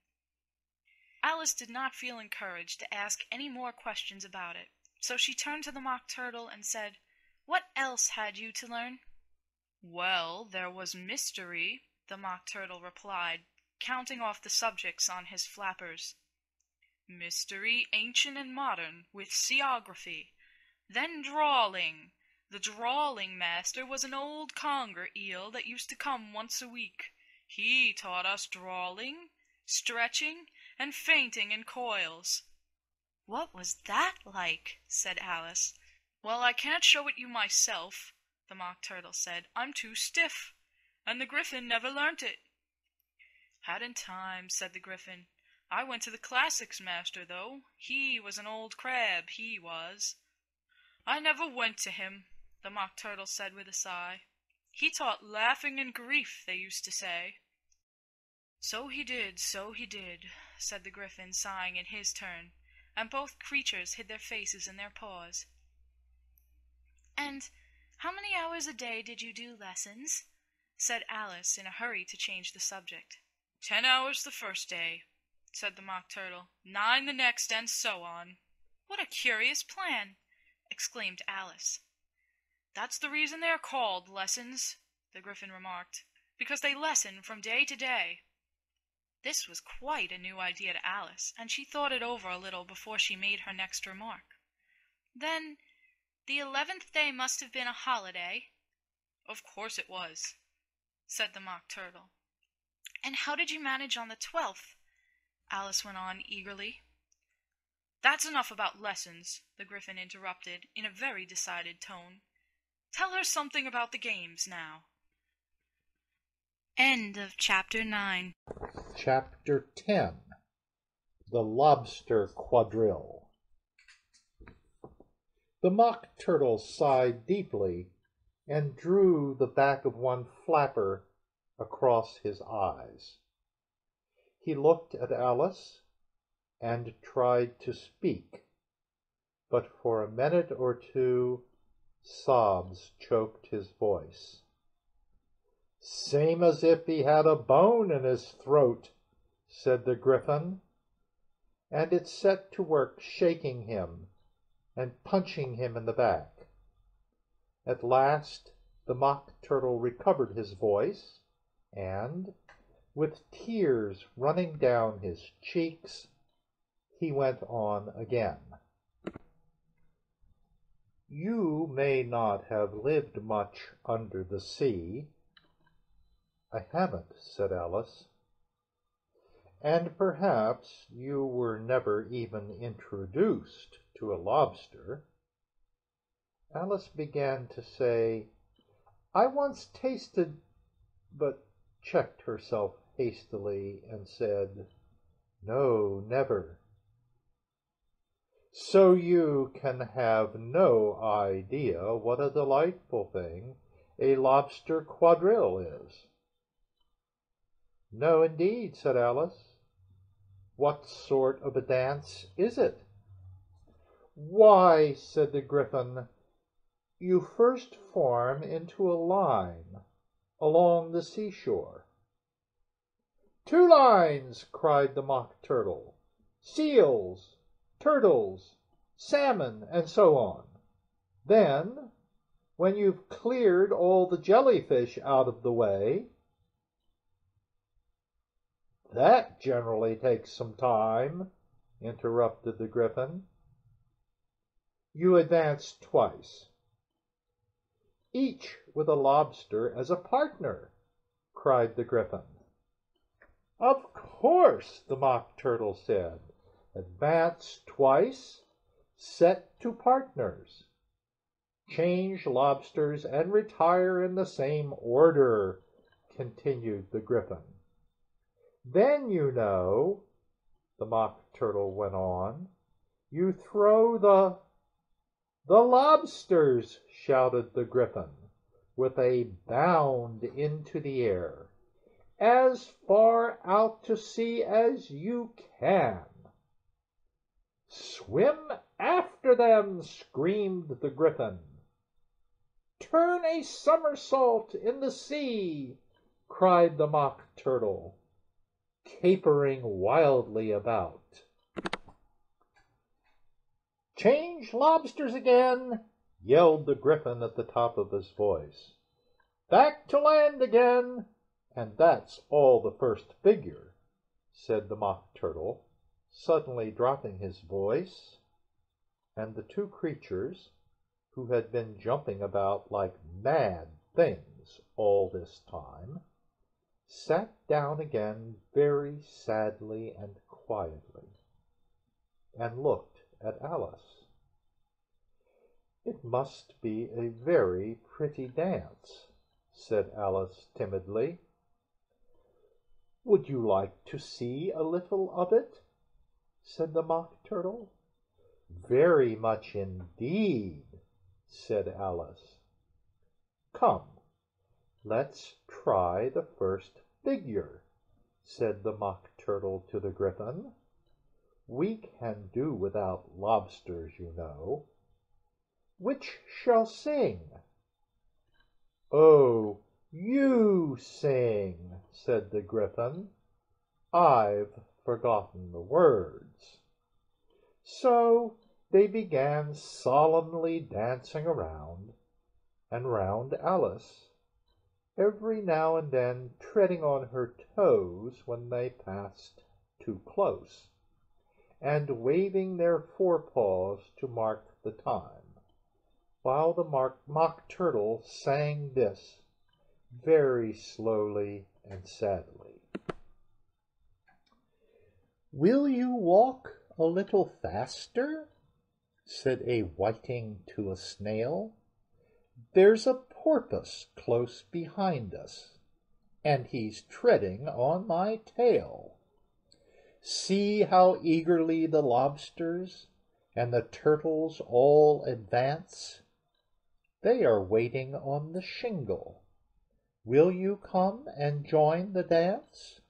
Alice did not feel encouraged to ask any more questions about it, so she turned to the Mock Turtle and said, "What else had you to learn?" "Well, there was mystery," the Mock Turtle replied, counting off the subjects on his flappers. "Mystery, ancient and modern, with seaography. Then drawling. The drawling master was an old conger eel that used to come once a week. He taught us drawling, stretching, and fainting in coils." "What was that like?" said Alice. "Well, I can't show it you myself," the Mock Turtle said. "I'm too stiff, and the Gryphon never learnt it." "Hadn't time," said the Gryphon. "I went to the classics master, though. He was an old crab, he was." "I never went to him," the Mock Turtle said with a sigh. "He taught laughing and grief, they used to say." So he did," said the Gryphon, sighing in his turn, and both creatures hid their faces in their paws. "And how many hours a day did you do lessons?" said Alice in a hurry to change the subject. 10 hours the first day," said the Mock Turtle, 9 the next, and so on." "What a curious plan!" exclaimed Alice. "That's the reason they are called lessons," the Gryphon remarked, "because they lessen from day to day." This was quite a new idea to Alice, and she thought it over a little before she made her next remark. "Then the 11th day must have been a holiday?" "Of course it was," said the Mock Turtle. "And how did you manage on the 12th?" Alice went on eagerly. "That's enough about lessons," the Gryphon interrupted in a very decided tone. "Tell her something about the games now." End of Chapter 9. Chapter 10. The Lobster Quadrille. The Mock Turtle sighed deeply and drew the back of one flapper across his eyes. He looked at Alice and tried to speak, but for a minute or two sobs choked his voice. "Same as if he had a bone in his throat," said the Gryphon, and it set to work shaking him and punching him in the back. At last the Mock Turtle recovered his voice, and, with tears running down his cheeks, he went on again. You may not have lived much under the sea. I haven't, said Alice. And perhaps you were never even introduced to a lobster. Alice began to say, I once tasted, but checked herself hastily and said, No, never. So you can have no idea what a delightful thing a lobster quadrille is. No, indeed, said Alice. What sort of a dance is it? Why, said the Gryphon, you first form into a line along the seashore. 2 lines, cried the Mock Turtle. Seals, turtles, salmon, and so on. Then, when you've cleared all the jellyfish out of the way, that generally takes some time, interrupted the Gryphon. You advance twice, each with a lobster as a partner, cried the Gryphon. Of course, the Mock Turtle said. Advance twice, set to partners. Change lobsters and retire in the same order, continued the Gryphon. Then, you know, the Mock Turtle went on, you throw the lobsters, shouted the Gryphon, with a bound into the air, as far out to sea as you can. Swim after them, screamed the Gryphon. Turn a somersault in the sea, cried the Mock Turtle, capering wildly about. Change lobsters again, yelled the Gryphon at the top of his voice. Back to land again, and that's all the first figure, said the Mock Turtle, suddenly dropping his voice, and the 2 creatures, who had been jumping about like mad things all this time, sat down again very sadly and quietly, and looked at Alice. It must be a very pretty dance, said Alice timidly. Would you like to see a little of it? Said the Mock Turtle. Very much indeed, said Alice. Come, let's try the first figure, said the Mock Turtle to the Gryphon. We can do without lobsters, you know. Which shall sing? Oh, you sing, said the Gryphon. I've forgotten the words. So they began solemnly dancing around and round Alice, every now and then treading on her toes when they passed too close, and waving their forepaws to mark the time, while the Mock Turtle sang this very slowly and sadly. Will you walk a little faster? Said a whiting to a snail. There's a porpoise close behind us, and he's treading on my tail. See how eagerly the lobsters and the turtles all advance. They are waiting on the shingle. Will you come and join the dance?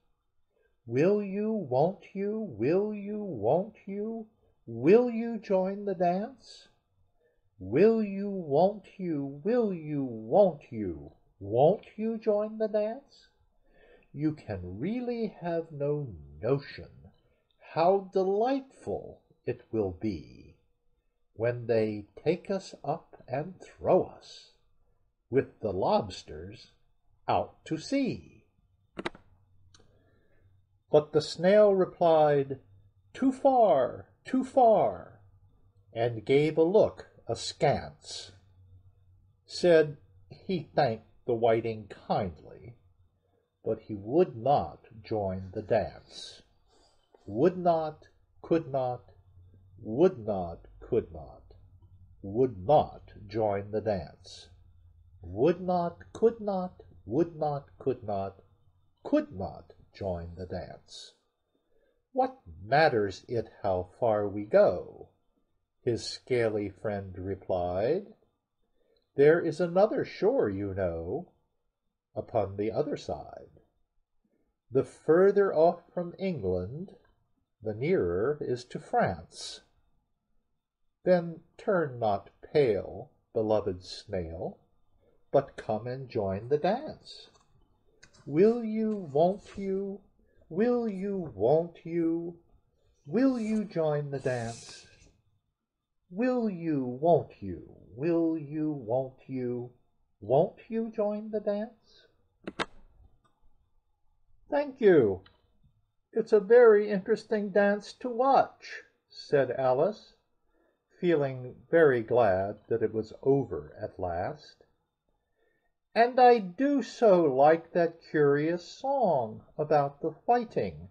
Will you, won't you, will you, won't you, will you join the dance? Will you, won't you, will you, won't you join the dance? You can really have no notion how delightful it will be when they take us up and throw us, with the lobsters, out to sea?" But the snail replied, "Too far, too far," and gave a look askance. Said he thanked the whiting kindly, but he would not join the dance. Would not, could not, would not, could not, would not join the dance. Would not, could not, would not, could not join the dance. "What matters it how far we go?" his scaly friend replied. "There is another shore, you know, upon the other side. The further off from England, the nearer is to France. Then turn not pale, beloved snail, but come and join the dance. Will you, won't you, will you, won't you, will you join the dance? Will you, won't you, will you, won't you join the dance?" "Thank you. It's a very interesting dance to watch," said Alice, feeling very glad that it was over at last. "And I do so like that curious song about the whiting."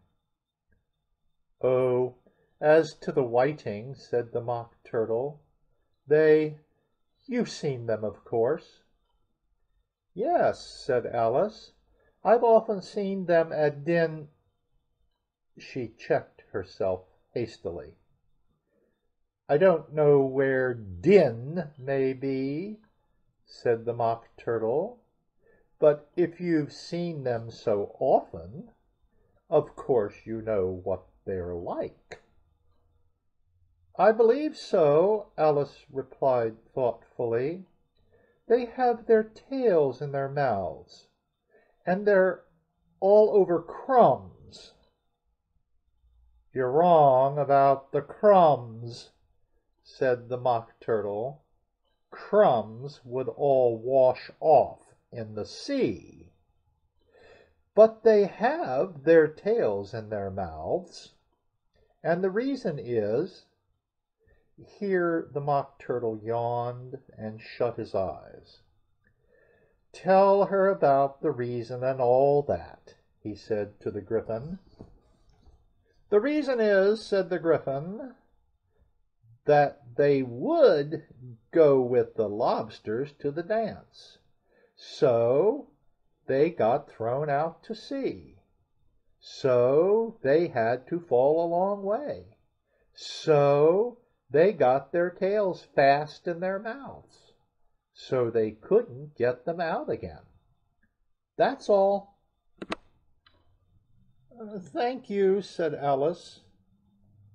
"Oh, as to the whiting," said the Mock Turtle, you've seen them, of course." "Yes," said Alice, "I've often seen them at She checked herself hastily. "I don't know where Din may be," said the Mock Turtle, "but if you've seen them so often, of course you know what they're like." "I believe so," Alice replied thoughtfully. "They have their tails in their mouths, and they're all over crumbs." "You're wrong about the crumbs," said the Mock Turtle. "Crumbs would all wash off in the sea. But they have their tails in their mouths, and the reason is—" Here the Mock Turtle yawned and shut his eyes. "Tell her about the reason and all that," he said to the Gryphon. "The reason is," said the Gryphon, "that they would go with the lobsters to the dance. So they got thrown out to sea. So they had to fall a long way. So they got their tails fast in their mouths. So they couldn't get them out again. That's all." "Thank you," said Alice.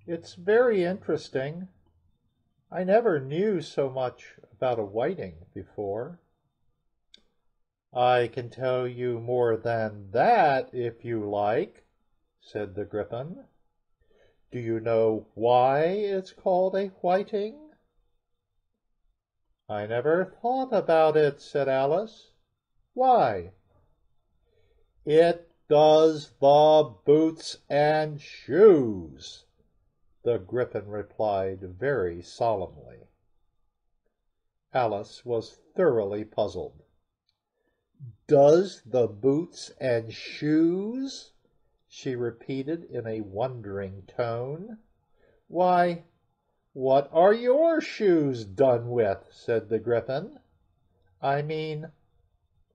"It's very interesting. I never knew so much about a whiting before." "I can tell you more than that if you like," said the Gryphon. "Do you know why it's called a whiting?" "I never thought about it," said Alice. "Why?" "It does the boots and shoes," the Gryphon replied very solemnly. Alice was thoroughly puzzled. "Does the boots and shoes?" she repeated in a wondering tone. "Why, what are your shoes done with?" said the Gryphon. "I mean,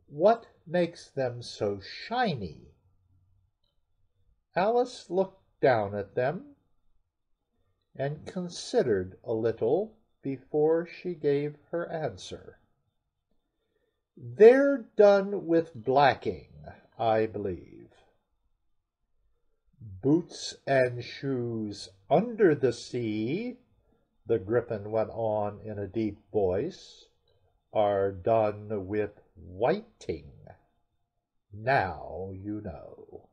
what makes them so shiny?" Alice looked down at them and considered a little before she gave her answer. "They're done with blacking, I believe." "Boots and shoes under the sea," the Gryphon went on in a deep voice, "are done with whiting. Now you know."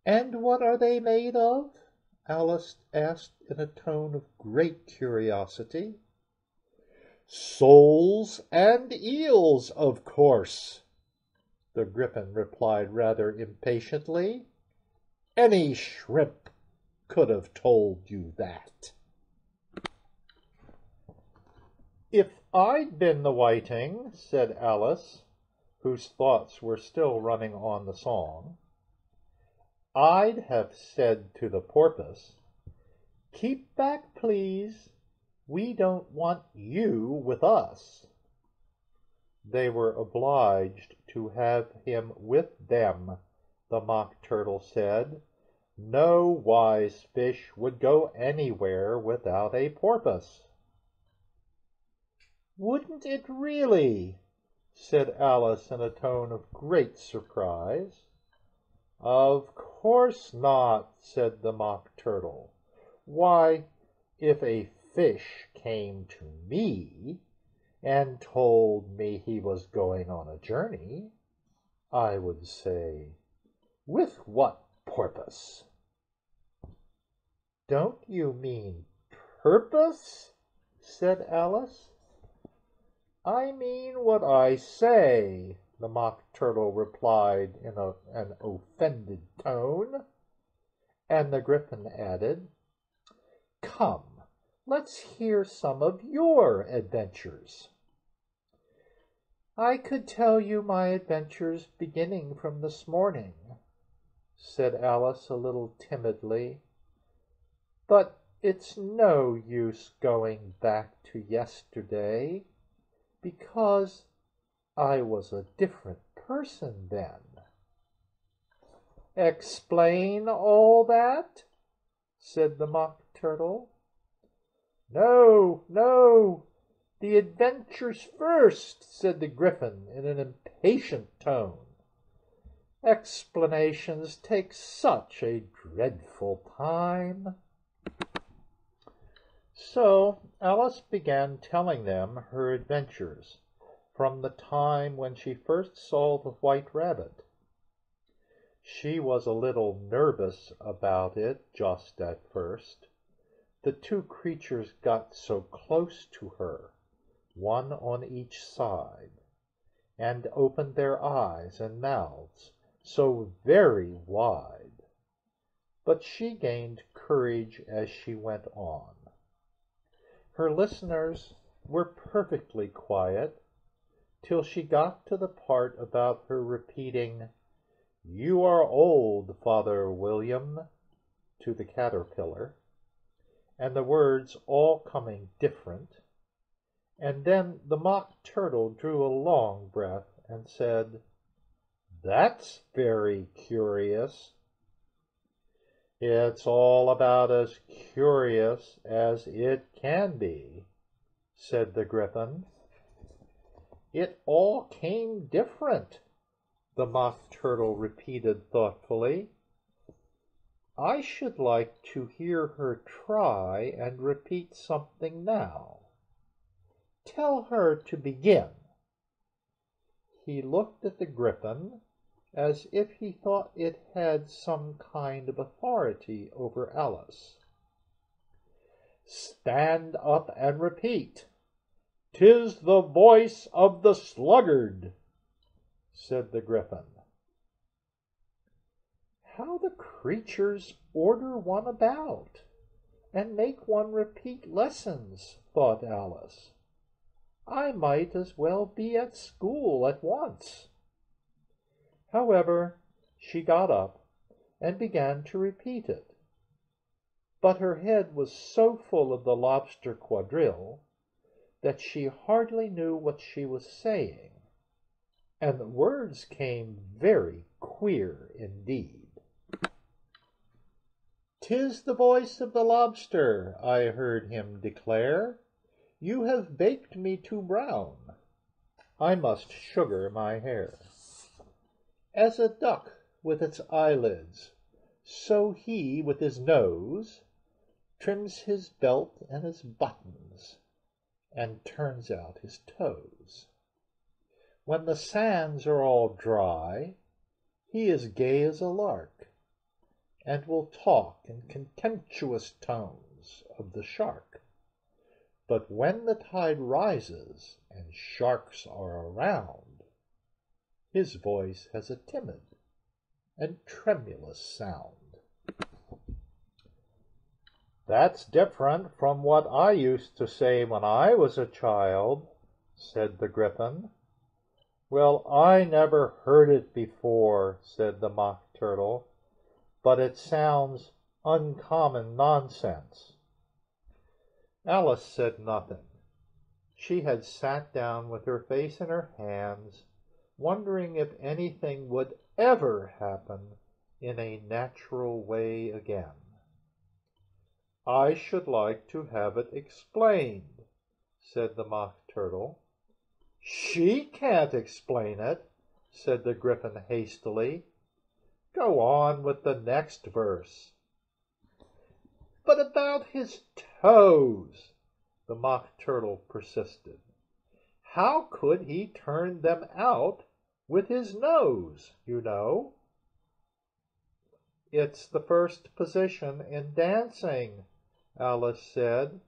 And what are they made of? Alice asked in a tone of great curiosity. Soles and eels, of course, the Gryphon replied rather impatiently. Any shrimp could have told you that. If I'd been the whiting, said Alice, whose thoughts were still running on the song, I'd have said to the porpoise, keep back, please. We don't want you with us. They were obliged to have him with them, the Mock Turtle said. No wise fish would go anywhere without a porpoise. Wouldn't it really? Said Alice in a tone of great surprise. Of course not, said the Mock Turtle. Why, if a fish came to me and told me he was going on a journey, I would say, with what purpose? Don't you mean purpose? Said Alice. I mean what I say, the Mock Turtle replied in an offended tone. And the Gryphon added, Come, let's hear some of your adventures. I could tell you my adventures beginning from this morning, said Alice a little timidly, but it's no use going back to yesterday, because I was a different person then. Explain all that? Said the Mock Turtle. No, no, the adventures first, said the Gryphon in an impatient tone. Explanations take such a dreadful time. So Alice began telling them her adventures from the time when she first saw the White Rabbit. She was a little nervous about it just at first. The two creatures got so close to her, one on each side, and opened their eyes and mouths so very wide. But she gained courage as she went on. Her listeners were perfectly quiet till she got to the part about her repeating, You are old, Father William, to the caterpillar, and the words all coming different. And then the Mock Turtle drew a long breath and said, That's very curious. It's all about as curious as it can be, said the Gryphon. It all came different, the Mock Turtle repeated thoughtfully. I should like to hear her try and repeat something now. Tell her to begin. He looked at the Gryphon as if he thought it had some kind of authority over Alice. Stand up and repeat. 'Tis the voice of the sluggard, said the Gryphon. How the creatures order one about, and make one repeat lessons, thought Alice. I might as well be at school at once. However, she got up and began to repeat it. But her head was so full of the lobster quadrille that she hardly knew what she was saying, and the words came very queer indeed. 'Tis the voice of the lobster, I heard him declare. You have baked me too brown. I must sugar my hair. As a duck with its eyelids, so he with his nose trims his belt and his buttons, and turns out his toes. When the sands are all dry, he is gay as a lark, and will talk in contemptuous tones of the shark. But when the tide rises and sharks are around, his voice has a timid and tremulous sound. "That's different from what I used to say when I was a child," said the Gryphon. "Well, I never heard it before," said the Mock Turtle, "but it sounds uncommon nonsense." Alice said nothing. She had sat down with her face in her hands, wondering if anything would ever happen in a natural way again. "I should like to have it explained," said the Mock Turtle. "She can't explain it," said the Gryphon hastily. "Go on with the next verse." "But about his toes," the Mock Turtle persisted. "How could he turn them out with his nose, you know?" "It's the first position in dancing," Alice said,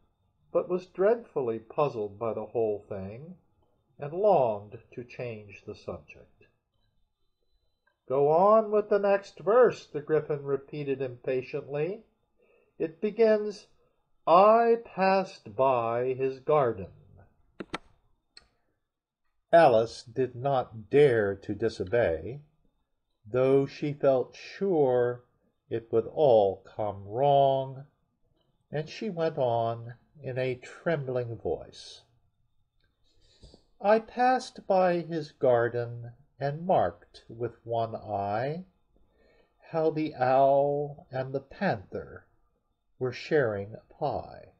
but was dreadfully puzzled by the whole thing, and longed to change the subject. "Go on with the next verse," the Gryphon repeated impatiently. "It begins, 'I passed by his garden.'" Alice did not dare to disobey, though she felt sure it would all come wrong, and she went on in a trembling voice. "I passed by his garden and marked with one eye how the owl and the panther were sharing a pie.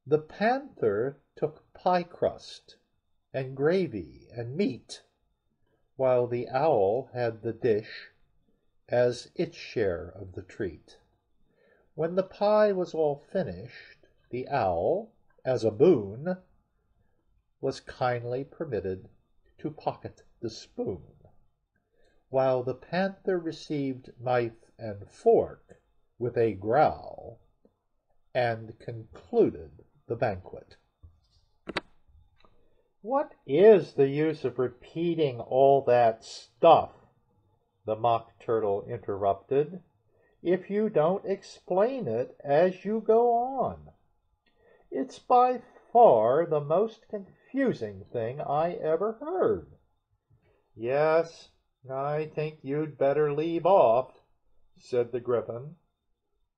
The panther took pie crust and gravy and meat, while the owl had the dish as its share of the treat. When the pie was all finished, the owl, as a boon, was kindly permitted to pocket the spoon, while the panther received knife and fork with a growl, and concluded the banquet." "What is the use of repeating all that stuff," the Mock Turtle interrupted, "if you don't explain it as you go on? It's by far the most confusing thing I ever heard." "Yes, I think you'd better leave off," said the Gryphon,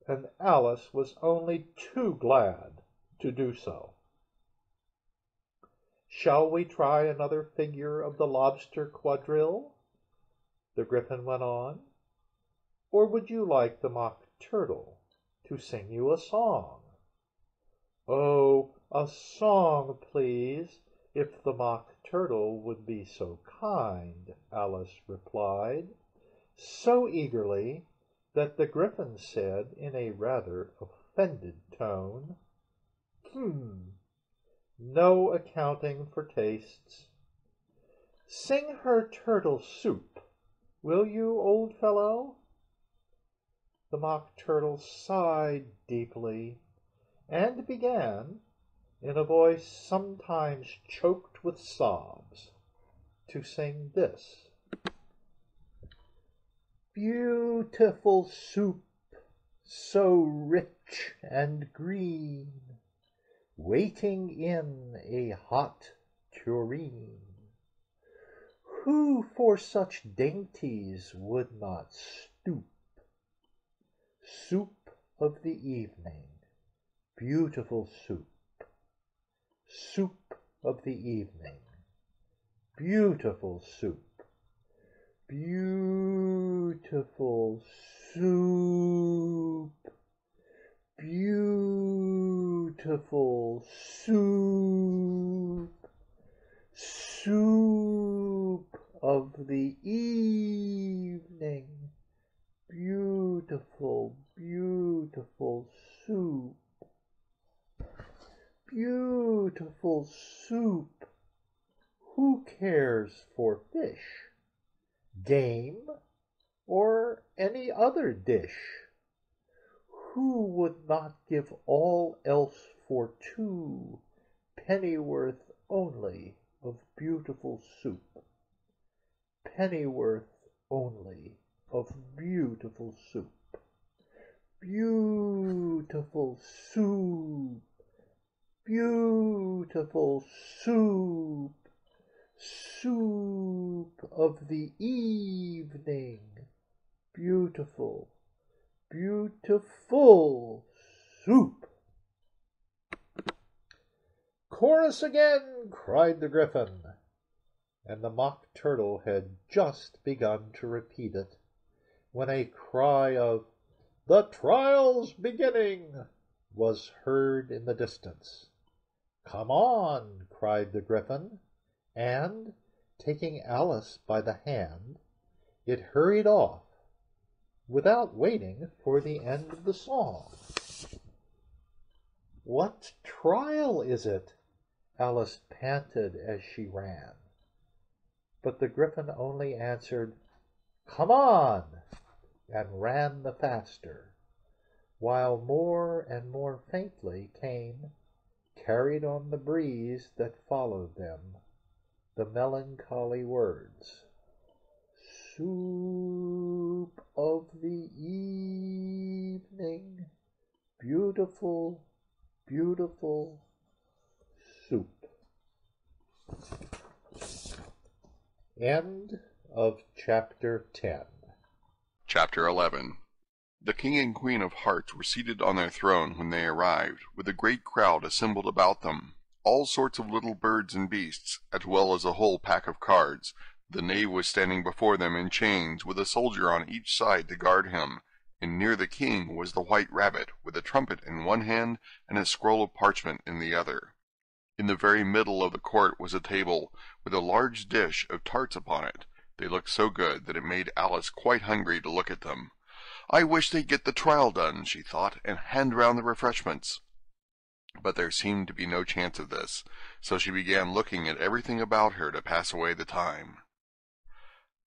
and Alice was only too glad to do so. "Shall we try another figure of the lobster quadrille?" the Gryphon went on. "Or would you like the Mock Turtle to sing you a song?" "Oh, a song, please, if the Mock Turtle would be so kind," Alice replied, so eagerly that the Gryphon said in a rather offended tone, no accounting for tastes. Sing her turtle soup, will you, old fellow?" The Mock Turtle sighed deeply and began, in a voice sometimes choked with sobs, to sing this: "Beautiful soup, so rich and green, waiting in a hot tureen. Who for such dainties would not stoop? Soup of the evening, beautiful soup. Soup of the evening, beautiful soup. Beautiful soup. Beautiful soup. Soup of the evening, beautiful, beautiful soup. Beautiful soup. Who cares for fish, game, or any other dish. Who would not give all else for 2 pennyworth only of beautiful soup? Pennyworth only of beautiful soup. Beautiful soup. Beautiful soup. Soup of the evening. Beautiful, beautiful soup. Chorus again, cried the Gryphon, and the Mock Turtle had just begun to repeat it, when a cry of "The trial's beginning" was heard in the distance. "Come on," cried the Gryphon, and, taking Alice by the hand, it hurried off, without waiting for the end of the song. "What trial is it?" Alice panted as she ran. But the Gryphon only answered, "Come on," and ran the faster, while more and more faintly came, carried on the breeze that followed them, the melancholy words, "Soup of the evening, beautiful, beautiful soup." End of Chapter 10. Chapter 11. The King and Queen of Hearts were seated on their throne when they arrived, with a great crowd assembled about them, all sorts of little birds and beasts, as well as a whole pack of cards. The knave was standing before them in chains, with a soldier on each side to guard him, and near the king was the white rabbit, with a trumpet in one hand and a scroll of parchment in the other. In the very middle of the court was a table, with a large dish of tarts upon it. They looked so good that it made Alice quite hungry to look at them. "I wish they'd get the trial done," she thought, "and hand round the refreshments." But there seemed to be no chance of this, so she began looking at everything about her to pass away the time.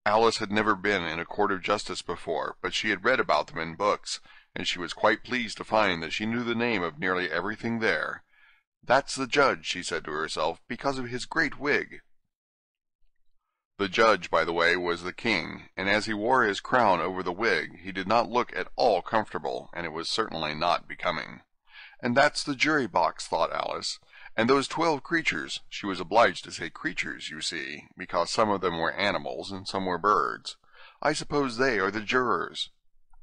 Alice had never been in a court of justice before, but she had read about them in books, and she was quite pleased to find that she knew the name of nearly everything there. "That's the judge," she said to herself, "because of his great wig." The judge, by the way, was the king, and as he wore his crown over the wig, he did not look at all comfortable, and it was certainly not becoming. "And that's the jury box," thought Alice, "and those 12 creatures," she was obliged to say creatures, you see, because some of them were animals and some were birds. "I suppose they are the jurors."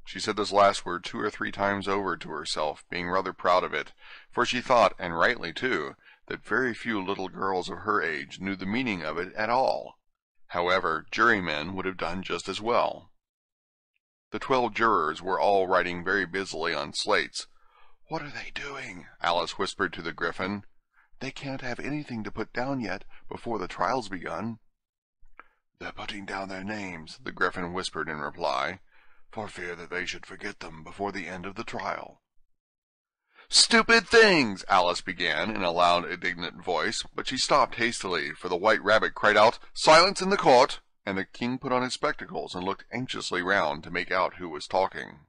She said this last word 2 or 3 times over to herself, being rather proud of it, for she thought, and rightly too, that very few little girls of her age knew the meaning of it at all. However, jurymen would have done just as well. The 12 jurors were all writing very busily on slates. "What are they doing?" Alice whispered to the Gryphon. "They can't have anything to put down yet, before the trial's begun." "They're putting down their names," the Gryphon whispered in reply, "for fear that they should forget them before the end of the trial." "Stupid things!" Alice began in a loud, indignant voice, but she stopped hastily, for the white rabbit cried out, "Silence in the court!" and the king put on his spectacles and looked anxiously round to make out who was talking.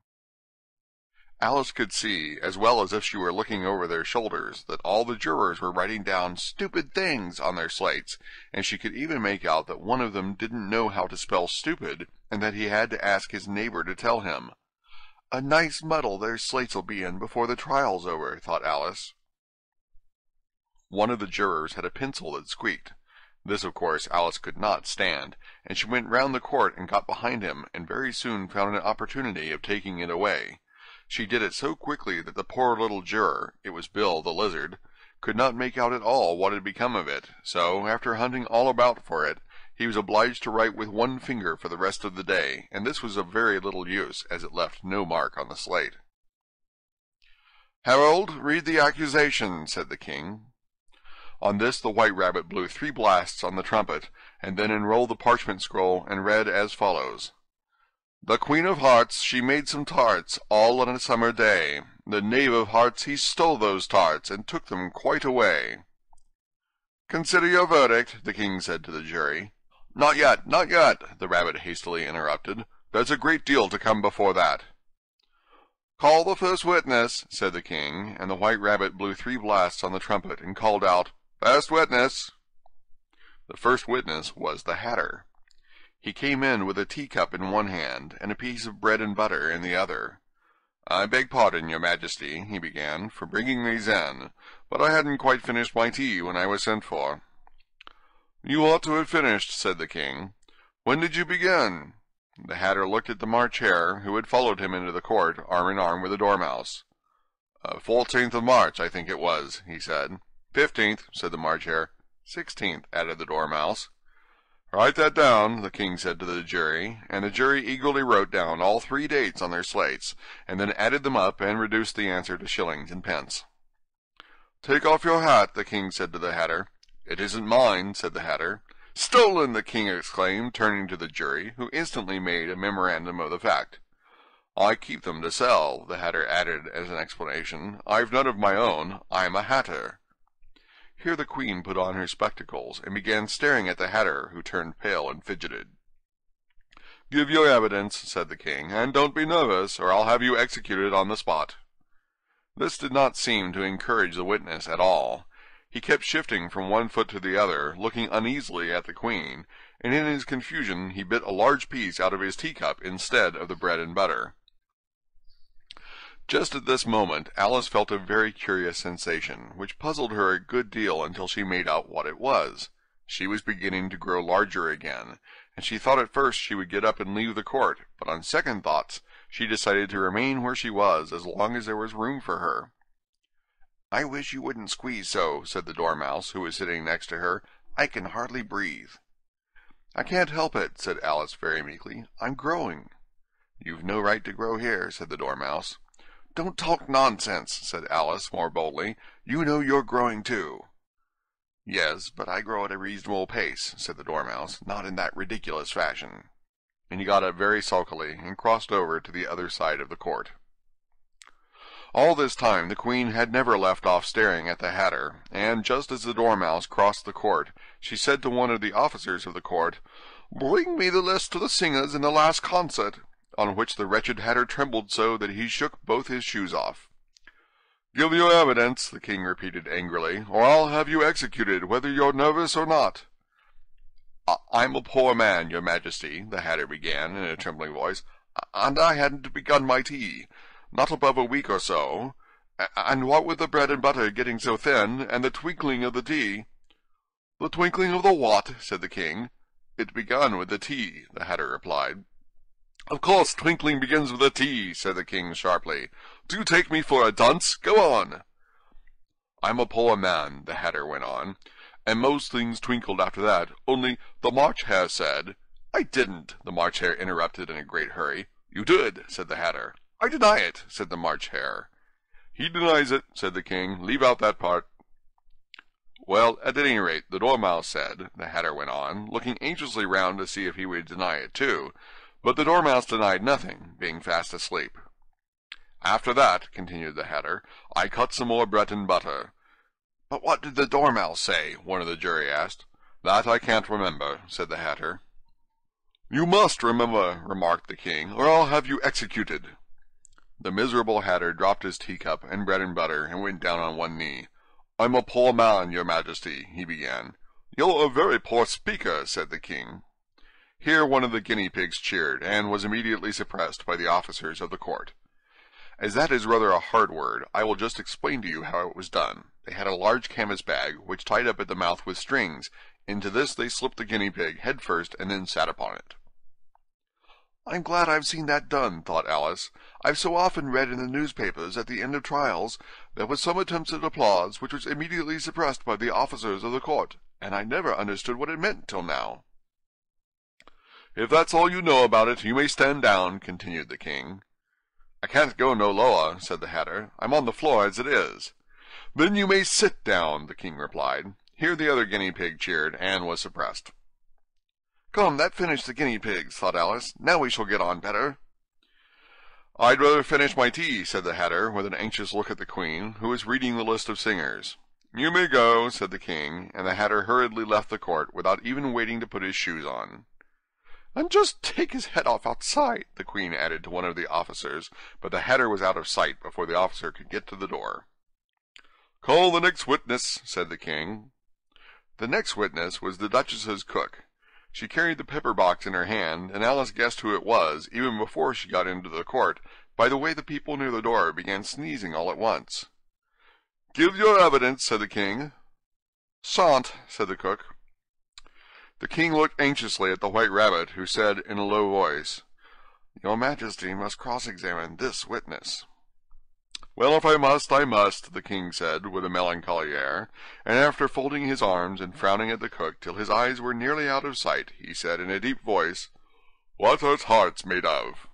Alice could see, as well as if she were looking over their shoulders, that all the jurors were writing down "stupid things" on their slates, and she could even make out that one of them didn't know how to spell stupid, and that he had to ask his neighbor to tell him. "A nice muddle their slates'll be in before the trial's over," thought Alice. One of the jurors had a pencil that squeaked. This, of course, Alice could not stand, and she went round the court and got behind him, and very soon found an opportunity of taking it away. She did it so quickly that the poor little juror, it was Bill the lizard, could not make out at all what had become of it, so, after hunting all about for it, he was obliged to write with one finger for the rest of the day, and this was of very little use, as it left no mark on the slate. "Herald, read the accusation," said the king. On this the white rabbit blew 3 blasts on the trumpet, and then unrolled the parchment scroll and read as follows. "The Queen of Hearts, she made some tarts, all on a summer day. The Knave of Hearts, he stole those tarts, and took them quite away." "Consider your verdict," the king said to the jury. "Not yet, not yet," the rabbit hastily interrupted. There's a great deal to come before that. Call the first witness, said the king, and the White Rabbit blew 3 blasts on the trumpet and called out, First witness! The first witness was the Hatter. He came in with a teacup in one hand and a piece of bread and butter in the other. I beg pardon, your majesty, he began, for bringing these in, but I hadn't quite finished my tea when I was sent for. You ought to have finished, said the king. When did you begin? The Hatter looked at the March Hare, who had followed him into the court, arm in arm with the Dormouse. 14th of March, I think it was, he said. 15th, said the March Hare. 16th, added the Dormouse. Write that down, the king said to the jury, and the jury eagerly wrote down all 3 dates on their slates, and then added them up and reduced the answer to shillings and pence. Take off your hat, the king said to the Hatter. It isn't mine, said the Hatter. Stolen, the king exclaimed, turning to the jury, who instantly made a memorandum of the fact. I keep them to sell, the Hatter added as an explanation. I've none of my own. I'm a hatter. Here the queen put on her spectacles and began staring at the Hatter, who turned pale and fidgeted. Give your evidence, said the king, and don't be nervous, or I'll have you executed on the spot. This did not seem to encourage the witness at all. He kept shifting from one foot to the other, looking uneasily at the queen, and in his confusion he bit a large piece out of his teacup instead of the bread and butter. Just at this moment Alice felt a very curious sensation, which puzzled her a good deal until she made out what it was. She was beginning to grow larger again, and she thought at first she would get up and leave the court, but on second thoughts she decided to remain where she was as long as there was room for her. I wish you wouldn't squeeze so, said the Dormouse, who was sitting next to her. I can hardly breathe. I can't help it, said Alice very meekly. I'm growing. You've no right to grow here, said the Dormouse. Don't talk nonsense, said Alice more boldly. You know you're growing too. Yes, but I grow at a reasonable pace, said the Dormouse, not in that ridiculous fashion. And he got up very sulkily and crossed over to the other side of the court. All this time the queen had never left off staring at the Hatter, and just as the Dormouse crossed the court, she said to one of the officers of the court, Bring me the list of the singers in the last concert, on which the wretched Hatter trembled so that he shook both his shoes off. Give your evidence, the king repeated angrily, or I'll have you executed, whether you're nervous or not. I'm a poor man, your majesty, the Hatter began in a trembling voice, and I hadn't begun my tea. Not above a week or so, and what with the bread and butter getting so thin, and the twinkling of the tea— The twinkling of the what? Said the king. It begun with the tea, the Hatter replied. Of course twinkling begins with the tea, said the king sharply. Do you take me for a dunce? Go on. I'm a poor man, the Hatter went on, and most things twinkled after that, only the March Hare said— I didn't, the March Hare interrupted in a great hurry. You did, said the Hatter. I deny it, said the March Hare. He denies it, said the king. Leave out that part. Well, at any rate, the Dormouse said, the Hatter went on, looking anxiously round to see if he would deny it too, but the Dormouse denied nothing, being fast asleep. After that, continued the Hatter, I cut some more bread and butter. But what did the Dormouse say? One of the jury asked. That I can't remember, said the Hatter. You must remember, remarked the king, or I'll have you executed. The miserable Hatter dropped his teacup and bread and butter and went down on one knee. I'm a poor man, your majesty, he began. You're a very poor speaker, said the king. Here one of the guinea pigs cheered, and was immediately suppressed by the officers of the court. As that is rather a hard word, I will just explain to you how it was done. They had a large canvas bag, which tied up at the mouth with strings. Into this they slipped the guinea pig head first, and then sat upon it. I'm glad I've seen that done, thought Alice. I've so often read in the newspapers at the end of trials there was some attempt at applause which was immediately suppressed by the officers of the court, and I never understood what it meant till now. If that's all you know about it, you may stand down, continued the king. I can't go no lower, said the Hatter. I'm on the floor as it is. Then you may sit down, the king replied. Here the other guinea pig cheered, and was suppressed. Come, that finished the guinea pigs, thought Alice. Now we shall get on better. I'd rather finish my tea, said the Hatter, with an anxious look at the queen, who was reading the list of singers. You may go, said the king, and the Hatter hurriedly left the court without even waiting to put his shoes on. "And just take his head off outside," the Queen added to one of the officers, but the Hatter was out of sight before the officer could get to the door. "Call the next witness," said the King. The next witness was the Duchess's cook. She carried the pepper box in her hand, and Alice guessed who it was, even before she got into the court, by the way the people near the door began sneezing all at once. "Give your evidence," said the King. "Sant," said the cook. The King looked anxiously at the White Rabbit, who said in a low voice, "Your Majesty must cross-examine this witness." "Well, if I must, I must," the King said, with a melancholy air, and after folding his arms and frowning at the cook till his eyes were nearly out of sight, he said in a deep voice, "What are tarts made of?"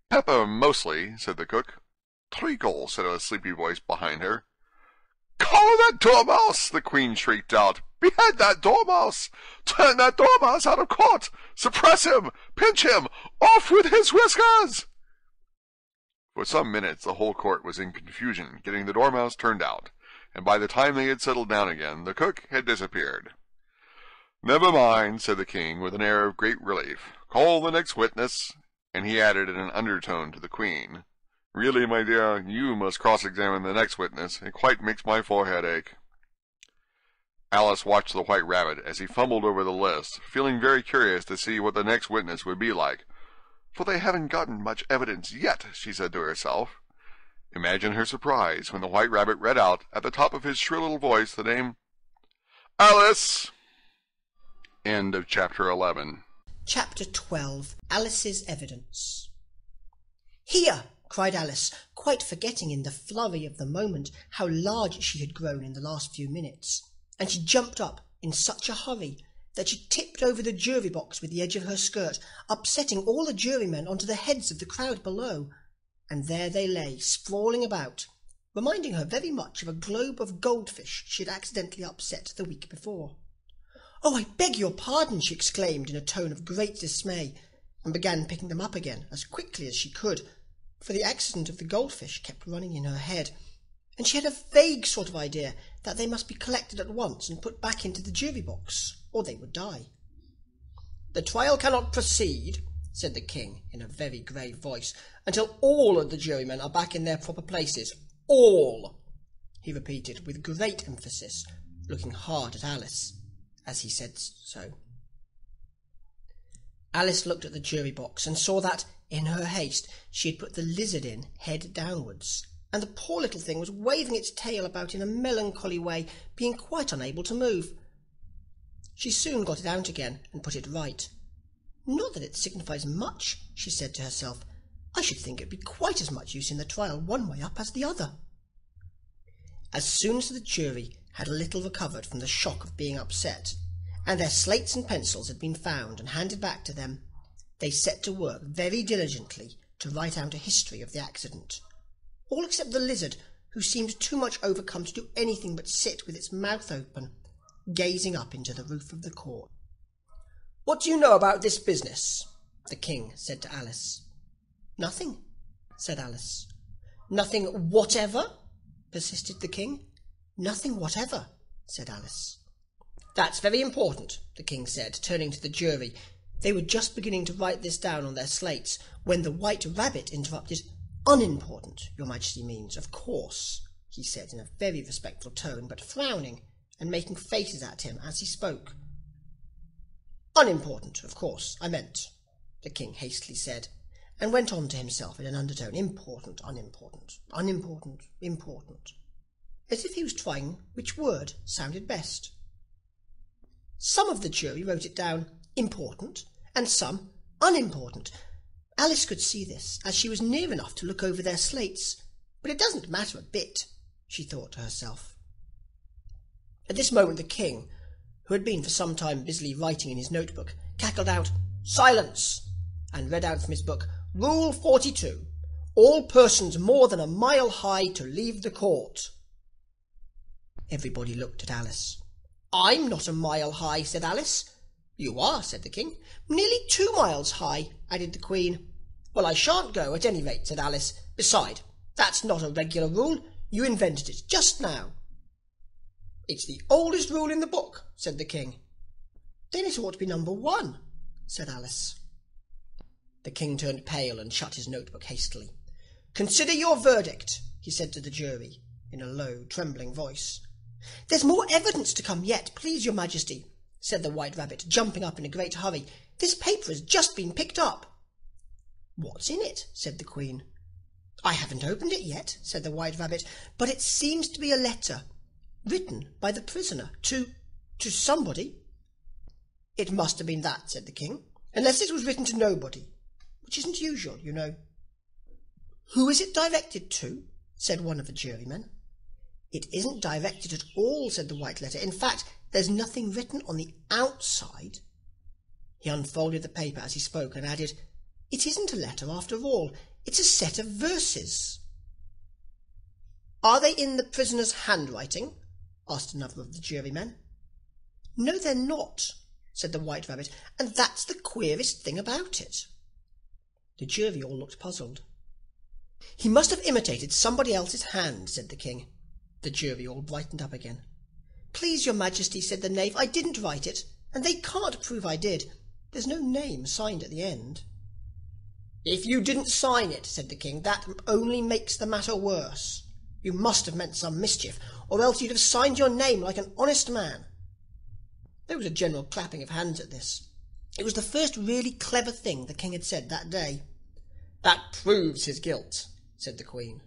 "Pepper, mostly," said the cook. "Treacle," said a sleepy voice behind her. "Call that dormouse!" the Queen shrieked out. "Behead that dormouse! Turn that dormouse out of court! Suppress him! Pinch him! Off with his whiskers!" For some minutes the whole court was in confusion, getting the dormouse turned out, and by the time they had settled down again, the cook had disappeared. "Never mind," said the King, with an air of great relief. "Call the next witness," and he added in an undertone to the Queen, "Really, my dear, you must cross-examine the next witness. It quite makes my forehead ache." Alice watched the White Rabbit as he fumbled over the list, feeling very curious to see what the next witness would be like. "For they haven't gotten much evidence yet," she said to herself. Imagine her surprise when the White Rabbit read out, at the top of his shrill little voice, the name Alice! End of Chapter 11. Chapter 12. Alice's Evidence. "Here!" cried Alice, quite forgetting in the flurry of the moment how large she had grown in the last few minutes, and she jumped up in such a hurry that she tipped over the jury box with the edge of her skirt, upsetting all the jurymen onto the heads of the crowd below, and there they lay sprawling about, reminding her very much of a globe of goldfish she had accidentally upset the week before. "Oh, I beg your pardon!" she exclaimed in a tone of great dismay, and began picking them up again as quickly as she could, for the accident of the goldfish kept running in her head, and she had a vague sort of idea that they must be collected at once and put back into the jury box, or they would die. "The trial cannot proceed," said the King in a very grave voice, "until all of the jurymen are back in their proper places. All," he repeated with great emphasis, looking hard at Alice as he said so. Alice looked at the jury box and saw that, in her haste, she had put the lizard in head downwards, and the poor little thing was waving its tail about in a melancholy way, being quite unable to move. She soon got it out again and put it right. "Not that it signifies much," she said to herself. "I should think it would be quite as much use in the trial one way up as the other." As soon as the jury had a little recovered from the shock of being upset, and their slates and pencils had been found and handed back to them, they set to work very diligently to write out a history of the accident, all except the lizard, who seemed too much overcome to do anything but sit with its mouth open, gazing up into the roof of the court. "What do you know about this business?" the King said to Alice. "Nothing," said Alice. "Nothing whatever?" persisted the King. "Nothing whatever," said Alice. "That's very important," the King said, turning to the jury. They were just beginning to write this down on their slates, when the White Rabbit interrupted. "Unimportant, your Majesty means, of course," he said in a very respectful tone, but frowning and making faces at him as he spoke. "Unimportant, of course, I meant," the King hastily said, and went on to himself in an undertone, "Important, unimportant, unimportant, important," as if he was trying which word sounded best. Some of the jury wrote it down important, and some unimportant. Alice could see this, as she was near enough to look over their slates, but it doesn't matter a bit, she thought to herself. At this moment the King, who had been for some time busily writing in his notebook, cackled out, "Silence!" and read out from his book, "Rule 42. All persons more than a mile high to leave the court." Everybody looked at Alice. "I'm not a mile high," said Alice. "You are," said the King. "Nearly 2 miles high," added the Queen. "Well, I shan't go, at any rate," said Alice. "Beside, that's not a regular rule. You invented it just now." "It's the oldest rule in the book," said the King. "Then it ought to be number 1," said Alice. The king turned pale and shut his notebook hastily. "Consider your verdict," he said to the jury, in a low, trembling voice. "There's more evidence to come yet, please your majesty," said the White Rabbit, jumping up in a great hurry. "This paper has just been picked up." "What's in it?" said the Queen. "I haven't opened it yet," said the White Rabbit, "but it seems to be a letter, written by the prisoner to somebody." "It must have been that," said the King, "unless it was written to nobody, which isn't usual, you know." "Who is it directed to?" said one of the jurymen. "It isn't directed at all," said the white letter. "In fact, there's nothing written on the outside." He unfolded the paper as he spoke and added, "It isn't a letter after all. It's a set of verses." "Are they in the prisoner's handwriting?" asked another of the jurymen. "No, they're not," said the White Rabbit, "and that's the queerest thing about it." The jury all looked puzzled. "He must have imitated somebody else's hand," said the King. The jury all brightened up again. "Please your majesty," said the knave, "I didn't write it, and they can't prove I did. There's no name signed at the end." "If you didn't sign it," said the King, "that only makes the matter worse. You must have meant some mischief, or else you'd have signed your name like an honest man." There was a general clapping of hands at this. It was the first really clever thing the King had said that day. "That proves his guilt," said the Queen.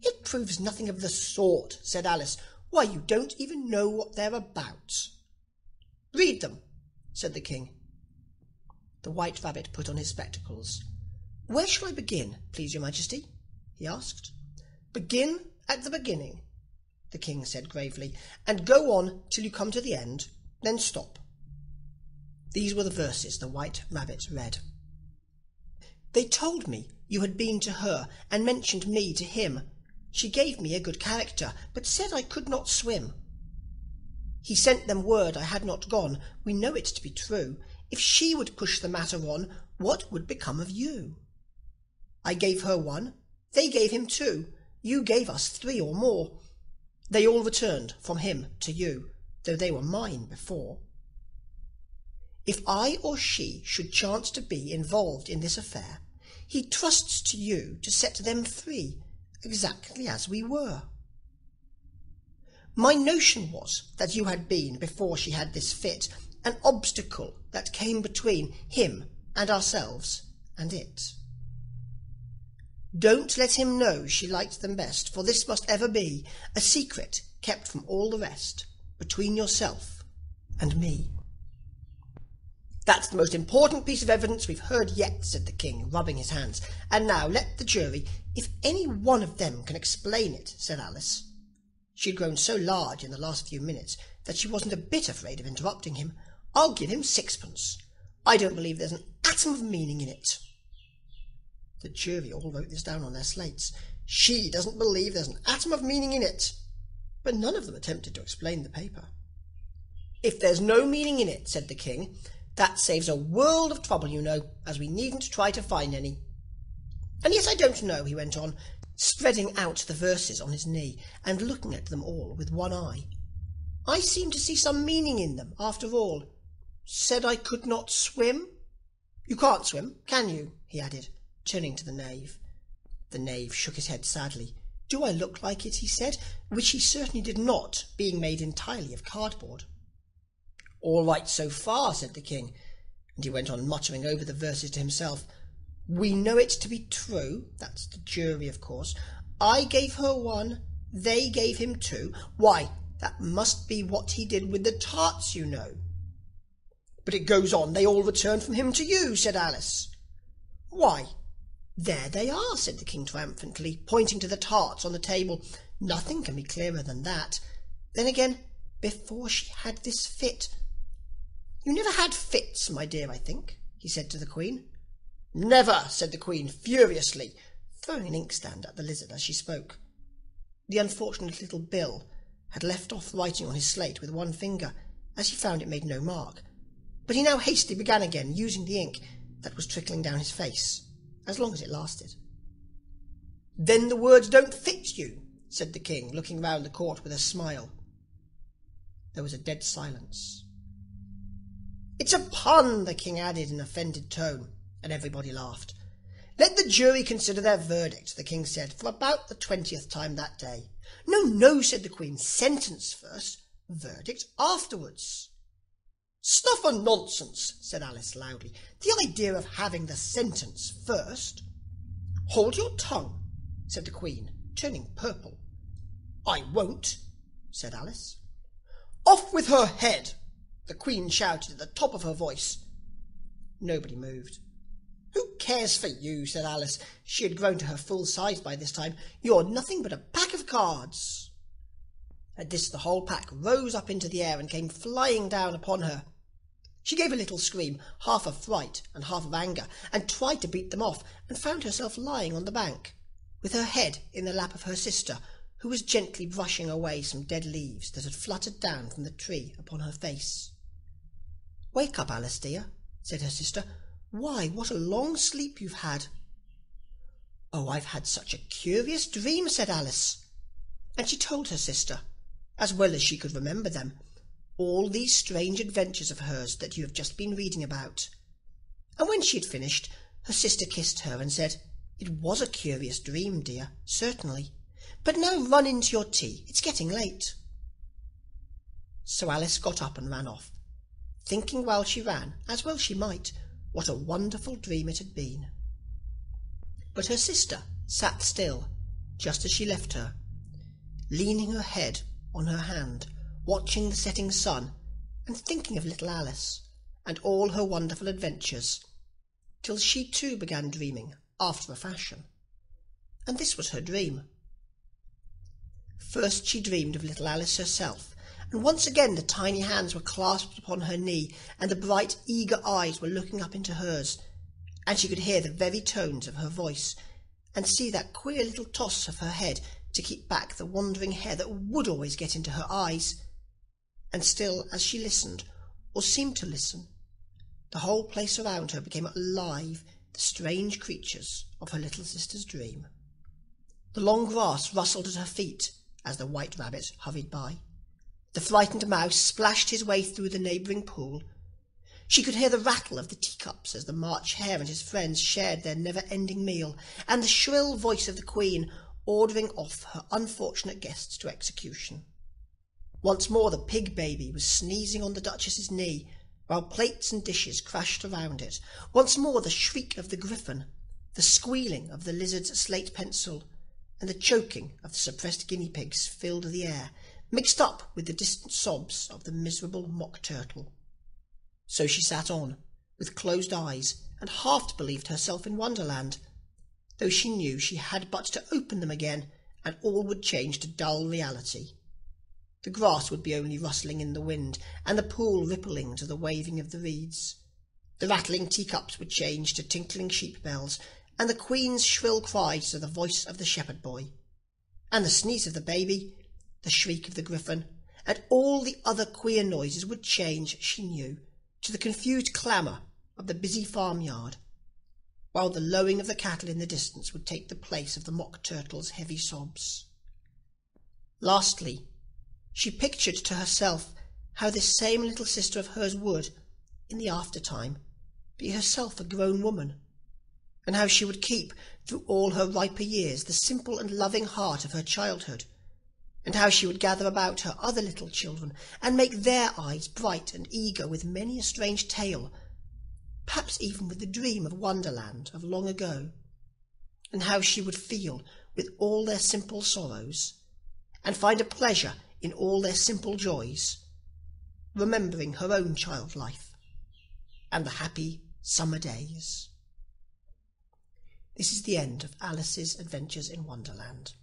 "It proves nothing of the sort," said Alice. "Why, you don't even know what they're about." "Read them," said the King. The White Rabbit put on his spectacles. "Where shall I begin, please your majesty?" he asked. "Begin at the beginning," the King said gravely, "and go on till you come to the end, then stop." These were the verses the White Rabbit read. "They told me you had been to her, and mentioned me to him. She gave me a good character, but said I could not swim. He sent them word I had not gone. We know it to be true. If she would push the matter on, what would become of you? I gave her 1, they gave him 2, you gave us 3 or more. They all returned from him to you, though they were mine before. If I or she should chance to be involved in this affair, he trusts to you to set them free, exactly as we were. My notion was that you had been, before she had this fit, an obstacle that came between him and ourselves and it. Don't let him know she liked them best, for this must ever be a secret kept from all the rest, between yourself and me." "That's the most important piece of evidence we've heard yet," said the King, rubbing his hands. "And now let the jury, if any one of them can explain it," said Alice. She had grown so large in the last few minutes that she wasn't a bit afraid of interrupting him. "I'll give him 6pence. I don't believe there's an atom of meaning in it." The jury all wrote this down on their slates. She doesn't believe there's an atom of meaning in it. But none of them attempted to explain the paper. "If there's no meaning in it," said the King, "that saves a world of trouble, you know, as we needn't try to find any. And yet I don't know," he went on, spreading out the verses on his knee, and looking at them all with one eye. "I seem to see some meaning in them, after all. Said I could not swim. You can't swim, can you?" he added, turning to the knave. The knave shook his head sadly. "Do I look like it?" he said, which he certainly did not, being made entirely of cardboard. "All right so far," said the King, and he went on muttering over the verses to himself. "We know it to be true," that's the jury, of course. "I gave her 1, they gave him 2. Why, that must be what he did with the tarts, you know." "But it goes on, they all returned from him to you," said Alice. "Why, there they are," said the King triumphantly, pointing to the tarts on the table. "Nothing can be clearer than that. Then again, before she had this fit. You never had fits, my dear, I think," he said to the Queen. "Never," said the Queen furiously, throwing an inkstand at the lizard as she spoke. The unfortunate little Bill had left off writing on his slate with one finger, as he found it made no mark, but he now hastily began again, using the ink that was trickling down his face, as long as it lasted. "Then the words don't fit you," said the King, looking round the court with a smile. There was a dead silence. "It's a pun," the king added in an offended tone, and everybody laughed. "Let the jury consider their verdict," the king said, for about the 20th time that day. "No, no," said the queen. "Sentence first, verdict afterwards." "Stuff and nonsense," said Alice loudly. "The idea of having the sentence first." "Hold your tongue," said the queen, turning purple. "I won't," said Alice. "Off with her head," the queen shouted at the top of her voice. Nobody moved. "Who cares for you?" said Alice. She had grown to her full size by this time. "You're nothing but a pack of cards." At this the whole pack rose up into the air and came flying down upon her. She gave a little scream, half of fright and half of anger, and tried to beat them off, and found herself lying on the bank, with her head in the lap of her sister, who was gently brushing away some dead leaves that had fluttered down from the tree upon her face. "Wake up, Alice dear," said her sister. "Why, what a long sleep you've had." "Oh, I've had such a curious dream," said Alice. And she told her sister, as well as she could remember them, all these strange adventures of hers that you have just been reading about. And when she had finished, her sister kissed her and said, "It was a curious dream, dear, certainly. But now run into your tea. It's getting late." So Alice got up and ran off, thinking while she ran, as well she might, what a wonderful dream it had been. But her sister sat still, just as she left her, leaning her head on her hand, watching the setting sun, and thinking of little Alice, and all her wonderful adventures, till she too began dreaming after a fashion. And this was her dream. First she dreamed of little Alice herself, and once again the tiny hands were clasped upon her knee, and the bright eager eyes were looking up into hers, and she could hear the very tones of her voice, and see that queer little toss of her head to keep back the wandering hair that would always get into her eyes. And still, as she listened, or seemed to listen, the whole place around her became alive, the strange creatures of her little sister's dream. The long grass rustled at her feet as the white rabbit hurried by. The frightened mouse splashed his way through the neighbouring pool. She could hear the rattle of the teacups as the March Hare and his friends shared their never-ending meal, and the shrill voice of the Queen ordering off her unfortunate guests to execution. Once more the pig baby was sneezing on the Duchess's knee, while plates and dishes crashed around it. Once more the shriek of the griffin, the squealing of the lizard's slate pencil, and the choking of the suppressed guinea pigs filled the air, mixed up with the distant sobs of the miserable mock turtle. So she sat on, with closed eyes, and half believed herself in Wonderland, though she knew she had but to open them again, and all would change to dull reality. The grass would be only rustling in the wind, and the pool rippling to the waving of the reeds. The rattling teacups would change to tinkling sheep bells, and the Queen's shrill cries to the voice of the shepherd boy. And the sneeze of the baby, the shriek of the griffin, and all the other queer noises would change, she knew, to the confused clamour of the busy farmyard, while the lowing of the cattle in the distance would take the place of the mock turtle's heavy sobs. Lastly, she pictured to herself how this same little sister of hers would, in the after-time, be herself a grown woman, and how she would keep, through all her riper years, the simple and loving heart of her childhood, and how she would gather about her other little children, and make their eyes bright and eager with many a strange tale, perhaps even with the dream of Wonderland of long ago, and how she would feel with all their simple sorrows, and find a pleasure in all their simple joys, remembering her own child life, and the happy summer days. This is the end of Alice's Adventures in Wonderland.